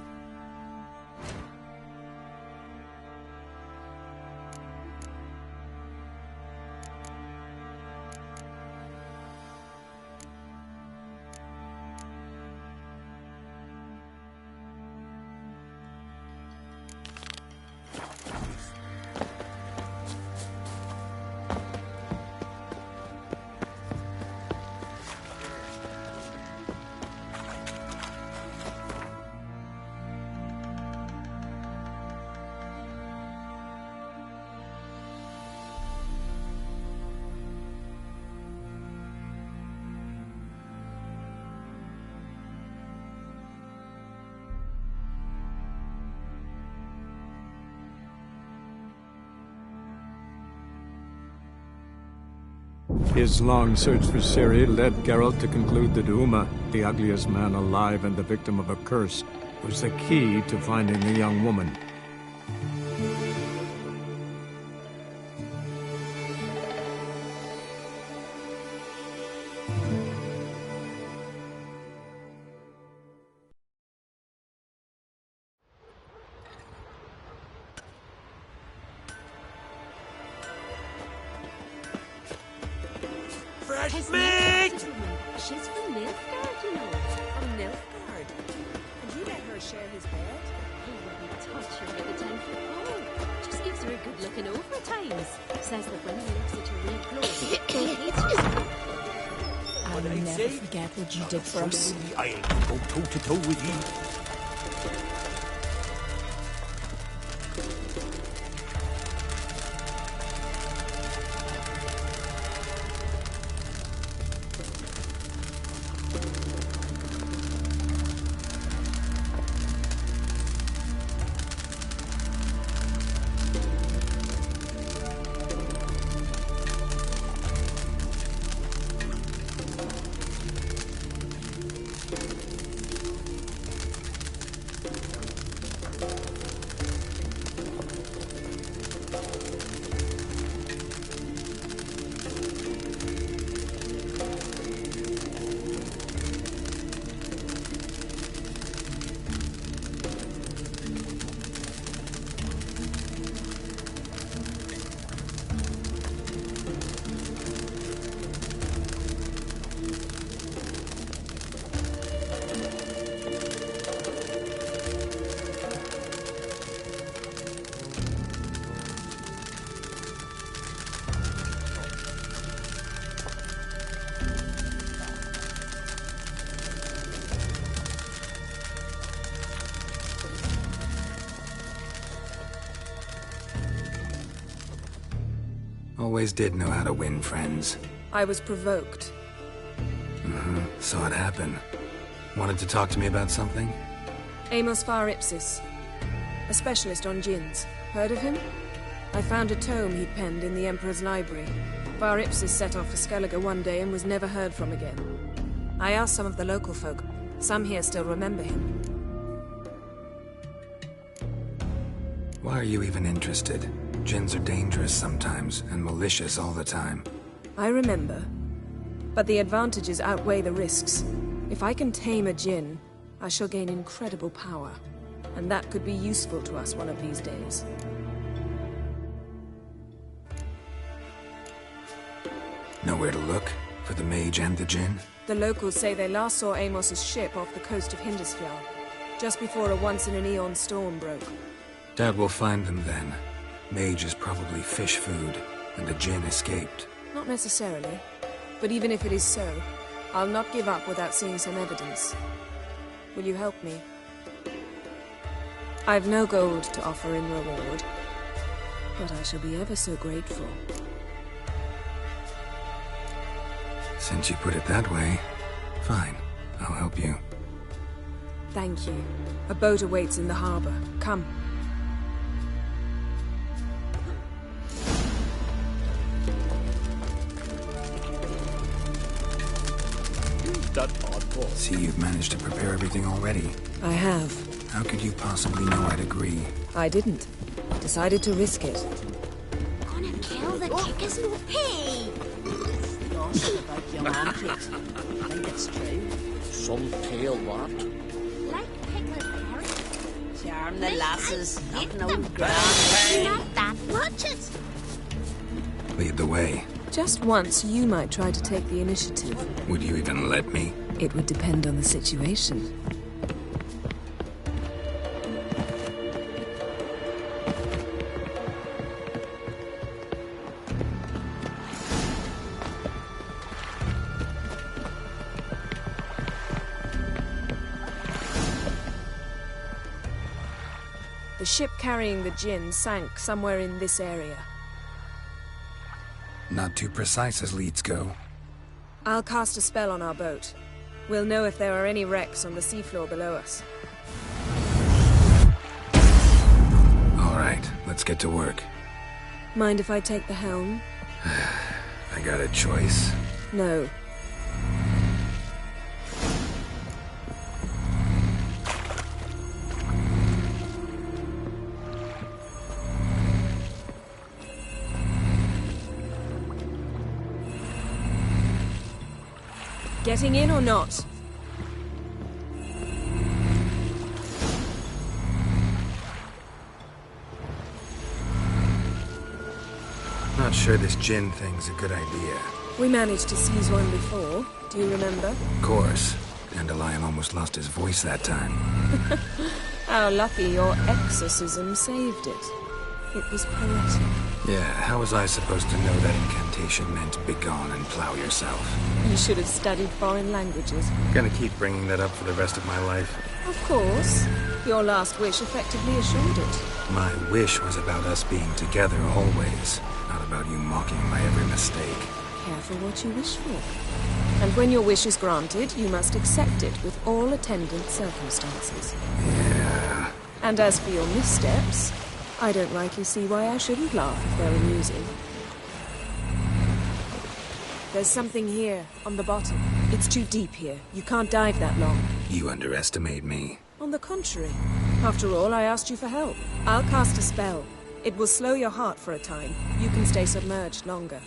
His long search for Ciri led Geralt to conclude that Uma, the ugliest man alive and the victim of a curse, was the key to finding the young woman. Fresh meat! She's from Nilfgaard, you know. From Nilfgaard. And you let her share his bed? touch her with a 10-foot pole. Just gives her a good looking over at times. Says that when he looks at her real close, he hates her. I'll never forget what you did for us. I'll go toe-to-toe with you. Always did know how to win friends. I was provoked. Saw it happen. Wanted to talk to me about something? Amos Var Ipsis. A specialist on djinns. Heard of him? I found a tome he'd penned in the Emperor's library. Var Ipsis set off for Skellige one day and was never heard from again. I asked some of the local folk. Some here still remember him. Why are you even interested? Djinns are dangerous sometimes, and malicious all the time. I remember. But the advantages outweigh the risks. If I can tame a djinn, I shall gain incredible power. And that could be useful to us one of these days. Nowhere to look? For the mage and the djinn? The locals say they last saw Amos's ship off the coast of Hindisfjall, just before a once-in-an-eon storm broke. Doubt we'll find them then. Mage is probably fish food, and the djinn escaped. Not necessarily. But even if it is so, I'll not give up without seeing some evidence. Will you help me? I've no gold to offer in reward, but I shall be ever so grateful. Since you put it that way, fine. I'll help you. Thank you. A boat awaits in the harbor. Come. See, you've managed to prepare everything already. I have. How could you possibly know I'd agree? I didn't. Decided to risk it. Gonna kill the kickers? Hey! Gossip about your armpit. Think it's true? Some tale what? Like pickled carrots? Charm the lasses, not no Not grand. that. Watch it! Lead the way. Just once, you might try to take the initiative. Would you even let me? It would depend on the situation. The ship carrying the djinn sank somewhere in this area. Not too precise as leads go. I'll cast a spell on our boat. We'll know if there are any wrecks on the seafloor below us. All right, let's get to work. Mind if I take the helm? I got a choice. No. Getting in or not? Not sure this djinn thing's a good idea. We managed to seize one before. Do you remember? Of course. Dandelion almost lost his voice that time. How lucky your exorcism saved it. It was poetic. Yeah, how was I supposed to know that incantation meant begone and plow yourself? You should have studied foreign languages. Gonna keep bringing that up for the rest of my life. Of course. Your last wish effectively assured it. My wish was about us being together always, not about you mocking my every mistake. Careful what you wish for. And when your wish is granted, you must accept it with all attendant circumstances. Yeah. And as for your missteps, I don't rightly see why I shouldn't laugh if they're amusing. There's something here, on the bottom. It's too deep here. You can't dive that long. You underestimate me. On the contrary. After all, I asked you for help. I'll cast a spell. It will slow your heart for a time. You can stay submerged longer.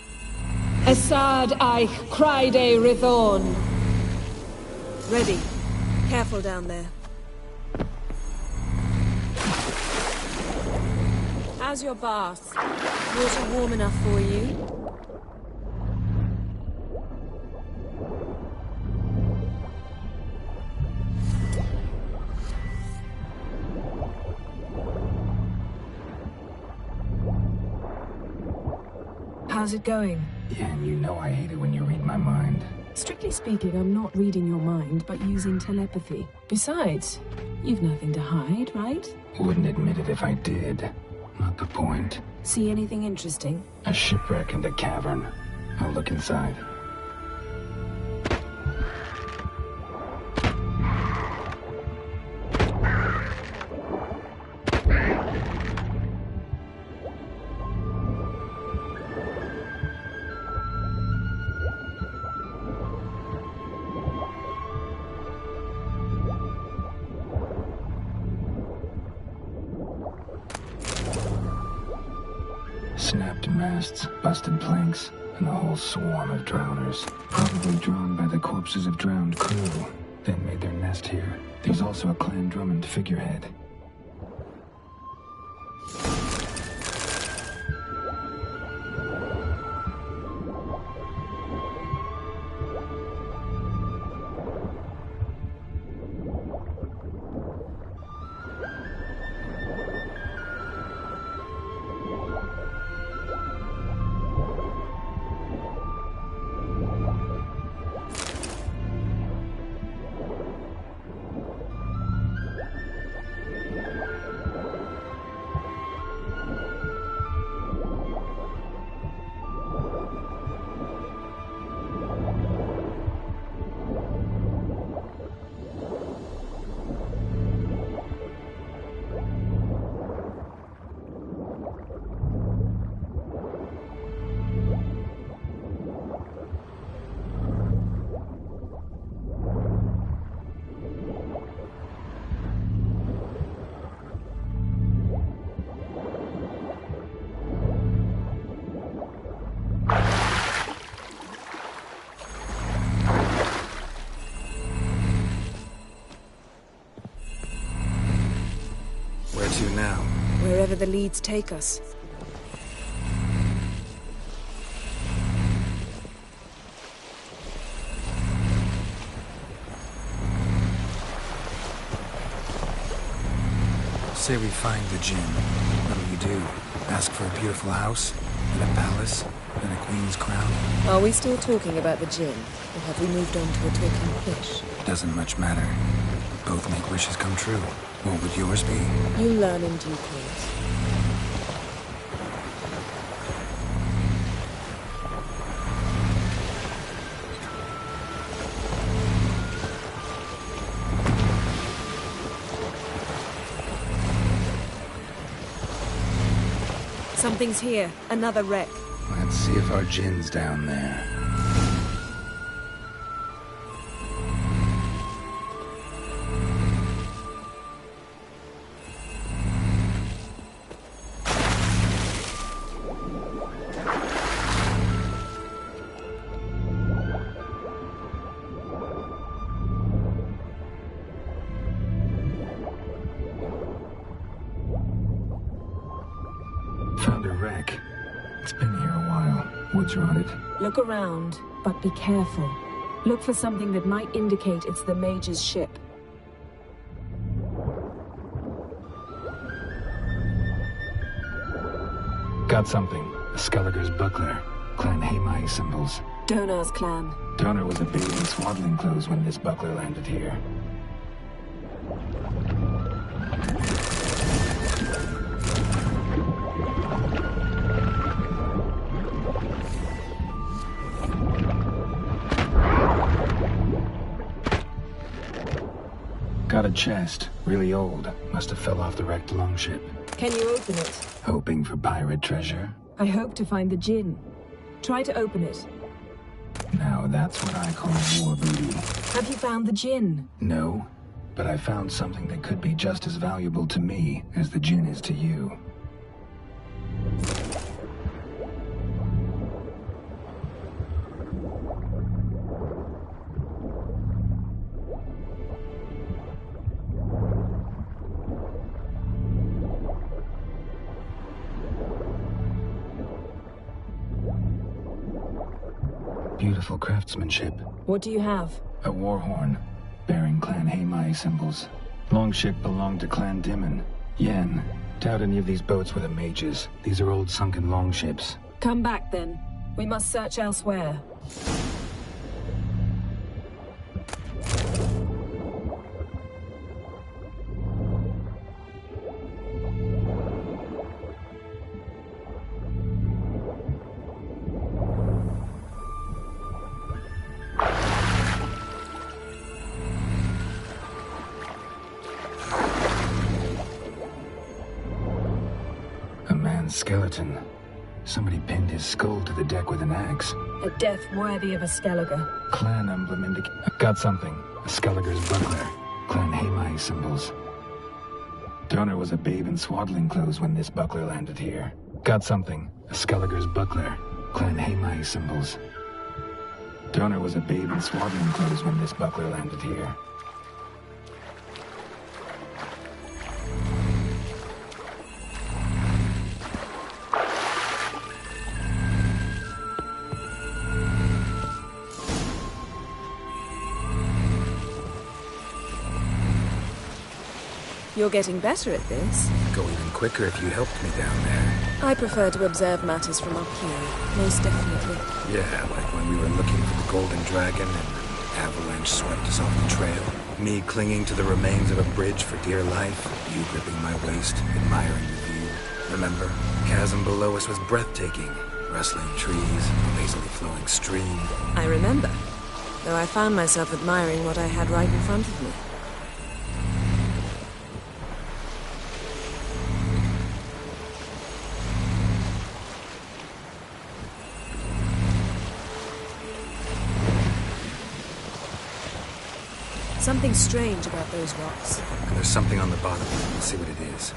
Assad I Cryde Rithorn. Ready. Careful down there. How's your bath? Water warm enough for you? How's it going? Yeah, and you know I hate it when you read my mind. Strictly speaking, I'm not reading your mind, but using telepathy. Besides, you've nothing to hide, right? Wouldn't admit it if I did. Not the point. See anything interesting? A shipwreck and a cavern. I'll look inside. Snapped masts, busted planks, and a whole swarm of drowners. Probably drawn by the corpses of drowned crew. Then made their nest here. There's also a Clan Drummond figurehead. Where to now? Wherever the leads take us. Say we find the Jinn. What'll you do? Ask for a beautiful house? And a palace? And a queen's crown? Are we still talking about the Jinn? Or have we moved on to a talking fish? Doesn't much matter. Both make wishes come true. What would yours be? You learn in due course. Something's here. Another wreck. Let's see if our Jinn's down there. Found a wreck. It's been here a while. Wood's rotted. Look around, but be careful. Look for something that might indicate it's the Mage's ship. Got something. A Skellige's buckler. Clan Hamai symbols. Donar's clan. Donar was a babe in swaddling clothes when this buckler landed here. Got a chest. Really old. Must have fell off the wrecked longship. Can you open it? Hoping for pirate treasure? I hope to find the Jinn. Try to open it. Now that's what I call war booty. Have you found the Jinn? No, but I found something that could be just as valuable to me as the Jinn is to you. Beautiful craftsmanship. What do you have? A war horn, bearing Clan Hamai symbols. Longship belonged to Clan Dimon. Yen, doubt any of these boats were the mages. These are old sunken longships. Come back then. We must search elsewhere. Skeleton. Somebody pinned his skull to the deck with an axe. A death worthy of a Skellige. Clan emblem Got something. A Skellige's buckler. Clan Hamai symbols. Donar was a babe in swaddling clothes when this buckler landed here. Got something. A Skellige's buckler. Clan Hamai symbols. Donar was a babe in swaddling clothes when this buckler landed here. You're getting better at this. Go even quicker if you helped me down there. I prefer to observe matters from up here, most definitely. Yeah, like when we were looking for the Golden Dragon and an avalanche swept us off the trail. Me clinging to the remains of a bridge for dear life. You gripping my waist, admiring the view. Remember, chasm below us was breathtaking. Rustling trees, a lazily flowing stream. I remember, though I found myself admiring what I had right in front of me. Something strange about those rocks. There's something on the bottom. We'll see what it is.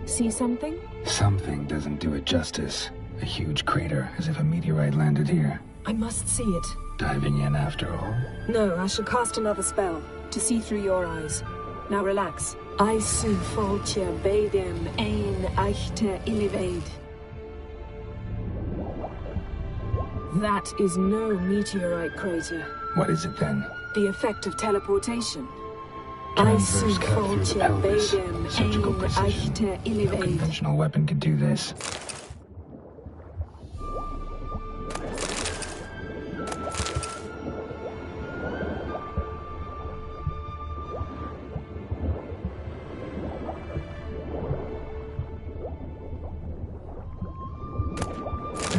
See something? Something doesn't do it justice. A huge crater, as if a meteorite landed here. I must see it. Diving in after all? No, I shall cast another spell, to see through your eyes. Now relax. Aisu foltia beidem ein eichte ilivaid. That is no meteorite crater. What is it then? The effect of teleportation. Transverse cut through the pelvis. Surgical precision. No conventional weapon could do this.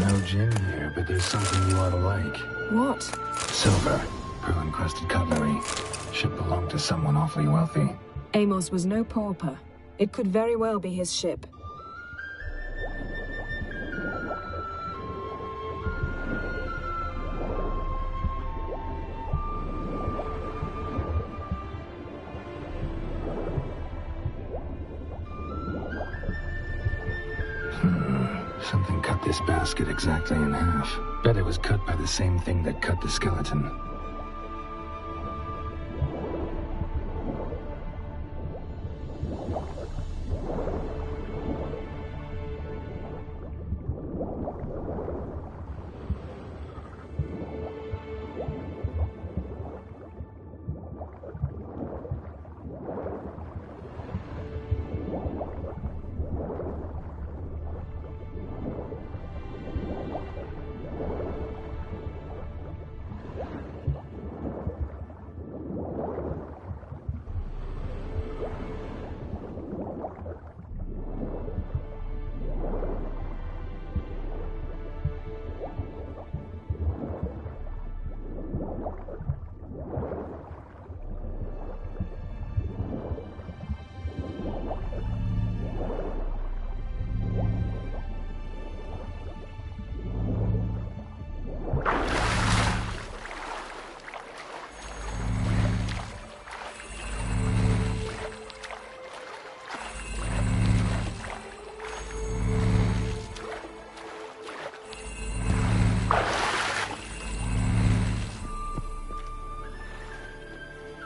No gin here, but there's something you ought to like. What? Silver. Pearl-encrusted cutlery. Ship belonged to someone awfully wealthy. Amos was no pauper. It could very well be his ship. Something cut this basket exactly in half. Bet it was cut by the same thing that cut the skeleton.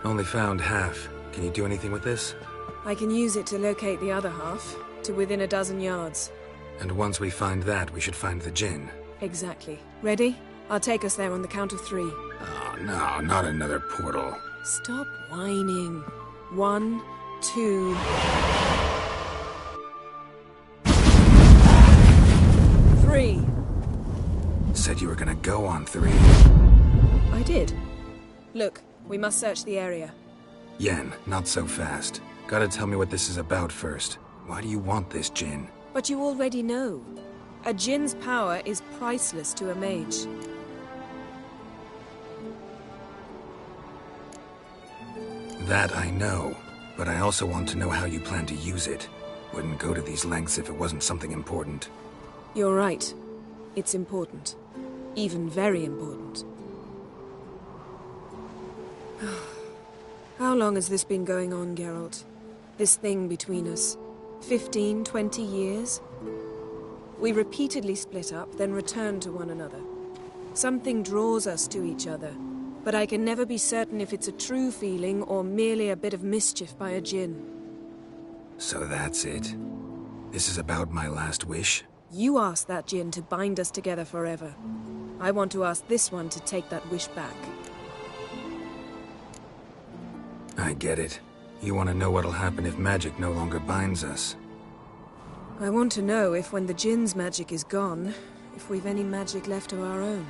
Only found half. Can you do anything with this? I can use it to locate the other half, to within a dozen yards. And once we find that, we should find the Jinn. Exactly. Ready? I'll take us there on the count of 3. Oh, no, not another portal. Stop whining. 1, 2... Three. Said you were gonna go on 3. I did. Look, we must search the area. Yen, not so fast. Gotta tell me what this is about first. Why do you want this Jinn? But you already know. A Jinn's power is priceless to a mage. That I know, but I also want to know how you plan to use it. Wouldn't go to these lengths if it wasn't something important. You're right. It's important. Even very important. How long has this been going on, Geralt? This thing between us? 15, 20 years? We repeatedly split up, then returned to one another. Something draws us to each other, but I can never be certain if it's a true feeling or merely a bit of mischief by a Jinn. So that's it? This is about my last wish? You asked that Jinn to bind us together forever. I want to ask this one to take that wish back. I get it. You want to know what'll happen if magic no longer binds us. I want to know if when the Jinn's magic is gone, if we've any magic left of our own.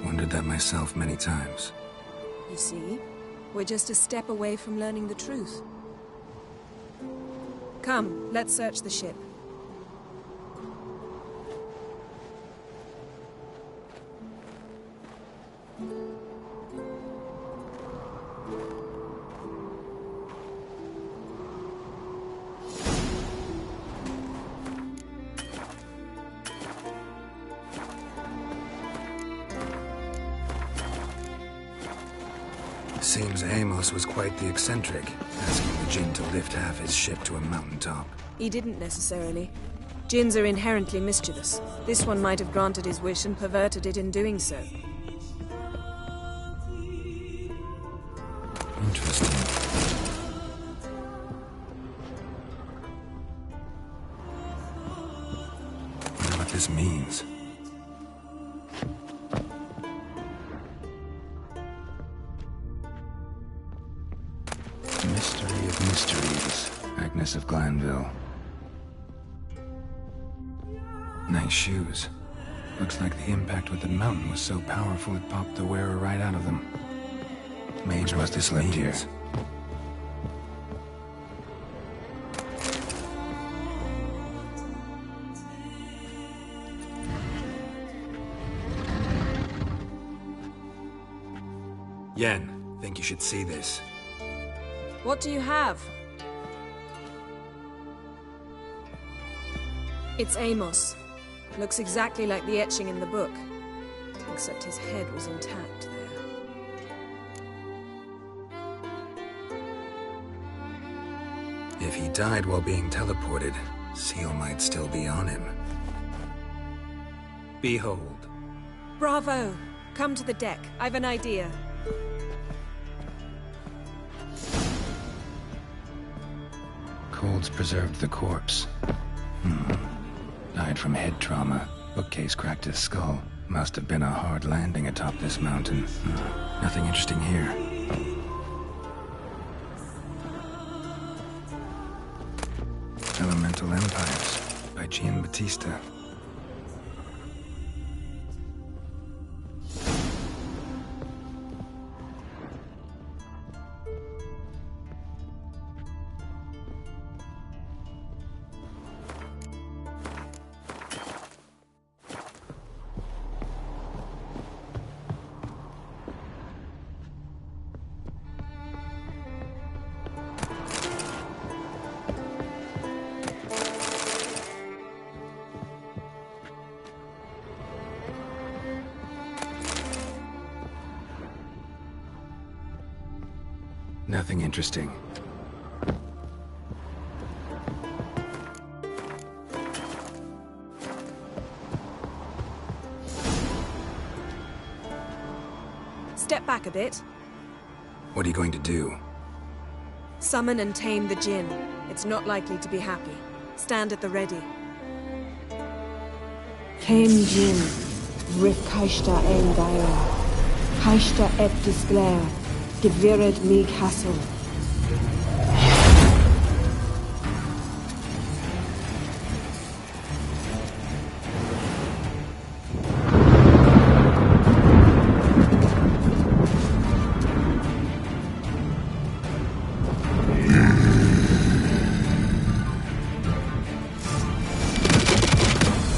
Wondered that myself many times. You see? We're just a step away from learning the truth. Come, let's search the ship. Seems Amos was quite the eccentric, asking the Jinn to lift half his ship to a mountaintop. He didn't necessarily. Jinns are inherently mischievous. This one might have granted his wish and perverted it in doing so. Interesting. Wonder what this means. Mystery of mysteries, Agnes of Glanville. Nice shoes. Looks like the impact with the mountain was so powerful it popped the wearer right out of them. Mage must have slept here. Yen, think you should see this. What do you have? It's Amos. Looks exactly like the etching in the book. Except his head was intact there. If he died while being teleported, Seal might still be on him. Behold. Bravo! Come to the deck. I've an idea. Cold's preserved the corpse. Died from head trauma. Bookcase cracked his skull. Must have been a hard landing atop this mountain. Nothing interesting here. Elemental Empires by Giambattista. Nothing interesting. Step back a bit. What are you going to do? Summon and tame the Jinn. It's not likely to be happy. Stand at the ready. Came Jinn, Rif Kaishta Engaia, Kaishta et Disglair, Gevired Mig Hassel.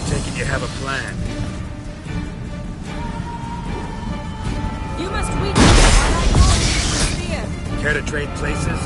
Take it you have a plan. You must weaken him while I go into the sphere. Care to trade places?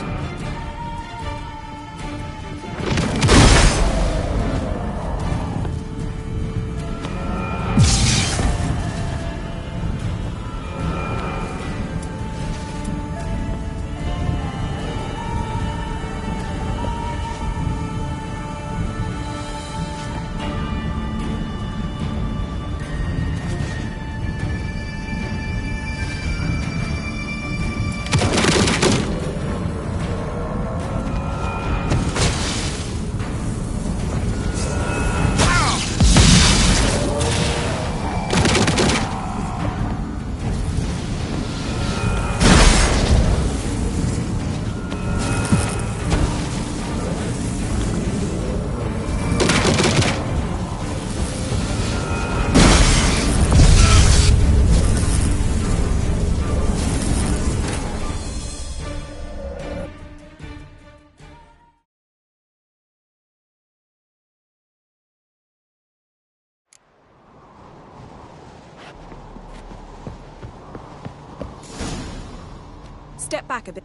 Step back a bit.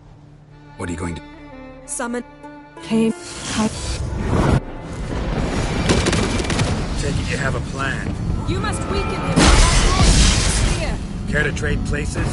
What are you going to... Summon. Came. Take it you have a plan. You must weaken him while I go into the sphere. Care to trade places?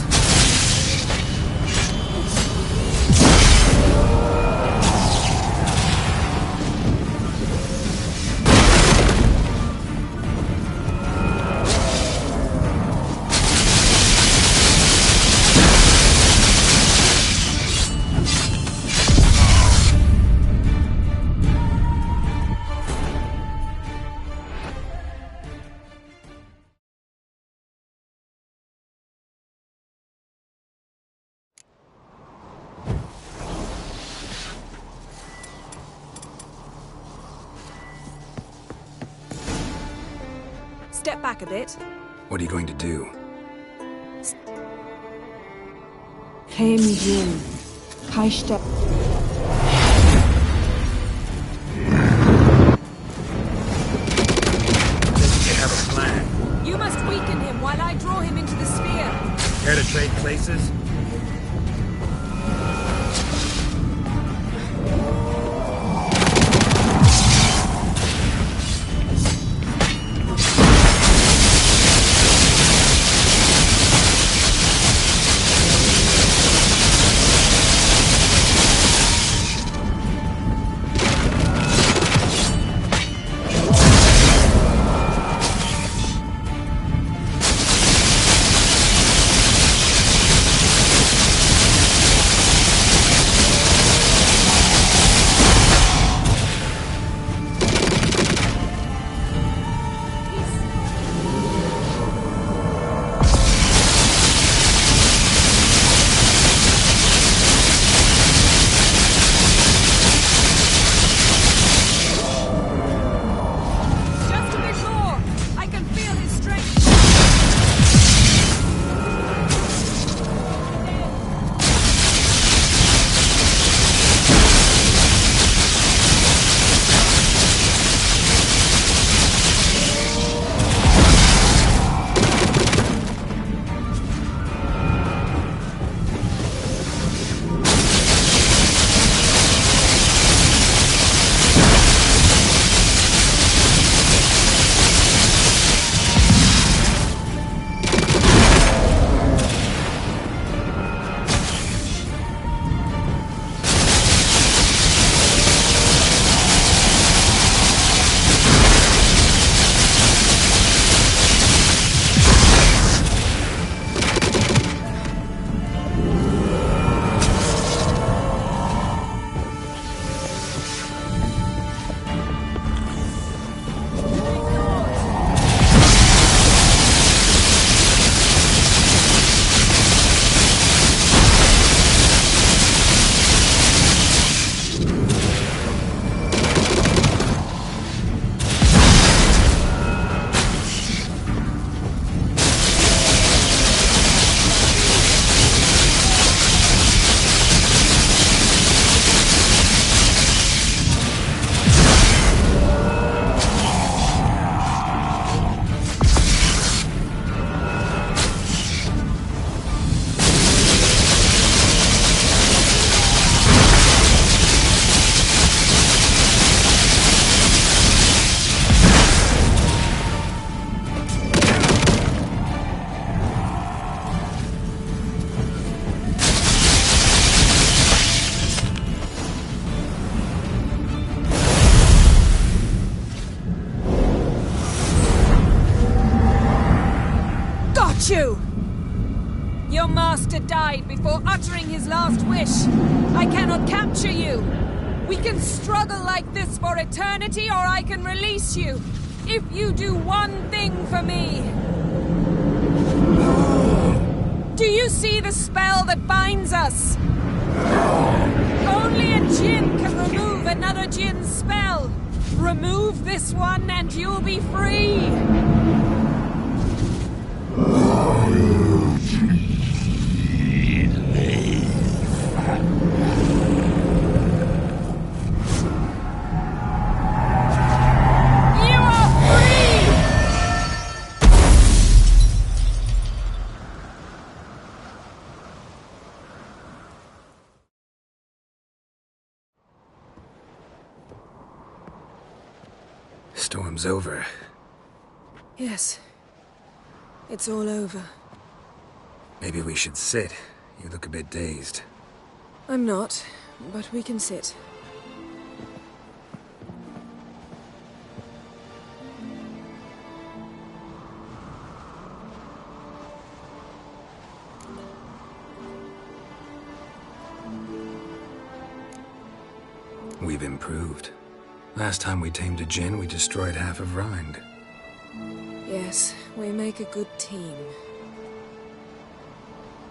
Step back a bit. What are you going to do? Came Jinn, Kaishta. You have a plan. You must weaken him while I draw him into the sphere. Care to trade places? hate you! Your master died before uttering his last wish. I cannot capture you. We can struggle like this for eternity, or I can release you. If you do one thing for me. Do you see the spell that binds us? Only a djinn can remove another djinn's spell. Remove this one and you'll be free. Storm's over. Yes. It's all over. Maybe we should sit. You look a bit dazed. I'm not, but we can sit. We've improved. Last time we tamed a djinn, we destroyed half of Rind. Yes, we make a good team.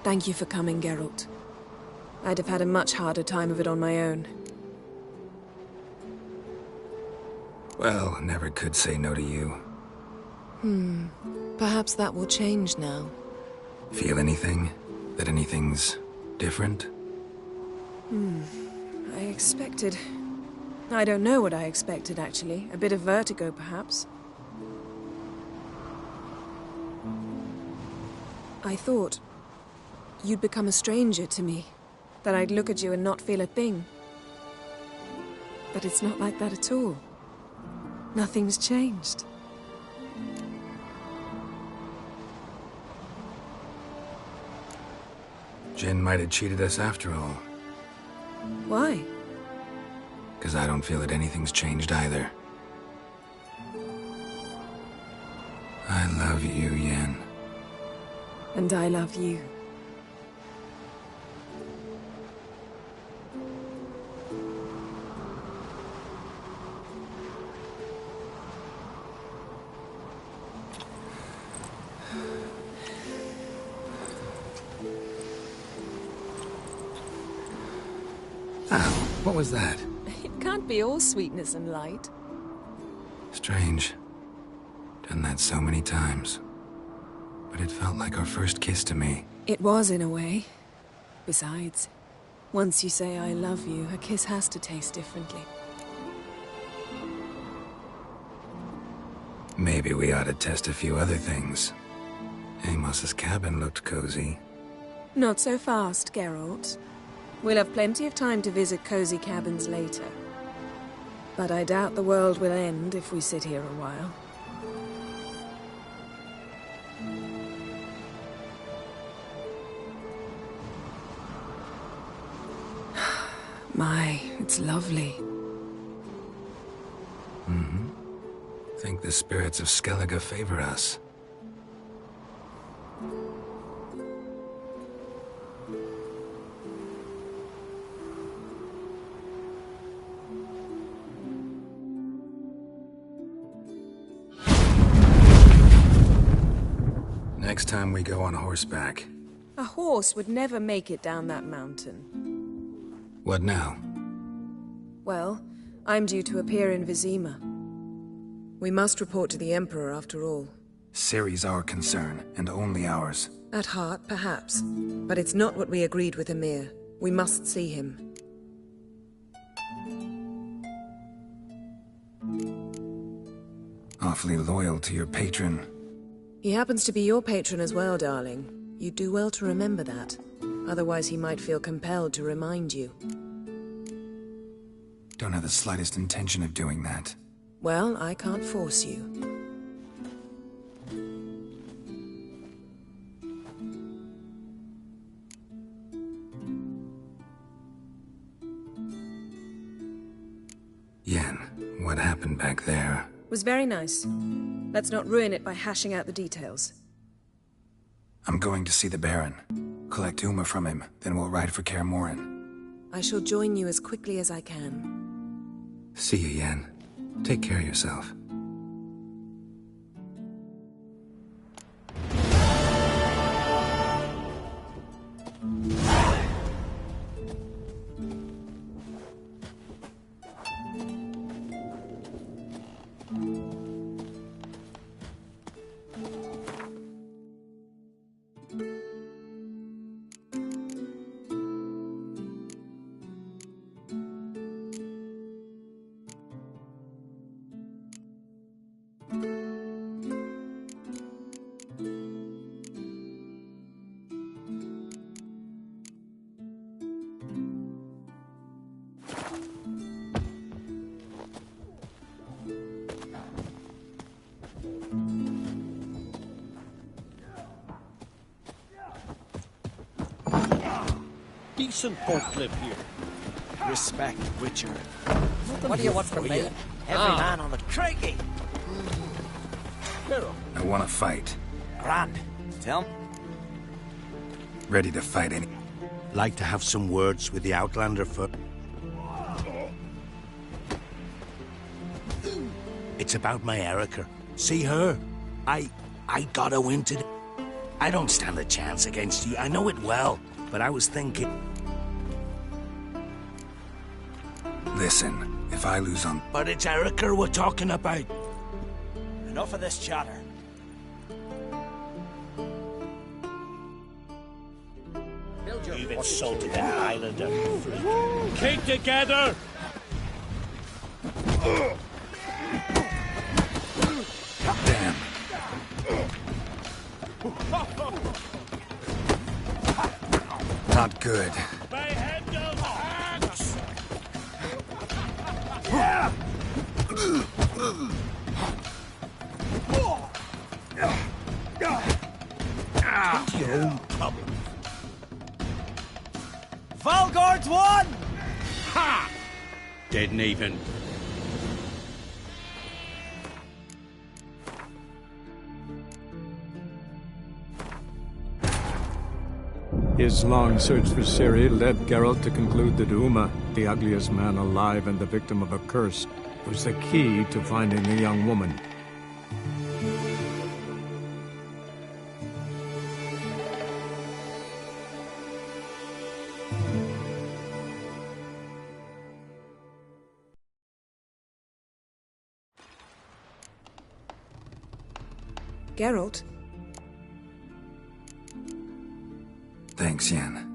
Thank you for coming, Geralt. I'd have had a much harder time of it on my own. Well, never could say no to you. Perhaps that will change now. Feel anything? That anything's different? I expected... I don't know what I expected, actually. A bit of vertigo, perhaps. I thought you'd become a stranger to me. That I'd look at you and not feel a thing. But it's not like that at all. Nothing's changed. Jinn might have cheated us after all. Why? Because I don't feel that anything's changed either. I love you, Yen. And I love you. Ow, what was that? It can't be all sweetness and light. Strange. Done that so many times. But it felt like our first kiss to me. It was, in a way. Besides, once you say I love you, a kiss has to taste differently. Maybe we ought to test a few other things. Amos's cabin looked cozy. Not so fast, Geralt. We'll have plenty of time to visit cozy cabins later. But I doubt the world will end if we sit here a while. My, it's lovely. Think the spirits of Skellige favor us. Next time we go on horseback. A horse would never make it down that mountain. What now? Well, I'm due to appear in Vizima. We must report to the Emperor, after all. Ciri's our concern, and only ours. At heart, perhaps. But it's not what we agreed with Emir. We must see him. Awfully loyal to your patron. He happens to be your patron as well, darling. You'd do well to remember that. Otherwise he might feel compelled to remind you. Don't have the slightest intention of doing that. Well, I can't force you. Yen, what happened back there? Was very nice. Let's not ruin it by hashing out the details. I'm going to see the Baron. Collect Uma from him, then we'll ride for Kaer Morhen. I shall join you as quickly as I can. See you, Yen. Take care of yourself. Decent folk live here. Respect, Witcher. What do you want from me? Every man on the craigie. I want to fight. Grand. Tell me. Ready to fight any... Like to have some words with the Outlander first. It's about my Erica. See her? I got her win today. I don't stand a chance against you. I know it well. But I was thinking... Listen, if I lose on... But it's Erica we're talking about. Enough of this chatter. You've insulted that Highlander, freak. Keep together! Damn. Not good. Your own problem. Valgard's won! Ha! Dead and even. His long search for Ciri led Geralt to conclude that Uma, the ugliest man alive and the victim of a curse, was the key to finding the young woman. Geralt? Thanks, Yen.